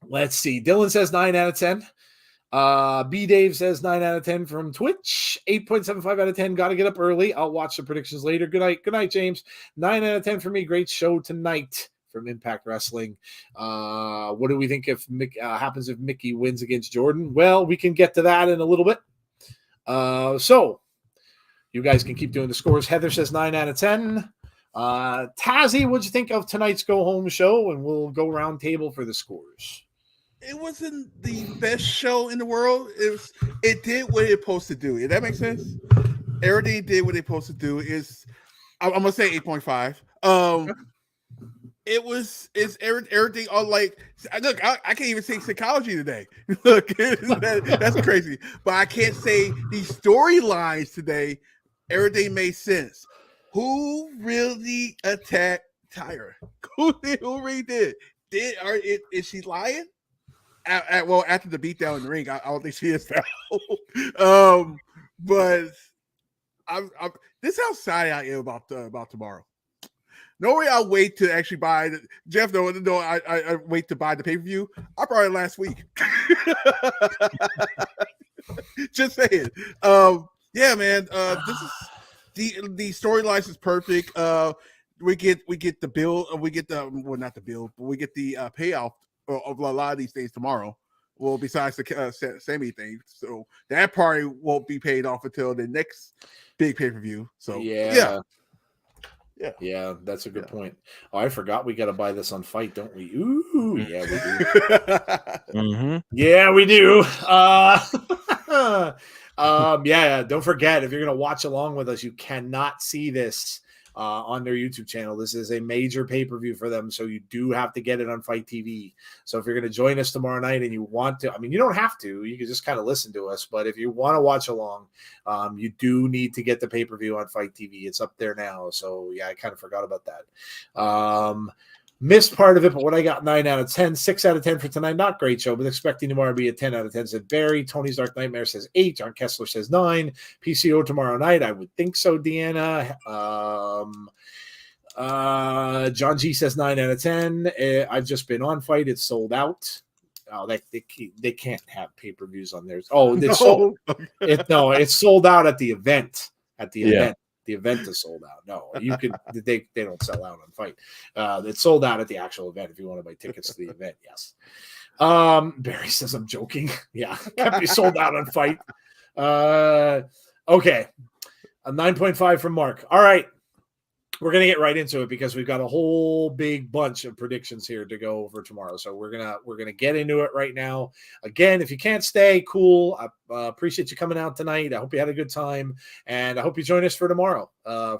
Let's see. Dylan says 9 out of 10. B Dave says 9 out of 10 from Twitch. 8.75 out of 10. Got to get up early. I'll watch the predictions later. Good night. Good night, James. 9 out of 10 for me. Great show tonight from Impact Wrestling. What do we think if happens if Mickey wins against Jordan? Well, we can get to that in a little bit. So you guys can keep doing the scores. Heather says 9 out of 10. Tazzy, what'd you think of tonight's go-home show? And we'll go round table for the scores. It wasn't the best show in the world. It did what it's supposed to do. If that makes sense? Everything did what it's supposed to do. I'm going to say 8.5. It's everything on like, look, I can't even say psychology today. Look, that's crazy. But I can't say these storylines today. Everything made sense. Who really attacked Tyra? Who really did? Is she lying? after the beatdown in the ring, I don't think she is but I'm this is how excited I am about tomorrow. Normally, I'll wait to actually buy. Jeff, no, I wait to buy the pay-per-view. I bought it last week. Just saying. Yeah, man. This is the storylines is perfect. We get the bill. We get the not the bill, but we get the payoff of a lot of these things tomorrow. Well, besides the Sami thing, so that probably won't be paid off until the next big pay-per-view. So yeah. Yeah, that's a good point. Oh, I forgot we got to buy this on Fight, don't we? Ooh, yeah, we do. Mm-hmm. Yeah, we do. Yeah, don't forget, if you're going to watch along with us, you cannot see this on their YouTube channel. This is a major pay-per-view for them, so you do have to get it on Fight TV. So if you're going to join us tomorrow night and you want to, I mean, you don't have to. You can just kind of listen to us, but if you want to watch along, you do need to get the pay-per-view on Fight TV. It's up there now. So yeah, I kind of forgot about that. Missed part of it, but what I got 9 out of 10, 6 out of 10 for tonight. Not great show, but expecting tomorrow to be a 10 out of 10, said Barry. Tony's Dark Nightmare says 8. John Kessler says 9. PCO tomorrow night. I would think so, Deanna. John G says 9 out of 10. I've just been on Fight. It's sold out. Oh, they can't have pay-per-views on theirs. Oh, it's it's sold out at the event. Event. The event is sold out. No, you can. They don't sell out on Fight. It's sold out at the actual event. If you want to buy tickets to the event, yes. Barry says I'm joking. Yeah, can't be sold out on Fight. Okay, a 9.5 from Mark. All right, we're gonna get right into it because we've got a whole big bunch of predictions here to go over tomorrow. So we're gonna get into it right now. Again, if you can't stay, cool. I appreciate you coming out tonight. I hope you had a good time, and I hope you join us for tomorrow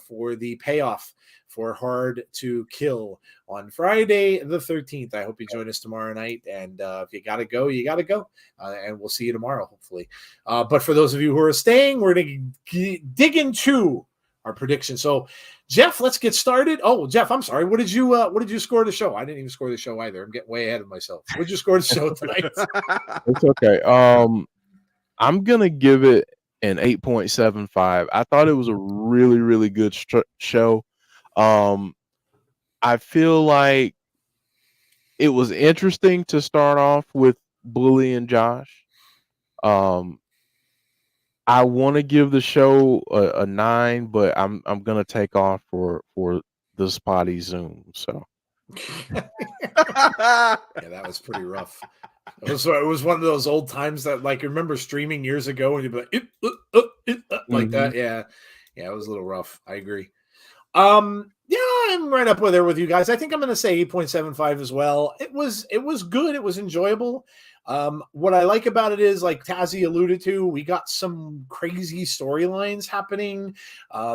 for the payoff for Hard to Kill on Friday the 13th. I hope you join us tomorrow night, and if you gotta go, you gotta go, and we'll see you tomorrow, hopefully. But for those of you who are staying, we're gonna dig into our prediction. So, Jeff, let's get started. Oh, Jeff, I'm sorry. What did you score the show? I didn't even score the show either. I'm getting way ahead of myself. What did you score the show tonight? It's okay. I'm gonna give it an 8.75. I thought it was a really, really good show. I feel like it was interesting to start off with Bully and Josh. I want to give the show a 9, but I'm gonna take off for the spotty Zoom. So yeah, that was pretty rough. It was one of those old times that, like, I remember streaming years ago and you'd be like, like that. Yeah, it was a little rough. I agree. Yeah, I'm right up there with you guys. I think I'm going to say 8.75 as well. It was good. It was enjoyable. What I like about it is, like Tazzy alluded to, we got some crazy storylines happening.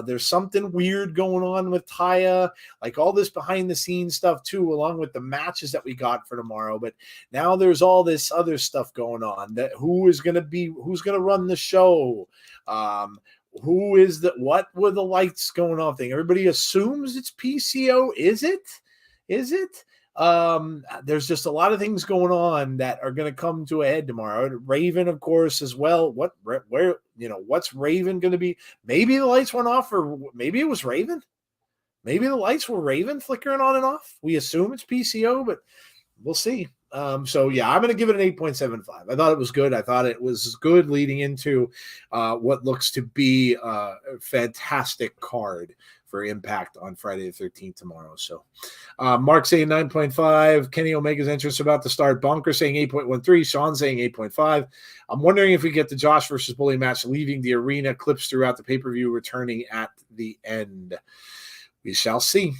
There's something weird going on with Taya, like all this behind the scenes stuff too, along with the matches that we got for tomorrow. But now there's all this other stuff going on, that who's going to run the show? Who is what were the lights going off thing? Everybody assumes it's PCO. Is it? There's just a lot of things going on that are going to come to a head tomorrow. Raven, of course, as well. What's Raven going to be? Maybe the lights went off, or maybe it was Raven. Maybe the lights were Raven flickering on and off. We assume it's PCO, but we'll see. So yeah, I'm going to give it an 8.75. I thought it was good. I thought it was good leading into what looks to be a fantastic card for Impact on Friday the 13th tomorrow. So Mark saying 9.5. Kenny Omega's entrance about to start. Bonker saying 8.13. Sean saying 8.5. I'm wondering if we get the Josh versus Bully match leaving the arena, clips throughout the pay-per-view, returning at the end. We shall see.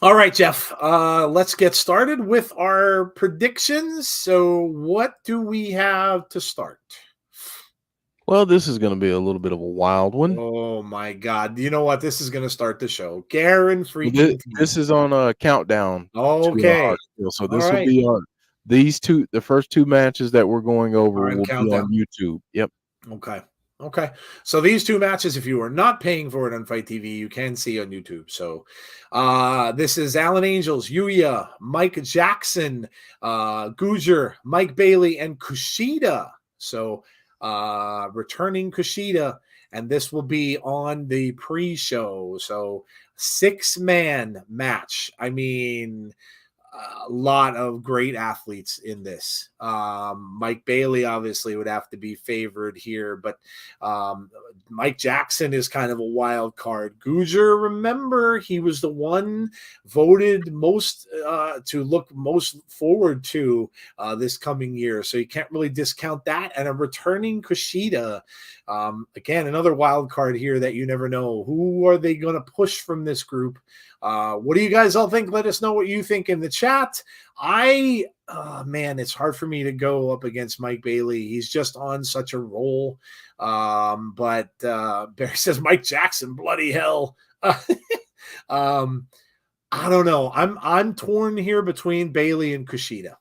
All right, Jeff, let's get started with our predictions. So what do we have to start? Well, this is going to be a little bit of a wild one. Oh, my God. You know what? This is going to start the show. Garen freaking This is on a countdown. Okay. So this will be on the first two matches that we're going over will be on YouTube. Yep. Okay. Okay. So these two matches, if you are not paying for it on Fight TV, you can see on YouTube. So this is Alan Angels, Yuya, Mike Jackson, Gujar, Mike Bailey, and Kushida. So returning Kushida, and this will be on the pre-show. So 6-man match. I mean, a lot of great athletes in this. Mike Bailey obviously would have to be favored here, but Mike Jackson is kind of a wild card. Gujar, remember, he was the one voted most to look most forward to this coming year, so you can't really discount that. And a returning Kushida, again, another wild card here that you never know. Who are they going to push from this group? What do you guys all think? Let us know what you think in the chat. Man, it's hard for me to go up against Mike Bailey. He's just on such a roll. But Barry says Mike Jackson, bloody hell. I don't know. I'm torn here between Bailey and Kushida.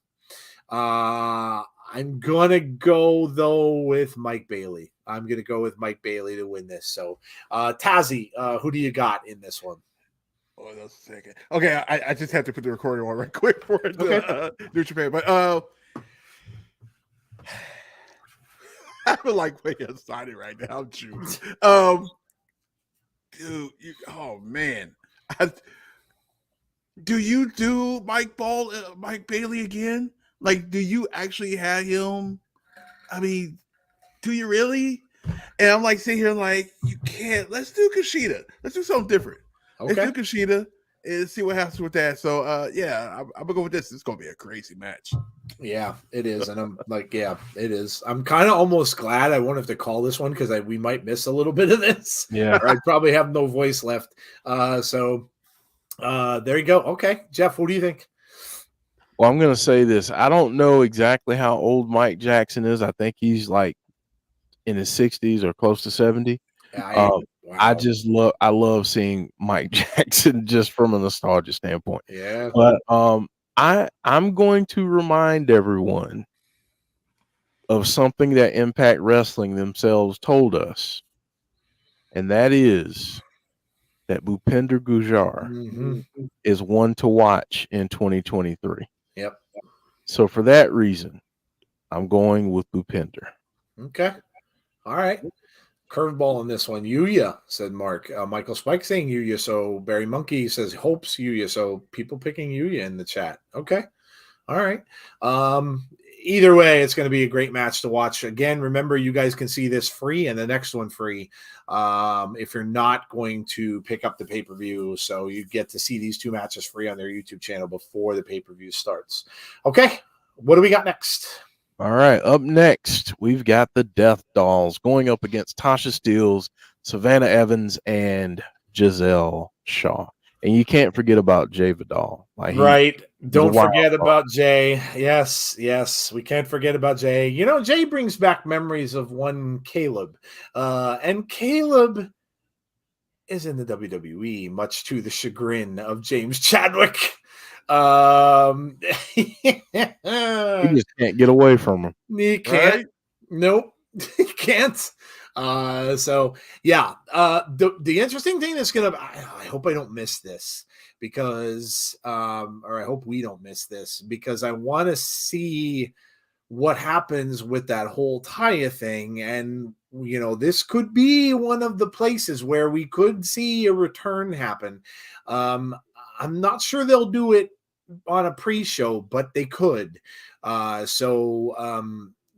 I'm gonna go though with Mike Bailey. I'm gonna go with Mike Bailey to win this. So Tazzy, who do you got in this one? Oh, that's a second. Okay, I just have to put the recording on right quick for it. Okay. New Japan, but I feel like way excited right now. I'm choosing. Dude, oh man, do you do Mike Bailey again? Like, do you actually have him? I mean, do you really? And I'm like sitting here like, you can't. Let's do Kushida. Let's do something different. Okay. Let's do Kushida and see what happens with that. So, yeah, I'm gonna go with this. It's gonna be a crazy match. Yeah, it is, and I'm like, yeah, it is. I'm kind of almost glad I won't have to call this one because we might miss a little bit of this. Yeah, or I'd probably have no voice left. So there you go. Okay, Jeff, what do you think? well, I'm going to say this. I don't know exactly how old Mike Jackson is. I think he's like in his 60s or close to 70. Wow. I love seeing Mike Jackson just from a nostalgia standpoint. Yeah. But I'm going to remind everyone of something that Impact Wrestling themselves told us, and that is that Bhupinder Gujar is one to watch in 2023. Yep. So for that reason, I'm going with Bhupinder. Okay. All right. Curveball on this one. Yuya, said Mark. Michael Spike saying Yuya. So Barry Monkey says hopes Yuya. So people picking Yuya in the chat. Okay. All right. Either way, it's going to be a great match to watch. Again, remember, you guys can see this free and the next one free if you're not going to pick up the pay-per-view. So you get to see these two matches free on their YouTube channel before the pay-per-view starts. Okay. What do we got next? All right, up next, we've got the Death Dolls going up against Tasha Steelz, Savannah Evans, and Giselle Shaw. And you can't forget about Jay Vidal. Right. Don't forget about Jay. Yes. We can't forget about Jay. You know, Jay brings back memories of one Caleb. And Caleb is in the WWE, much to the chagrin of James Chadwick. He just can't get away from him. He can't. Right? Nope. He can't. So yeah. The interesting thing that's gonna, I hope I don't miss this because or I hope we don't miss this because I want to see what happens with that whole Taya thing. And you know, this could be one of the places where we could see a return happen. I'm not sure they'll do it on a pre-show, but they could.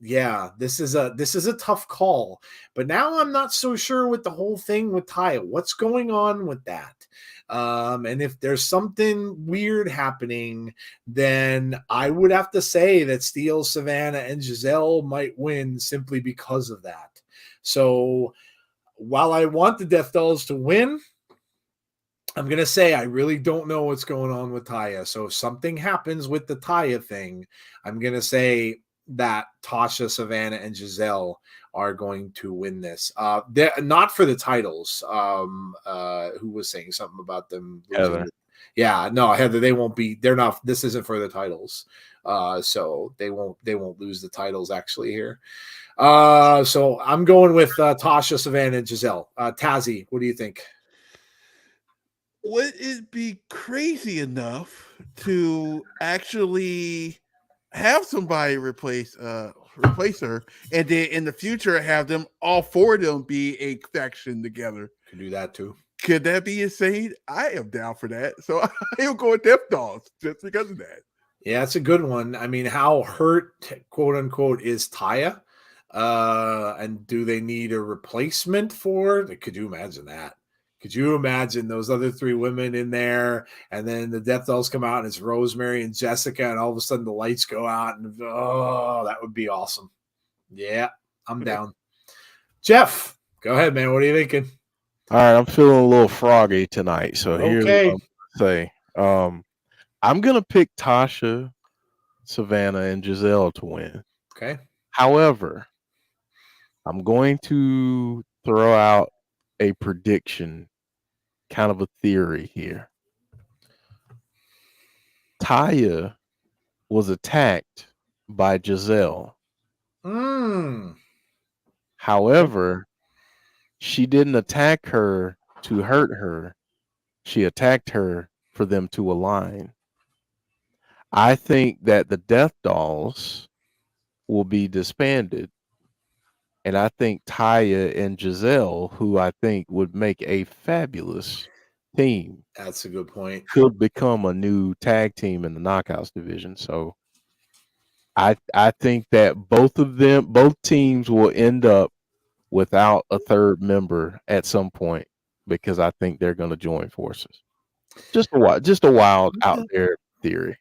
Yeah, this is a tough call. But now I'm not so sure with the whole thing with Taya. What's going on with that? And if there's something weird happening, then I would have to say that Steele, Savannah, and Giselle might win simply because of that. So while I want the Death Dolls to win, I'm going to say I really don't know what's going on with Taya. So if something happens with the Taya thing, I'm going to say that Tasha, Savannah, and Giselle are going to win this. They're not for the titles. Who was saying something about them? Yeah, no, Heather, they won't be. They're not. This isn't for the titles, so they won't lose the titles actually here. So I'm going with Tasha, Savannah, and Giselle. Tazzy, what do you think? Would it be crazy enough to actually have somebody replace her, and then in the future have them all four of them be a faction together? Could do that too. Could that be insane? I am down for that. So I'll go with Death Dolls just because of that. Yeah, that's a good one. I mean, how hurt, quote unquote, is Taya? And do they need a replacement for? Could you imagine that? Could you imagine those other three women in there, and then the Death Dolls come out, and it's Rosemary and Jessica, and all of a sudden the lights go out, and that would be awesome. Yeah, I'm down. Jeff, go ahead, man. What are you thinking? All right, I'm feeling a little froggy tonight, so here's what I'm gonna say. I'm gonna pick Tasha, Savannah, and Giselle to win. Okay. However, I'm going to throw out a prediction, kind of a theory here. Taya was attacked by Giselle. However, she didn't attack her to hurt her. She attacked her for them to align. I think that the Death Dolls will be disbanded. And I think Taya and Giselle, who I think would make a fabulous team. That's a good point. Could become a new tag team in the Knockouts division. So I think that both teams will end up without a third member at some point, because I think they're going to join forces. Just a wild out there theory.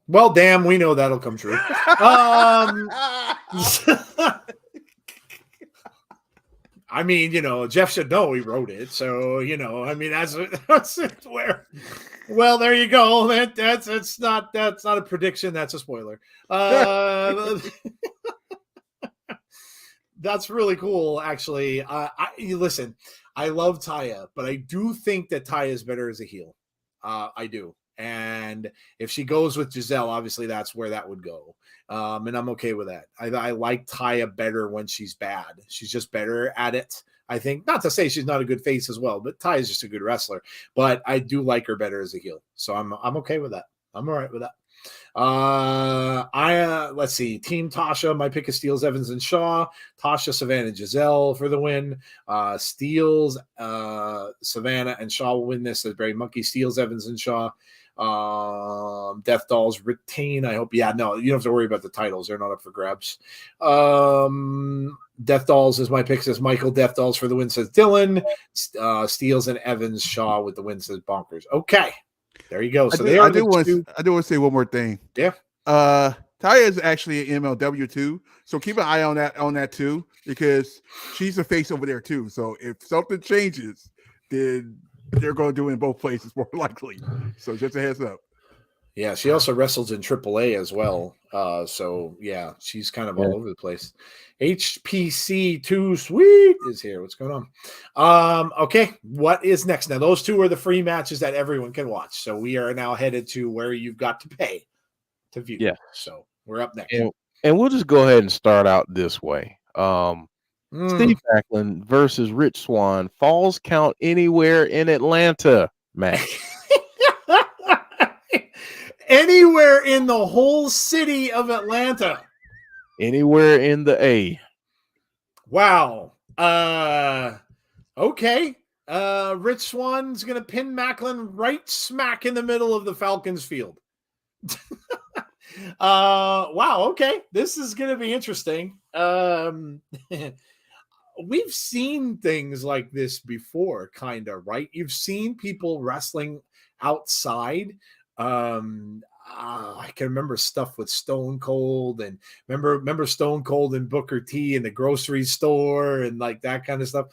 Well, damn, we know that'll come true. I mean, Jeff should know he wrote it, so I mean that's where. Well, there you go. That's not a prediction. That's a spoiler. That's really cool, actually. Listen, I love Taya, but I do think that Taya is better as a heel. I do. And if she goes with Giselle, obviously that's where that would go. And I'm okay with that. I like Taya better when she's bad. She's just better at it. I think, not to say she's not a good face as well, but Taya's just a good wrestler. But I do like her better as a heel. So I'm okay with that. I'm all right with that. Let's see. Team Tasha, my pick is Steels, Evans, and Shaw. Tasha, Savannah, Giselle for the win. Steels, Savannah, and Shaw will win this. As Barry Monkey, Steels, Evans, and Shaw. Death Dolls retain. I hope. Yeah, no, you don't have to worry about the titles. They're not up for grabs. Death Dolls is my pick. Says Michael. Death Dolls for the win, says Dylan. Steels and Evans. Shaw with the win, says Bonkers. Okay. There you go. So I do want to say one more thing. Yeah. Taya is actually an MLW too, so keep an eye on that too, because she's a face over there too. So if something changes, then they're going to do it in both places more likely. So just a heads up. Yeah, she also wrestles in AAA as well. So yeah, she's kind of all over the place. HPC 2 Sweet is here. What's going on? Okay, what is next? Now, those two are the free matches that everyone can watch. So we are now headed to where you've got to pay to view. Yeah. So we're up next. And we'll just go ahead and start out this way. Steve Maclin versus Rich Swann, Falls Count Anywhere in Atlanta match. Anywhere in the whole city of Atlanta. Anywhere in the A. Wow. Okay. Rich Swann's going to pin Maclin right smack in the middle of the Falcons field. Wow. Okay. This is going to be interesting. We've seen things like this before, kind of, right? You've seen people wrestling outside. I can remember stuff with Stone Cold, and remember Stone Cold and Booker T in the grocery store and like that kind of stuff.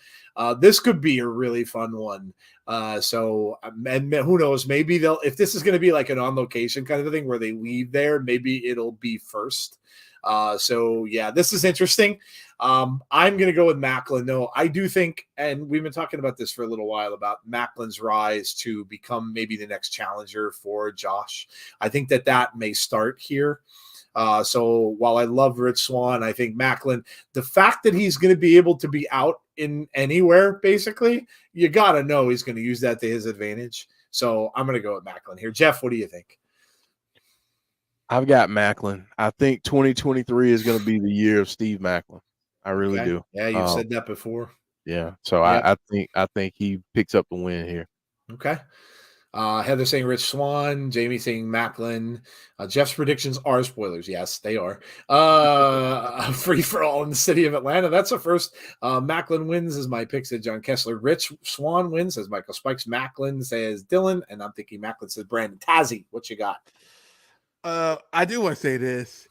This could be a really fun one. And who knows, maybe they'll, if this is going to be like an on location kind of a thing where they leave there, maybe it'll be first. So yeah, this is interesting. I'm going to go with Maclin. No, I do think, and we've been talking about this for a little while, about Maclin's rise to become maybe the next challenger for Josh. I think that may start here. So while I love Rich Swann, I think Maclin, the fact that he's going to be able to be out in anywhere, basically, you got to know he's going to use that to his advantage. So I'm going to go with Maclin here. Jeff, what do you think? I've got Maclin. I think 2023 is going to be the year of Steve Maclin. I really do. Yeah, you've said that before. Yeah. So yep. I think he picks up the win here. Okay. Heather saying Rich Swann, Jamie saying Maclin. Jeff's predictions are spoilers. Yes, they are. Free for all in the city of Atlanta. That's the first. Maclin wins is my pick, said John Kessler. Rich Swann wins, says Michael Spikes. Maclin says Dylan, and I'm thinking Maclin says Brandon. Tazzy, what you got? I do want to say this.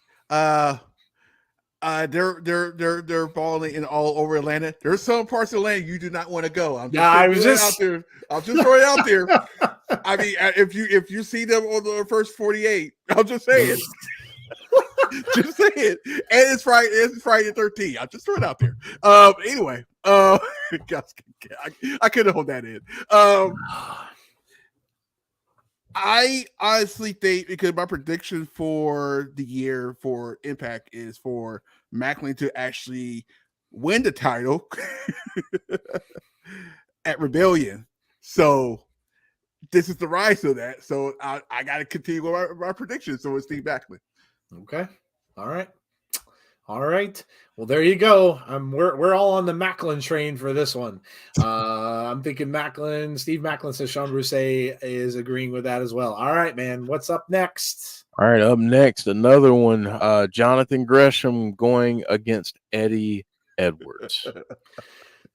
They're balling in all over Atlanta. There's some parts of Atlanta you do not want to go. I'm just out there. I'll just throw it out there. I mean, if you see them on the first 48, I'm just saying. Just saying. And it's Friday the 13th. I'll just throw it out there. Anyway, I couldn't hold that in. I honestly think, because my prediction for the year for Impact is for Maclin to actually win the title at Rebellion. So this is the rise of that. So I got to continue with my prediction. So it's Steve Maclin. Okay. All right. Well, there you go. We're all on the Maclin train for this one. I'm thinking Maclin. Steve Maclin says Sean Broussais is agreeing with that as well. All right, man. What's up next? All right, up next, another one. Jonathan Gresham going against Eddie Edwards.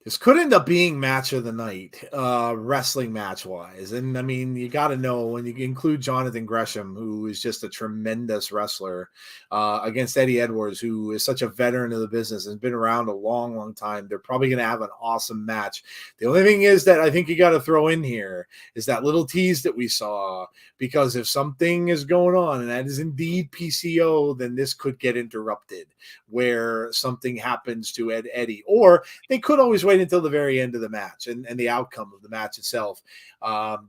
This could end up being match of the night, wrestling match wise. And I mean, you got to know when you include Jonathan Gresham, who is just a tremendous wrestler, against Eddie Edwards, who is such a veteran of the business and has been around a long, long time. They're probably going to have an awesome match. The only thing is that I think you got to throw in here is that little tease that we saw, because if something is going on and that is indeed PCO, then this could get interrupted where something happens to Eddie, or they could always wait until the very end of the match and the outcome of the match itself.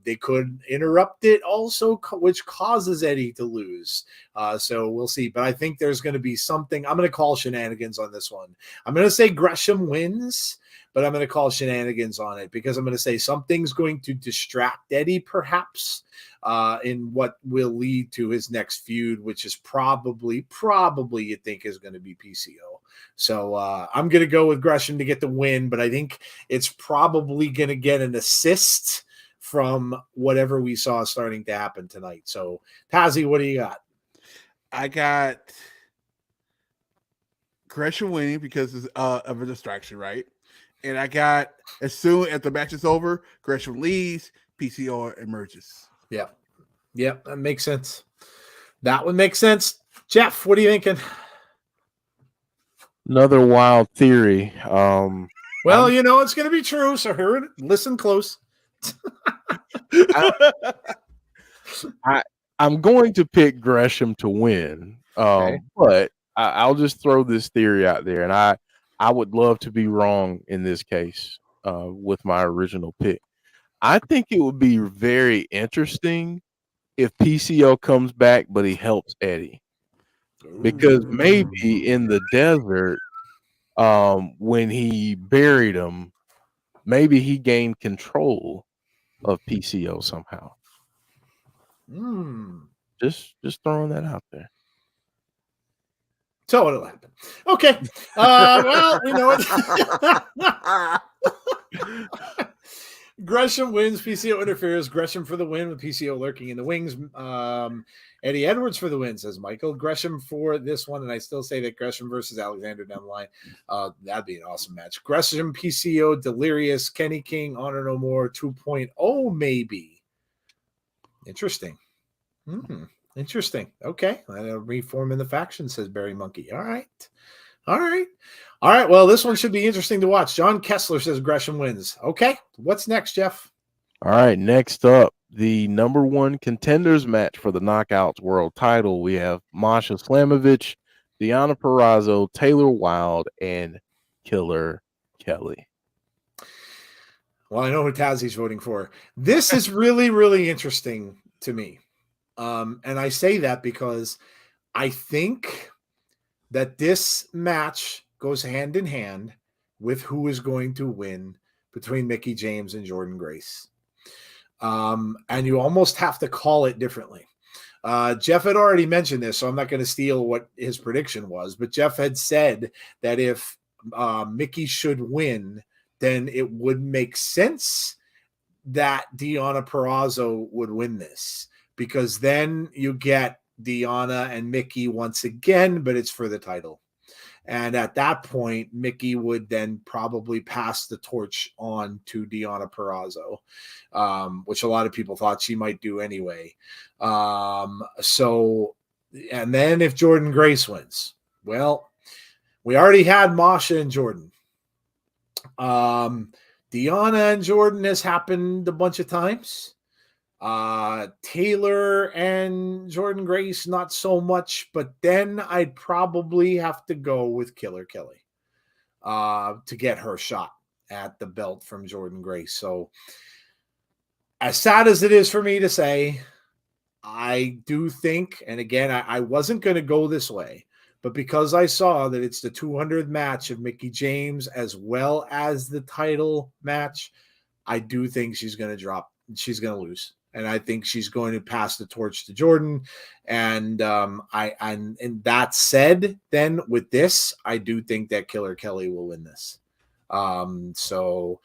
They could interrupt it also, which causes Eddie to lose. So we'll see. But I think there's going to be something. I'm going to call shenanigans on this one. I'm going to say Gresham wins, but I'm going to call shenanigans on it because I'm going to say something's going to distract Eddie perhaps in what will lead to his next feud, which is probably you think is going to be PCO. So I'm going to go with Gresham to get the win, but I think it's probably going to get an assist from whatever we saw starting to happen tonight. So Tazzy, what do you got? I got Gresham winning because of a distraction, right? And I got, as soon as the match is over, Gresham leaves, PCO emerges. Yeah, that makes sense. That would make sense. Jeff, what are you thinking? Another wild theory. Well, you know it's going to be true, so listen close. I'm going to pick Gresham to win, Okay. but I'll just throw this theory out there, and I would love to be wrong in this case with my original pick. I think it would be very interesting if PCO comes back, but he helps Eddie. Because maybe in the desert, when he buried him, maybe he gained control of PCO somehow. Just throwing that out there. So it'll happen. Okay. Well, you know what? Gresham wins. PCO interferes. Gresham for the win with PCO lurking in the wings. Eddie Edwards for the win, says Michael. Gresham for this one, and I still say that Gresham versus Alexander down the line. That'd be an awesome match. Gresham, PCO, Delirious, Kenny King, Honor No More 2.0 maybe. Interesting. Interesting. Okay. Reforming the faction, says Barry Monkey. All right. All right. All right. Well, this one should be interesting to watch. John Kessler says Gresham wins. Okay. What's next, Jeff? All right. Next up, the number 1 contenders match for the Knockouts World title. We have Masha Slamovich, Deonna Purrazzo, Taylor Wilde, and Killer Kelly. Well, I know who Tazi's voting for. This is really, really interesting to me. And I say that because I think that this match goes hand in hand with who is going to win between Mickie James and Jordynne Grace. And you almost have to call it differently. Jeff had already mentioned this, so I'm not going to steal what his prediction was, but Jeff had said that if Mickie should win, then it would make sense that Deonna Purrazzo would win this, because then you get Deonna and Mickie once again, but it's for the title. And at that point, Mickie would then probably pass the torch on to Deonna Purrazzo, which a lot of people thought she might do anyway. So, and then if Jordynne Grace wins, well, we already had Masha and Jordynne. Deonna and Jordynne has happened a bunch of times. Taylor and Jordynne Grace, not so much, but then I'd probably have to go with Killer Kelly to get her shot at the belt from Jordynne Grace. So as sad as it is for me to say, I do think, and again, I wasn't going to go this way, but because I saw that it's the 200th match of Mickie James as well as the title match, I do think she's going to drop. She's going to lose. And I think she's going to pass the torch to Jordynne. And and that said, then with this, I do think that Killer Kelly will win this. So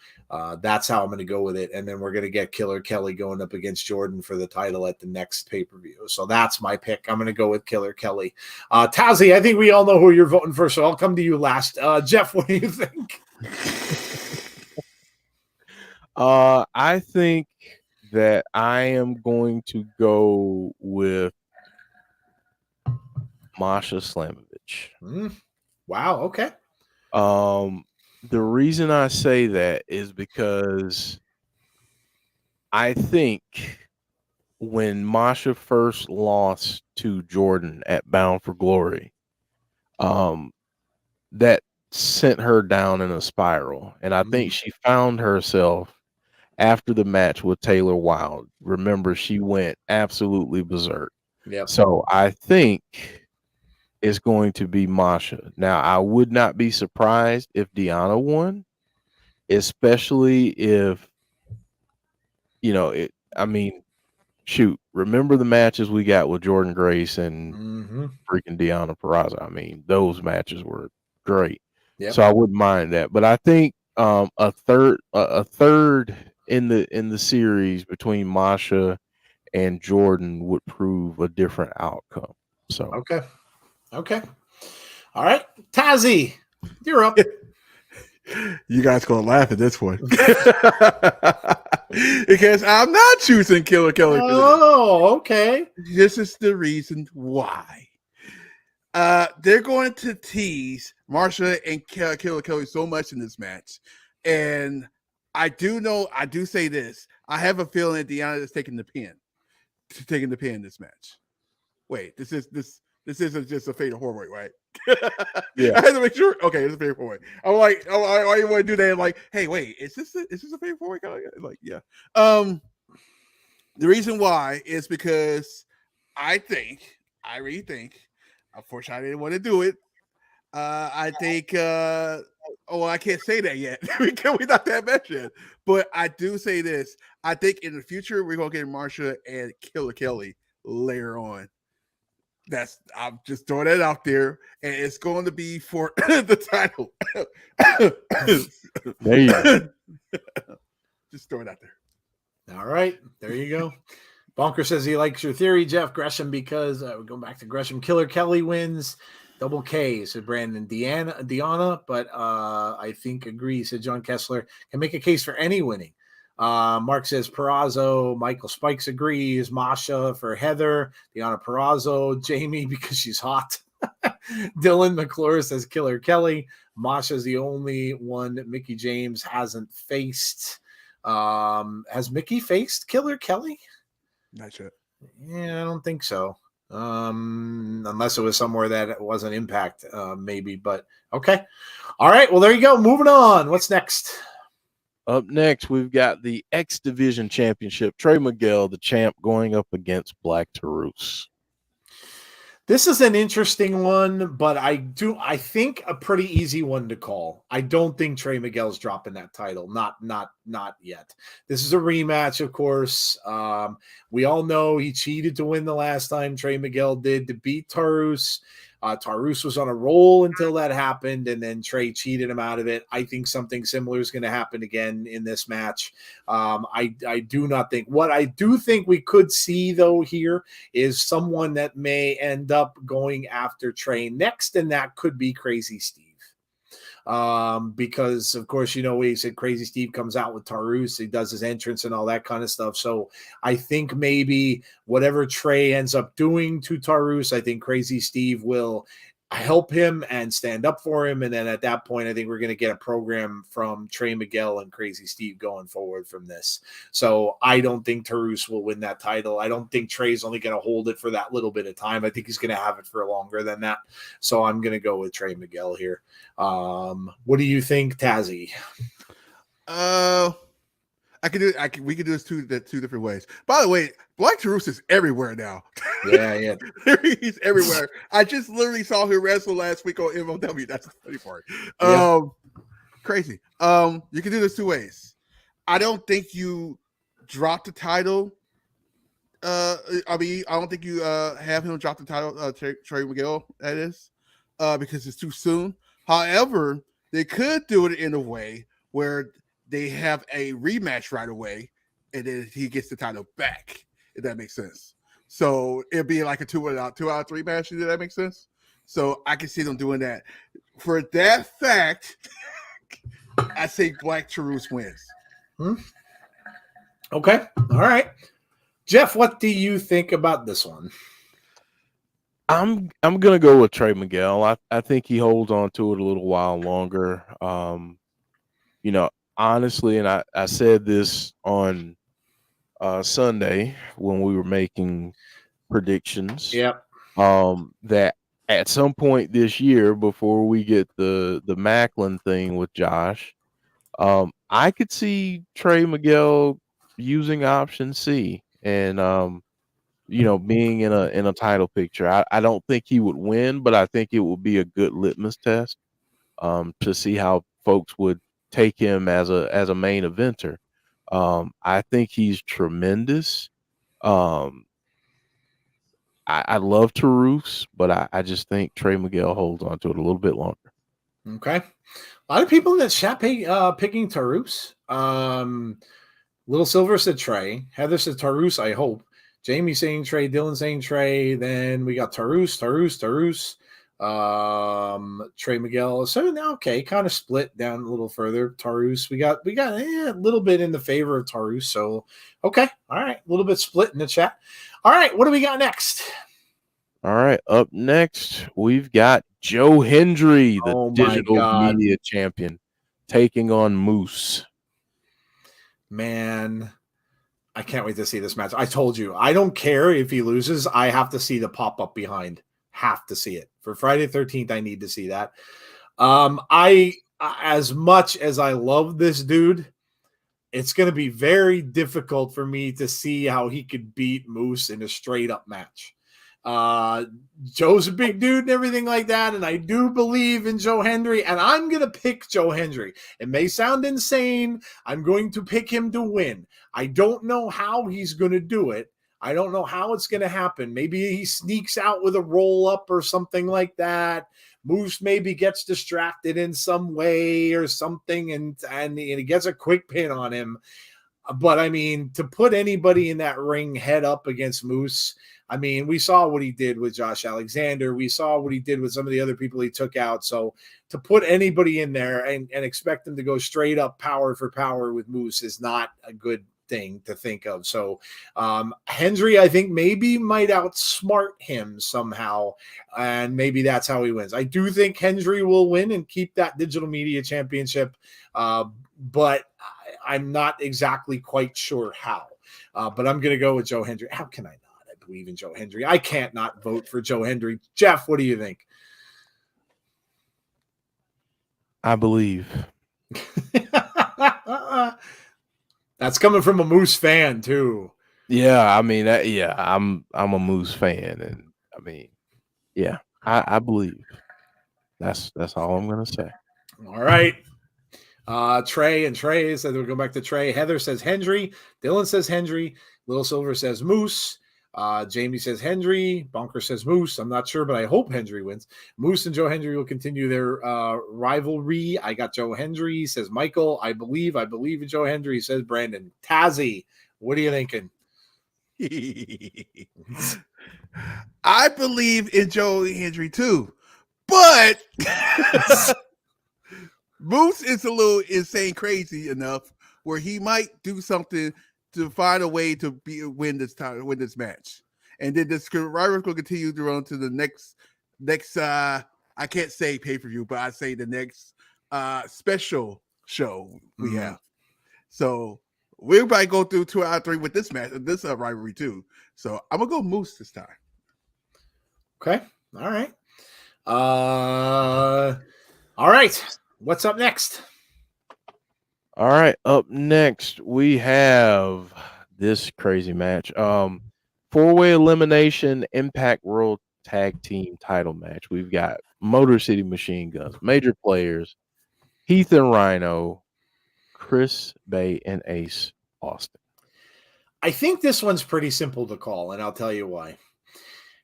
that's how I'm going to go with it. And then we're going to get Killer Kelly going up against Jordynne for the title at the next pay-per-view. So that's my pick. I'm going to go with Killer Kelly. Tazi, I think we all know who you're voting for, so I'll come to you last. Jeff, what do you think? I think that I am going to go with Masha Slamovich. Wow. Okay. The reason I say that is because I think when Masha first lost to Jordynne at Bound for Glory, that sent her down in a spiral. And I think she found herself after the match with Taylor Wilde. Remember, she went absolutely berserk. Yep. So I think it's going to be Masha. Now, I would not be surprised if Deonna won, especially if, shoot, remember the matches we got with Jordynne Grace and freaking Deonna Purrazzo. I mean, those matches were great. Yep. So I wouldn't mind that. But I think a third in the series between Masha and Jordynne would prove a different outcome. So okay, all right, Tazi, you're up. You guys gonna laugh at this one because I'm not choosing Killer Kelly. Oh, okay. This is the reason why. They're going to tease Masha and Killer Kelly so much in this match, and I do say this. I have a feeling that Deonna is taking the pin in this match. Wait, this isn't just a fatal four-way, right? Yeah, I had to make sure. Okay, it's a fatal four-way. I'm like, why you want to do that? I'm like, hey, wait, is this a fatal four-way? Like, yeah. The reason why is because I really think. Unfortunately, I didn't want to do it. I think. I can't say that yet. we not that match yet. But I do say this. I think in the future we're gonna get Masha and Killer Kelly later on. I'm just throwing that out there, and it's going to be for the title. There you go. Just throw it out there. All right, there you go. Bonker says he likes your theory, Jeff. Gresham, because we're going back to Gresham. Killer Kelly wins. Double K, said Brandon. Deonna, but I think agrees, said John Kessler. Can make a case for any winning. Mark says Peraza. Michael Spikes agrees. Masha for Heather. Deanna Peraza. Jamie because she's hot. Dylan McClure says Killer Kelly. Masha's the only one Mickey James hasn't faced. Has Mickey faced Killer Kelly? Not sure. Yeah, I don't think so. Unless it was somewhere that it wasn't Impact, maybe. But okay. All right. Well, there you go. Moving on. What's next? Up next, we've got the X Division Championship. Trey Miguel, the champ, going up against Black Taurus. This is an interesting one, but I think a pretty easy one to call. I don't think Trey Miguel's dropping that title. Not yet. This is a rematch, of course. We all know he cheated to win the last time. Trey Miguel did to beat Taurus. Taurus was on a roll until that happened, and then Trey cheated him out of it. I think something similar is going to happen again in this match. I do not think. What I do think we could see, though, here is someone that may end up going after Trey next, and that could be Crazy Steve. Because of course, we said Crazy Steve comes out with Taurus, he does his entrance and all that kind of stuff. So I think maybe whatever Trey ends up doing to Taurus, I think Crazy Steve will help him and stand up for him. And then at that point, I think we're going to get a program from Trey Miguel and Crazy Steve going forward from this. So I don't think Taurus will win that title. I don't think Trey's only going to hold it for that little bit of time. I think he's going to have it for longer than that. So I'm going to go with Trey Miguel here. What do you think, Tazzy? We could do this two different ways. By the way, Black Taurus is everywhere now. Yeah. He's everywhere. I just literally saw him wrestle last week on MLW. That's the funny part. Yeah. Crazy. You can do this two ways. I don't think you drop the title. I don't think you have him drop the title, Trey Miguel, that is, because it's too soon. However, they could do it in a way where they have a rematch right away, and then he gets the title back, if that makes sense. So it'd be like a 2 out of 3 match. Does that make sense? So I can see them doing that. For that fact, I say Black Taurus wins. Okay. All right. Jeff, what do you think about this one? I'm gonna go with Trey Miguel. I think he holds on to it a little while longer. Honestly, and I said this on Sunday when we were making predictions. Yep. That at some point this year, before we get the Maclin thing with Josh, I could see Trey Miguel using option C and being in a title picture. I don't think he would win, but I think it would be a good litmus test to see how folks would take him as a main eventer. I think he's tremendous. I love Taurus, but I just think Trey Miguel holds on to it a little bit longer. Okay. A lot of people in the chat picking Taurus. Little Silver said Trey. Heather said Taurus, I hope. Jamie saying Trey. Dylan saying Trey. Then we got Taurus. Trey Miguel. So now, okay, kind of split down a little further. Taurus. We got a little bit in the favor of Taurus. So, okay. All right. A little bit split in the chat. All right. What do we got next? All right. Up next, we've got Joe Hendry, the digital media champion, taking on Moose. Man, I can't wait to see this match. I told you, I don't care if he loses. I have to see the pop-up behind. Have to see it. For Friday the 13th, I need to see that. As much as I love this dude, it's going to be very difficult for me to see how he could beat Moose in a straight-up match. Joe's a big dude and everything like that, and I do believe in Joe Hendry, and I'm going to pick Joe Hendry. It may sound insane. I'm going to pick him to win. I don't know how he's going to do it. I don't know how it's going to happen. Maybe he sneaks out with a roll-up or something like that. Moose maybe gets distracted in some way or something, and he gets a quick pin on him. But I mean, to put anybody in that ring head up against Moose, I mean, we saw what he did with Josh Alexander. We saw what he did with some of the other people he took out. So to put anybody in there and expect them to go straight up power for power with Moose is not a good thing to think of. So Hendry, I think, maybe might outsmart him somehow, and maybe that's how he wins. I do think Hendry will win and keep that digital media championship, but I'm not exactly quite sure how. But I'm going to go with Joe Hendry. How can I not? I believe in Joe Hendry. I can't not vote for Joe Hendry. Jeff, what do you think? I believe. That's coming from a Moose fan too. Yeah, I mean, I'm a Moose fan, and I mean, yeah, I believe. That's all I'm gonna say. All right. Trey said we'll go back to Trey. Heather says Hendry. Dylan says Hendry. Little Silver says Moose. Jamie says Hendry. Bonker says Moose. I'm not sure, but I hope Hendry wins. Moose and Joe Hendry will continue their rivalry. I got Joe Hendry, says Michael. I believe in Joe Hendry, says Brandon. Tazzy, what are you thinking? I believe in Joe Hendry too, but Moose is a little insane crazy enough where he might do something to find a way to win this match. And then this rivalry will continue to run to the next I can't say pay-per-view, but I say the next special show we have. So we'll probably go through 2 out of 3 with this match, this rivalry too. So I'm gonna go Moose this time. Okay. All right. All right. What's up next? All right, up next we have this crazy match. 4-way elimination Impact World Tag Team title match. We've got Motor City Machine Guns, major players, Heath and Rhino, Chris Bay, and Ace Austin. I think this one's pretty simple to call, and I'll tell you why.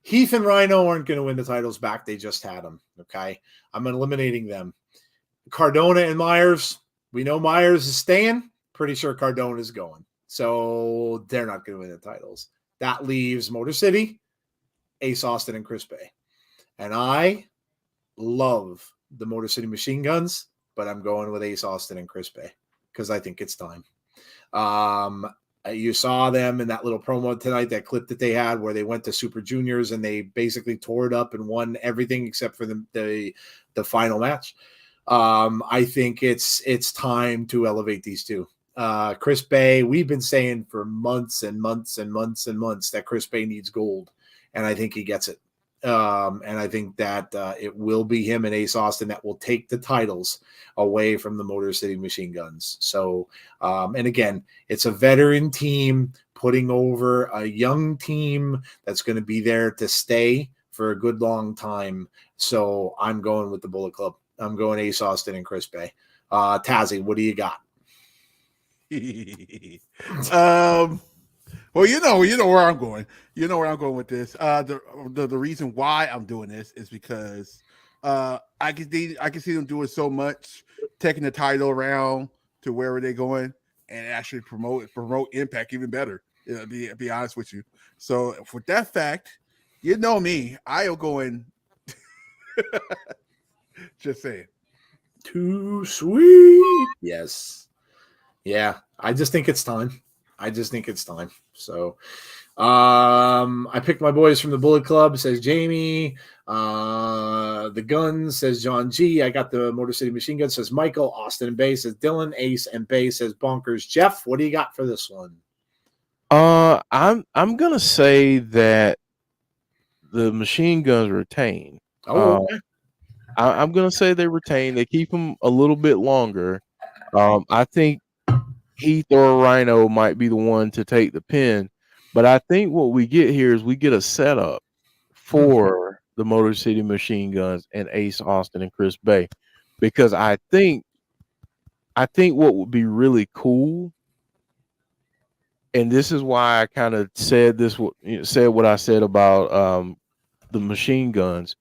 Heath and Rhino aren't going to win the titles back. They just had them. Okay. I'm eliminating them. Cardona and Myers. We know Myers is staying. Pretty sure Cardona is going. So they're not going to win the titles. That leaves Motor City, Ace Austin, and Chris Bay. And I love the Motor City Machine Guns, but I'm going with Ace Austin and Chris Bay because I think it's time. You saw them in that little promo tonight, that clip that they had where they went to Super Juniors and they basically tore it up and won everything except for the final match. I think it's time to elevate these two. Chris Bay, we've been saying for months and months and months and months that Chris Bay needs gold, and I think he gets it. And I think that it will be him and Ace Austin that will take the titles away from the Motor City Machine Guns. So, and again, it's a veteran team putting over a young team that's going to be there to stay for a good long time. So I'm going with the Bullet Club. I'm going Ace Austin and Chris Bay. Tazzy, what do you got? Well, you know where I'm going. You know where I'm going with this. The reason why I'm doing this is because I can see them doing so much, taking the title around to wherever they're going, and actually promote Impact even better. Be honest with you. So for that fact, you know me, I am going. Just saying. Too sweet. Yes. Yeah. I just think it's time. So I picked my boys from the Bullet Club, says Jamie. The Guns, says John G. I got the Motor City Machine Guns, says Michael. Austin and Bay, says Dylan. Ace and Bay, says Bonkers. Jeff, what do you got for this one? I'm gonna say that the Machine Guns retain. Oh, okay. I'm gonna say they retain. They keep them a little bit longer. I think Heath or Rhino might be the one to take the pin, but I think what we get here is we get a setup for the Motor City Machine Guns and Ace Austin and Chris Bay, because I think what would be really cool, and this is why I kind of said what I said about the Machine Guns,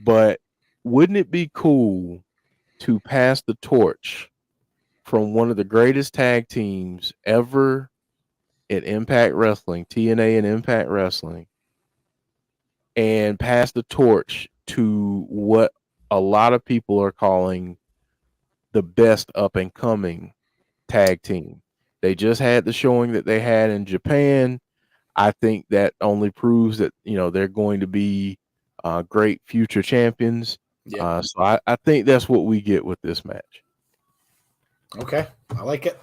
but wouldn't it be cool to pass the torch from one of the greatest tag teams ever in Impact Wrestling, TNA and Impact Wrestling, and pass the torch to what a lot of people are calling the best up and coming tag team. They just had the showing that they had in Japan. I think that only proves that, they're going to be great future champions. Yeah. So I think that's what we get with this match. Okay. I like it.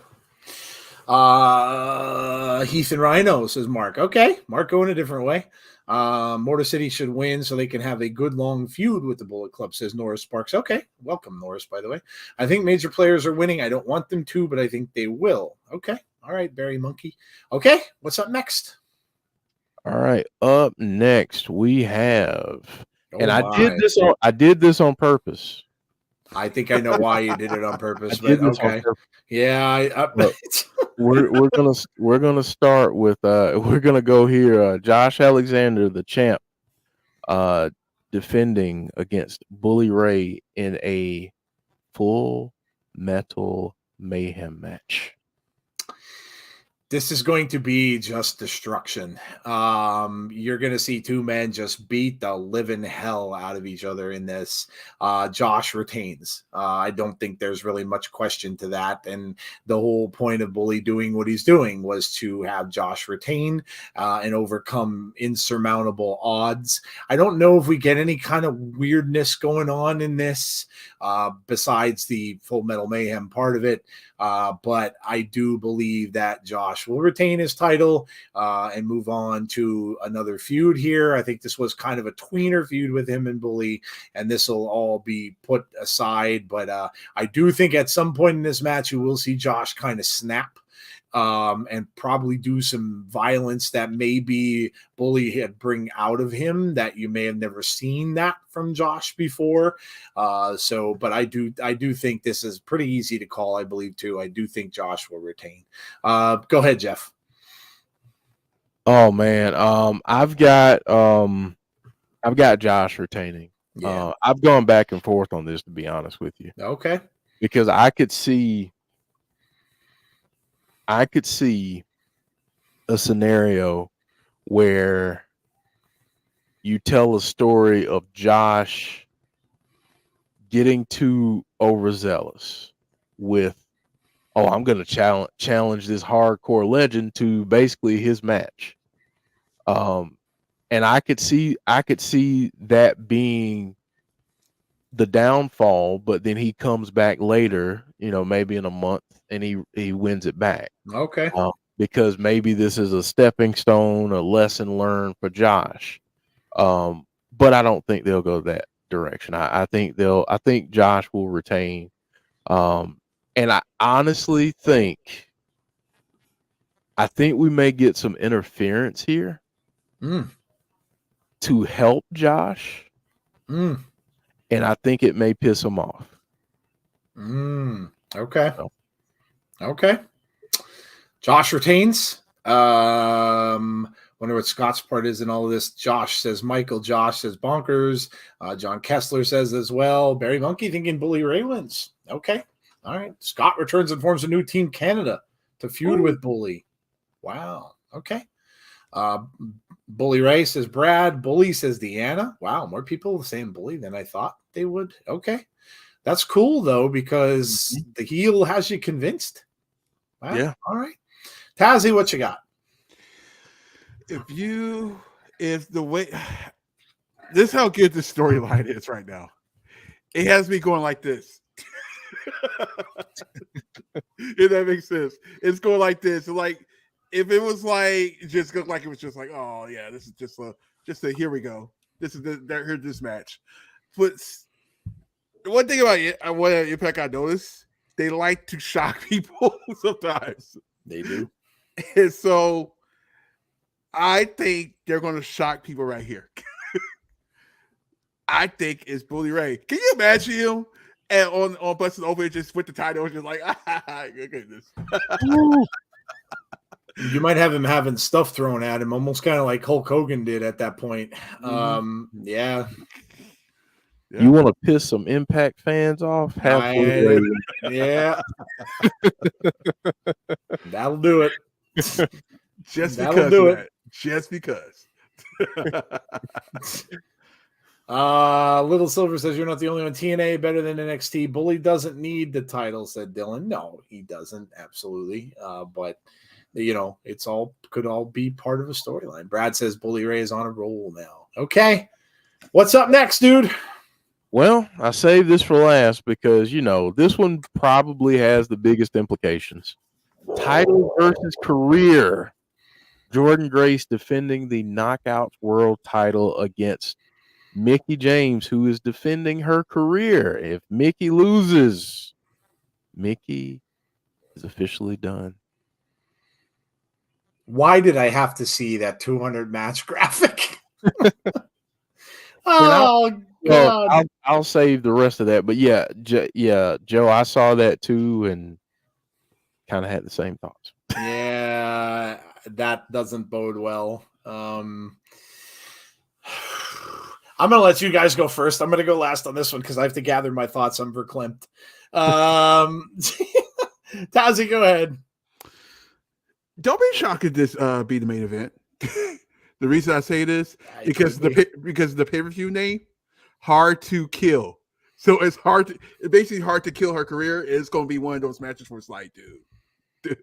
Heath and Rhino, says Mark. Okay. Mark going a different way. Motor City should win so they can have a good long feud with the Bullet Club, says Norris Sparks. Okay. Welcome, Norris, by the way. I think major players are winning. I don't want them to, but I think they will. Okay. All right, Barry Monkey. Okay. What's up next? All right. Up next, we have, and my. I did this on purpose. I think I know why you did it on purpose, I did but this on okay. purpose. Yeah, we're gonna start with we're gonna go here. Josh Alexander, the champ, defending against Bully Ray in a Full Metal Mayhem match. This is going to be just destruction. You're going to see two men just beat the living hell out of each other in this. Josh retains. I don't think there's really much question to that. And the whole point of Bully doing what he's doing was to have Josh retain and overcome insurmountable odds. I don't know if we get any kind of weirdness going on in this besides the Full Metal Mayhem part of it. But I do believe that Josh will retain his title and move on to another feud here. I think this was kind of a tweener feud with him and Bully, and this will all be put aside. But I do think at some point in this match, you will see Josh kind of snap and probably do some violence that maybe Bully had bring out of him that you may have never seen that from Josh before. But I do think this is pretty easy to call, I believe too. I do think Josh will retain. Go ahead, Jeff. Oh man. I've got Josh retaining. Yeah. I've gone back and forth on this, to be honest with you. Okay. Because I could see a scenario where you tell a story of Josh getting too overzealous with, I'm going to challenge this hardcore legend to basically his match. And I could see that being the downfall, but then he comes back later, maybe in a month, and he wins it back. Okay. Because maybe this is a stepping stone, a lesson learned for Josh. But I don't think they'll go that direction. I think Josh will retain. And I honestly think we may get some interference here to help Josh. And I think it may piss him off. Okay. Okay. Josh retains. Wonder what Scott's part is in all of this. Josh says Michael. Josh says bonkers. John Kessler says as well. Barry Monkey thinking Bully Ray wins. Okay. All right. Scott returns and forms a new Team Canada to feud with Bully. Wow. Okay. Bully Ray says Brad. Bully says Deanna. Wow. More people saying Bully than I thought they would. Okay. That's cool, though, because the heel has you convinced. Wow. Yeah. All right. Tazzy, what you got? If the way this is how good the storyline is right now. It has me going like this. If that makes sense. It's going like this. Like if it was like just looked like it was just like, oh yeah, this is just a here we go. This is here's this match. But the one thing about it, what Impact I noticed, they like to shock people sometimes. They do. And so I think they're going to shock people right here. I think it's Bully Ray. Can you imagine him and on Busted Open just with the title, just like, look at this. You might have him having stuff thrown at him, almost kind of like Hulk Hogan did at that point. Yeah. Yeah. You want to piss some Impact fans off? Have Bully Ray win. Yeah. That'll do it. Just That'll because do of it. that. Just because. Little Silver says you're not the only one. TNA better than NXT. Bully doesn't need the title, said Dylan. No, he doesn't. Absolutely. But it's could all be part of a storyline. Brad says Bully Ray is on a roll now. Okay. What's up next, dude? Well, I saved this for last because this one probably has the biggest implications. Title versus career. Jordynne Grace defending the Knockouts World title against Mickie James, who is defending her career. If Mickie loses, Mickie is officially done. Why did I have to see that 200 match graphic? Oh, God. I'll save the rest of that. But yeah, Joe, I saw that too and kind of had the same thoughts. Yeah, that doesn't bode well. I'm going to let you guys go first. I'm going to go last on this one because I have to gather my thoughts. I'm verklempt. Tazzy, go ahead. Don't be shocked if this be the main event. The reason I say this because the pay-per-view name, Hard to Kill. So it's basically hard to kill her career. It's going to be one of those matches where it's like, dude,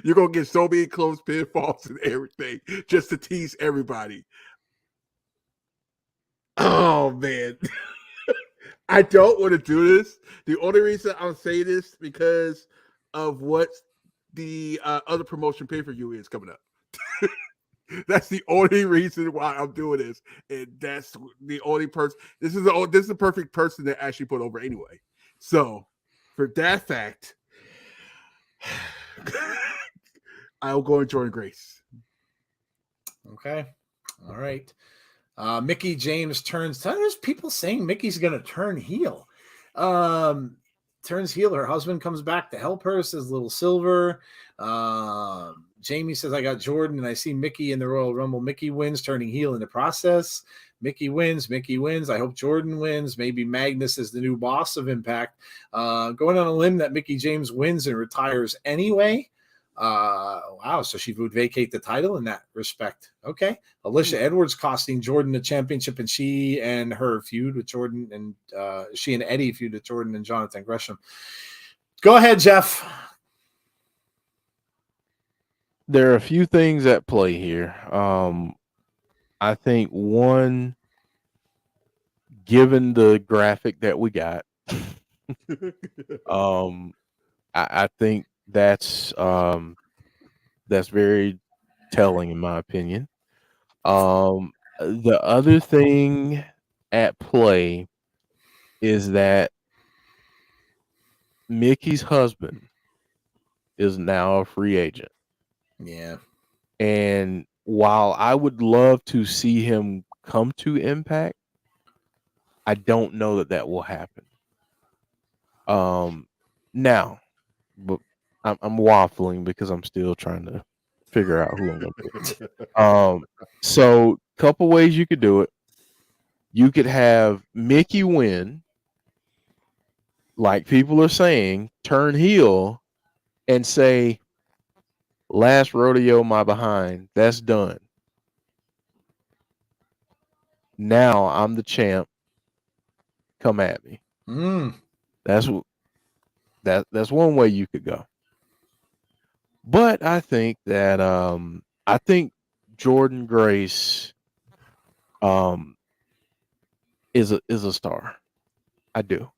you're going to get so many close pinfalls and everything just to tease everybody. Oh, man. I don't want to do this. The only reason I'll say this because of what the other promotion pay-per-view is coming up. That's the only reason why I'm doing this, and that's the only person. This is the perfect person to actually put over anyway. So, for that fact, I'll go with Jordynne Grace. Okay, all right. Mickie James turns. There's people saying Mickey's going to turn heel. Turns heel. Her husband comes back to help her, says Little Silver. Jamie says, I got Jordynne and I see Mickie in the Royal Rumble. Mickie wins, turning heel in the process. Mickie wins. I hope Jordynne wins. Maybe Magnus is the new boss of Impact. Going on a limb that Mickie James wins and retires anyway. Wow, so she would vacate the title in that respect. Okay. Alicia Edwards costing Jordynne the championship, and she and her feud with Jordynne, and she and Eddie feud with Jordynne and Jonathan Gresham. Go ahead, Jeff. There are a few things at play here. I think one, given the graphic that we got, I think that's very telling in my opinion. The other thing at play is that Mickey's husband is now a free agent. Yeah. And while I would love to see him come to Impact, I don't know that will happen. Now, but I'm waffling because I'm still trying to figure out who I'm going to pick. So couple ways you could do it. You could have Mickie win, like people are saying, turn heel and say, last rodeo my behind, that's done. Now I'm the champ. Come at me. That's one way you could go. But I think that Jordynne Grace is a star. I do.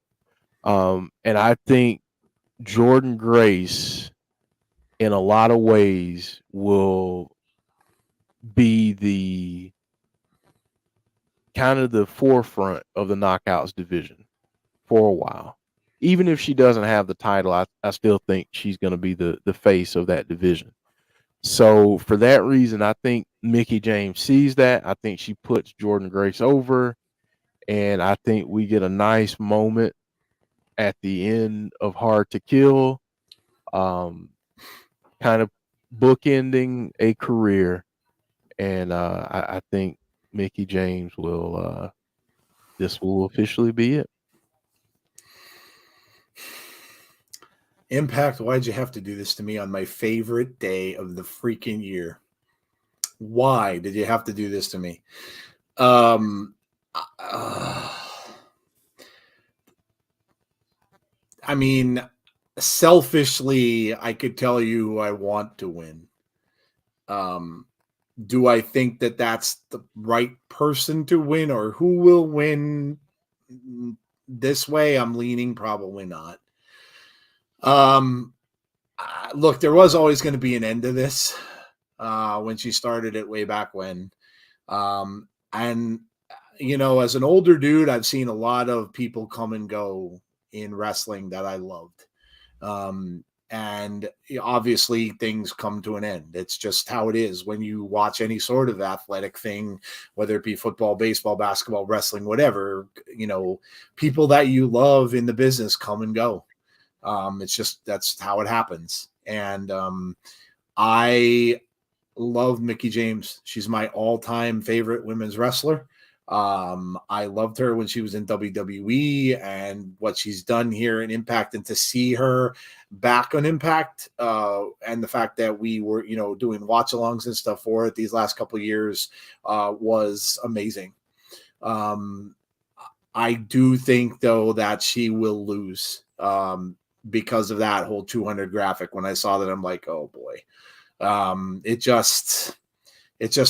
And I think Jordynne Grace in a lot of ways will be the kind of the forefront of the Knockouts division for a while. Even if she doesn't have the title, I still think she's going to be the face of that division. So for that reason, I think Mickie James sees that. I think she puts Jordynne Grace over, and I think we get a nice moment at the end of Hard to Kill, kind of bookending a career. And I think Mickie James will this will officially be it. Impact, why'd you have to do this to me on my favorite day of the freaking year? Why did you have to do this to me? I mean, selfishly, I could tell you who I want to win. Do I think that that's the right person to win, or who will win this way? I'm leaning probably not. Look, there was always going to be an end to this when she started it way back when. And, you know, as an older dude, I've seen a lot of people come and go in wrestling that I loved. And obviously things come to an end. It's just how it is when you watch any sort of athletic thing, whether it be football, baseball, basketball, wrestling, whatever, you know, people that you love in the business come and go. It's just, that's how it happens. And I love Mickie James. She's my all-time favorite women's wrestler. I loved her when she was in WWE and what she's done here in Impact, and to see her back on Impact, and the fact that we were, you know, doing watch-alongs and stuff for it these last couple of years was amazing. I do think, though, that she will lose because of that whole 200 graphic. When I saw that, I'm like, oh boy. It just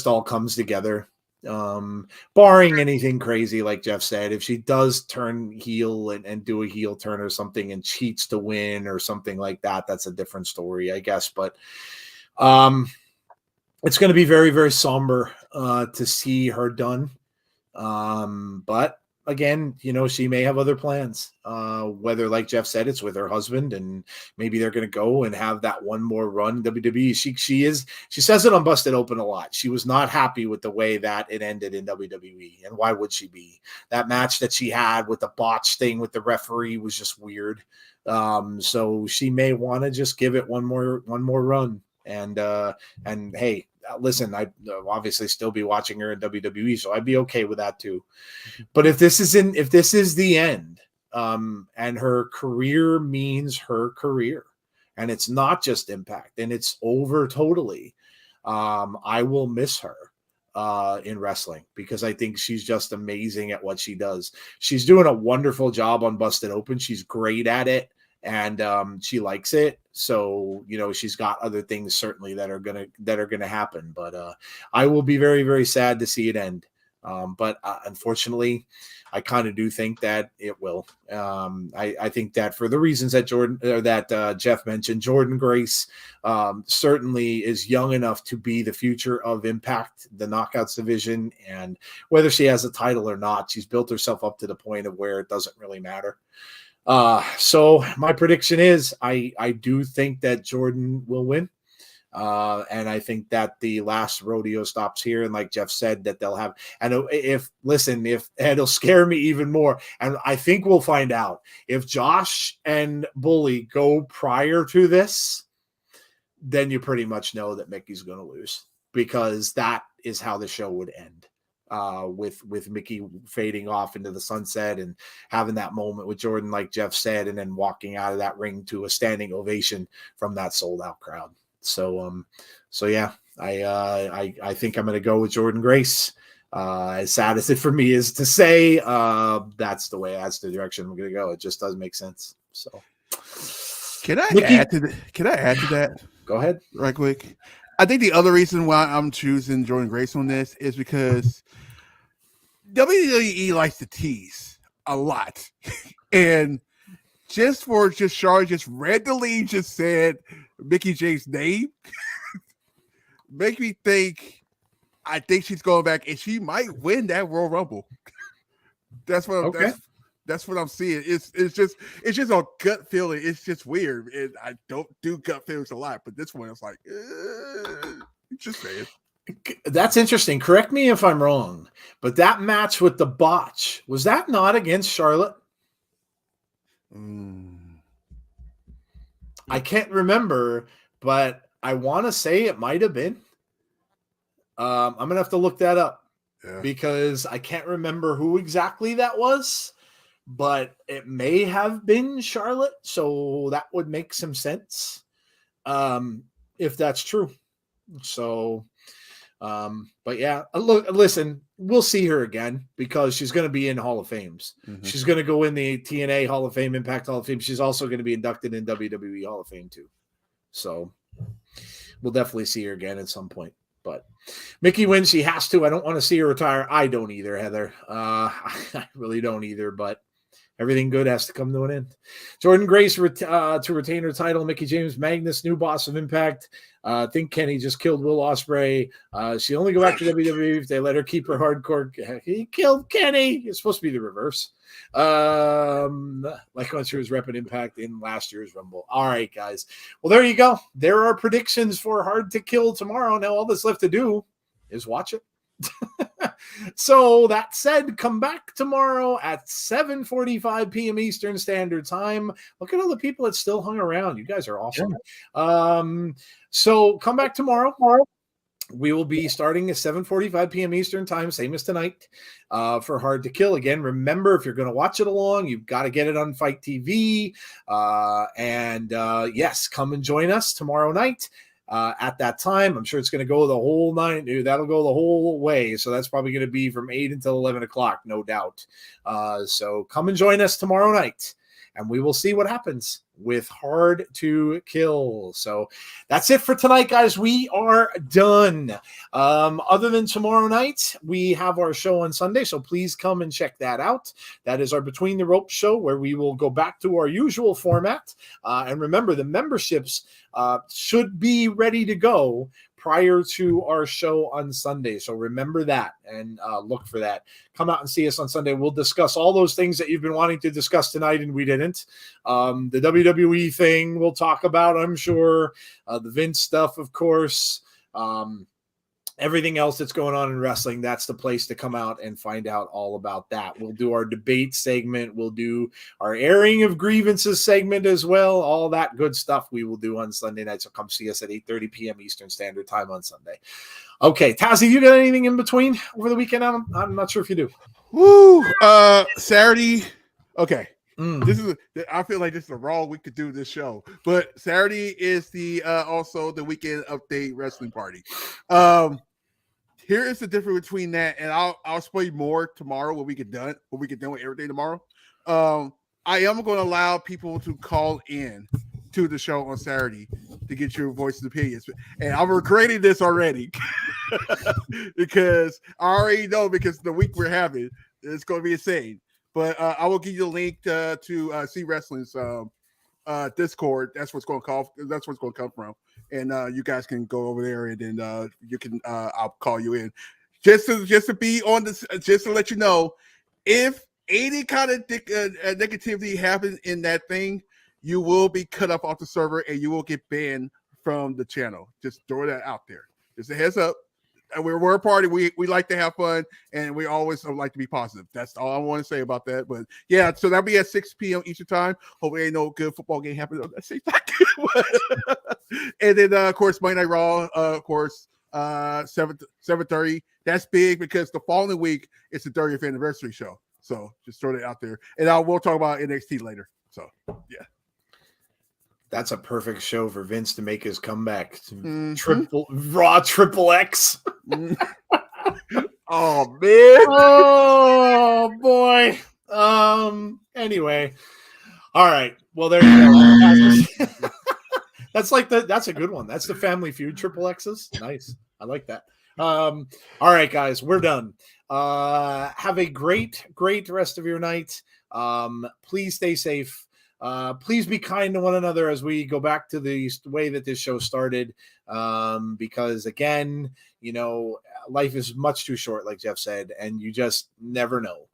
all comes together. Barring anything crazy, like Jeff said, if she does turn heel and do a heel turn or something and cheats to win or something like that, that's a different story, I guess. But it's going to be very, very somber to see her done. But again, you know, she may have other plans, whether, like Jeff said, it's with her husband, and maybe they're going to go and have that one more run in WWE. She says it on Busted Open a lot. She was not happy with the way that it ended in WWE. And why would she be? That match that she had with the botch thing with the referee was just weird. So she may want to just give it one more run. And hey, listen, I'd obviously still be watching her in WWE, so I'd be okay with that too. But if this is the end, and her career means her career, and it's not just Impact, and it's over totally, I will miss her in wrestling, because I think she's just amazing at what she does. She's doing a wonderful job on Busted Open. She's great at it. And she likes it, so you know, she's got other things certainly that are gonna happen. But I will be very, very sad to see it end. But unfortunately, I kind of do think that it will. I think that for the reasons that Jeff mentioned, Jordynne Grace certainly is young enough to be the future of Impact, the Knockouts division, and whether she has a title or not, she's built herself up to the point of where it doesn't really matter. So my prediction is I do think that Jordynne will win. And I think that the last rodeo stops here. And like Jeff said, that they'll have, and if it'll scare me even more. And I think we'll find out if Josh and Bully go prior to this, then you pretty much know that Mickie's going to lose, because that is how the show would end. With Mickie fading off into the sunset and having that moment with Jordynne, like Jeff said, and then walking out of that ring to a standing ovation from that sold out crowd. So yeah, I think I'm going to go with Jordynne Grace. As sad as it for me is to say, that's the direction I'm going to go. It just doesn't make sense. So can I add to that? Go ahead, right quick. I think the other reason why I'm choosing Jordynne Grace on this is because WWE likes to tease a lot. And Shara just randomly just said Mickie James' name, make me think, I think she's going back and she might win that Royal Rumble. That's what that's what I'm seeing. It's just a gut feeling. It's just weird. And I don't do gut feelings a lot, but this one is like, just saying. That's interesting. Correct me if I'm wrong, but that match with the botch, was that not against Charlotte? I can't remember, but I want to say it might have been. I'm gonna have to look that up. because I can't remember who exactly that was, but it may have been Charlotte. So that would make some sense if that's true. So, but yeah, listen, we'll see her again because she's going to be in Hall of Fames. Mm-hmm. She's going to go in the TNA Hall of Fame, Impact Hall of Fame. She's also going to be inducted in WWE Hall of Fame too. So we'll definitely see her again at some point. But Mickey wins. She has to. I don't want to see her retire. I don't either, Heather. I really don't either, but everything good has to come to an end. Jordan Grace to retain her title. Mickie James Magnus, new boss of Impact. I think Kenny just killed Will Ospreay. She only go back to WWE if they let her keep her hardcore. He killed Kenny. It's supposed to be the reverse. Like when she was repping Impact in last year's Rumble. All right, guys. Well, there you go. There are predictions for Hard to Kill tomorrow. Now all that's left to do is watch it. So that said, come back tomorrow at 7:45 p.m. Eastern Standard Time. Look at all the people that still hung around. You guys are awesome. Yeah. So come back tomorrow. We will be starting at 7:45 p.m. Eastern Time, same as tonight, for Hard to Kill. Again, remember, if you're going to watch it along, you've got to get it on Fight TV. Yes, come and join us tomorrow night. At that time, I'm sure it's going to go the whole night. That'll go the whole way. So that's probably going to be from 8 until 11 o'clock, no doubt. So come and join us tomorrow night, and we will see what happens with Hard to Kill. So that's it for tonight, guys. We are done. Other than tomorrow night, we have our show on Sunday, so please come and check that out. That is our Between the Ropes show, where we will go back to our usual format. And remember, the memberships should be ready to go prior to our show on Sunday. So remember that and look for that. Come out and see us on Sunday. We'll discuss all those things that you've been wanting to discuss tonight and we didn't. The WWE thing we'll talk about, I'm sure. The Vince stuff, of course. Everything else that's going on in wrestling, that's the place to come out and find out all about that. We'll do our debate segment. We'll do our airing of grievances segment as well. All that good stuff we will do on Sunday night. So come see us at 8:30 p.m. Eastern Standard Time on Sunday. Okay, Tazzy, you got anything in between over the weekend? I'm not sure if you do. Woo! Saturday. Okay. I feel like this is the wrong week to do this show, but Saturday is the also the weekend update wrestling party. Here is the difference between that, and I'll explain more tomorrow when we get done with everything tomorrow. I am going to allow people to call in to the show on Saturday to get your voices and opinions, and I'm regretting this already because I already know, because the week we're having, it's going to be insane. But I will give you the link to See Wrestling's Discord. That's what's going to come from, and you guys can go over there, and then you can. I'll call you in, just to be on this, just to let you know, if any kind of negativity happens in that thing, you will be cut off the server, and you will get banned from the channel. Just throw that out there. Just a heads up. And we're a party. We like to have fun, and we always like to be positive. That's all I want to say about that. But yeah, so that'll be at 6 p.m. Eastern time. Hopefully, ain't no good football game happening on that same time. And then, of course, Monday Night Raw. Of course, 7:30. That's big because the following week it's the 30th anniversary show. So just throw that out there, and we'll talk about NXT later. So yeah. That's a perfect show for Vince to make his comeback. Triple X. Oh man. Oh boy. Anyway. All right. Well, there you go. That's a good one. That's the Family Feud Triple X's. Nice. I like that. All right, guys, we're done. Have a great rest of your night. Please stay safe. Please be kind to one another as we go back to the way that this show started, because again, life is much too short, like Jeff said, and you just never know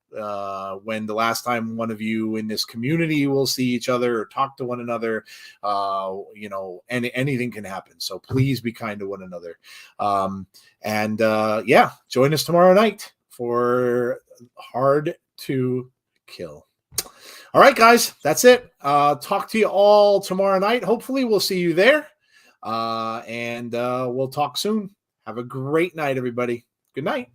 when the last time one of you in this community will see each other or talk to one another. And anything can happen. So please be kind to one another. Join us tomorrow night for Hard to Kill. All right, guys, that's it. Talk to you all tomorrow night. Hopefully we'll see you there. And we'll talk soon. Have a great night, everybody. Good night.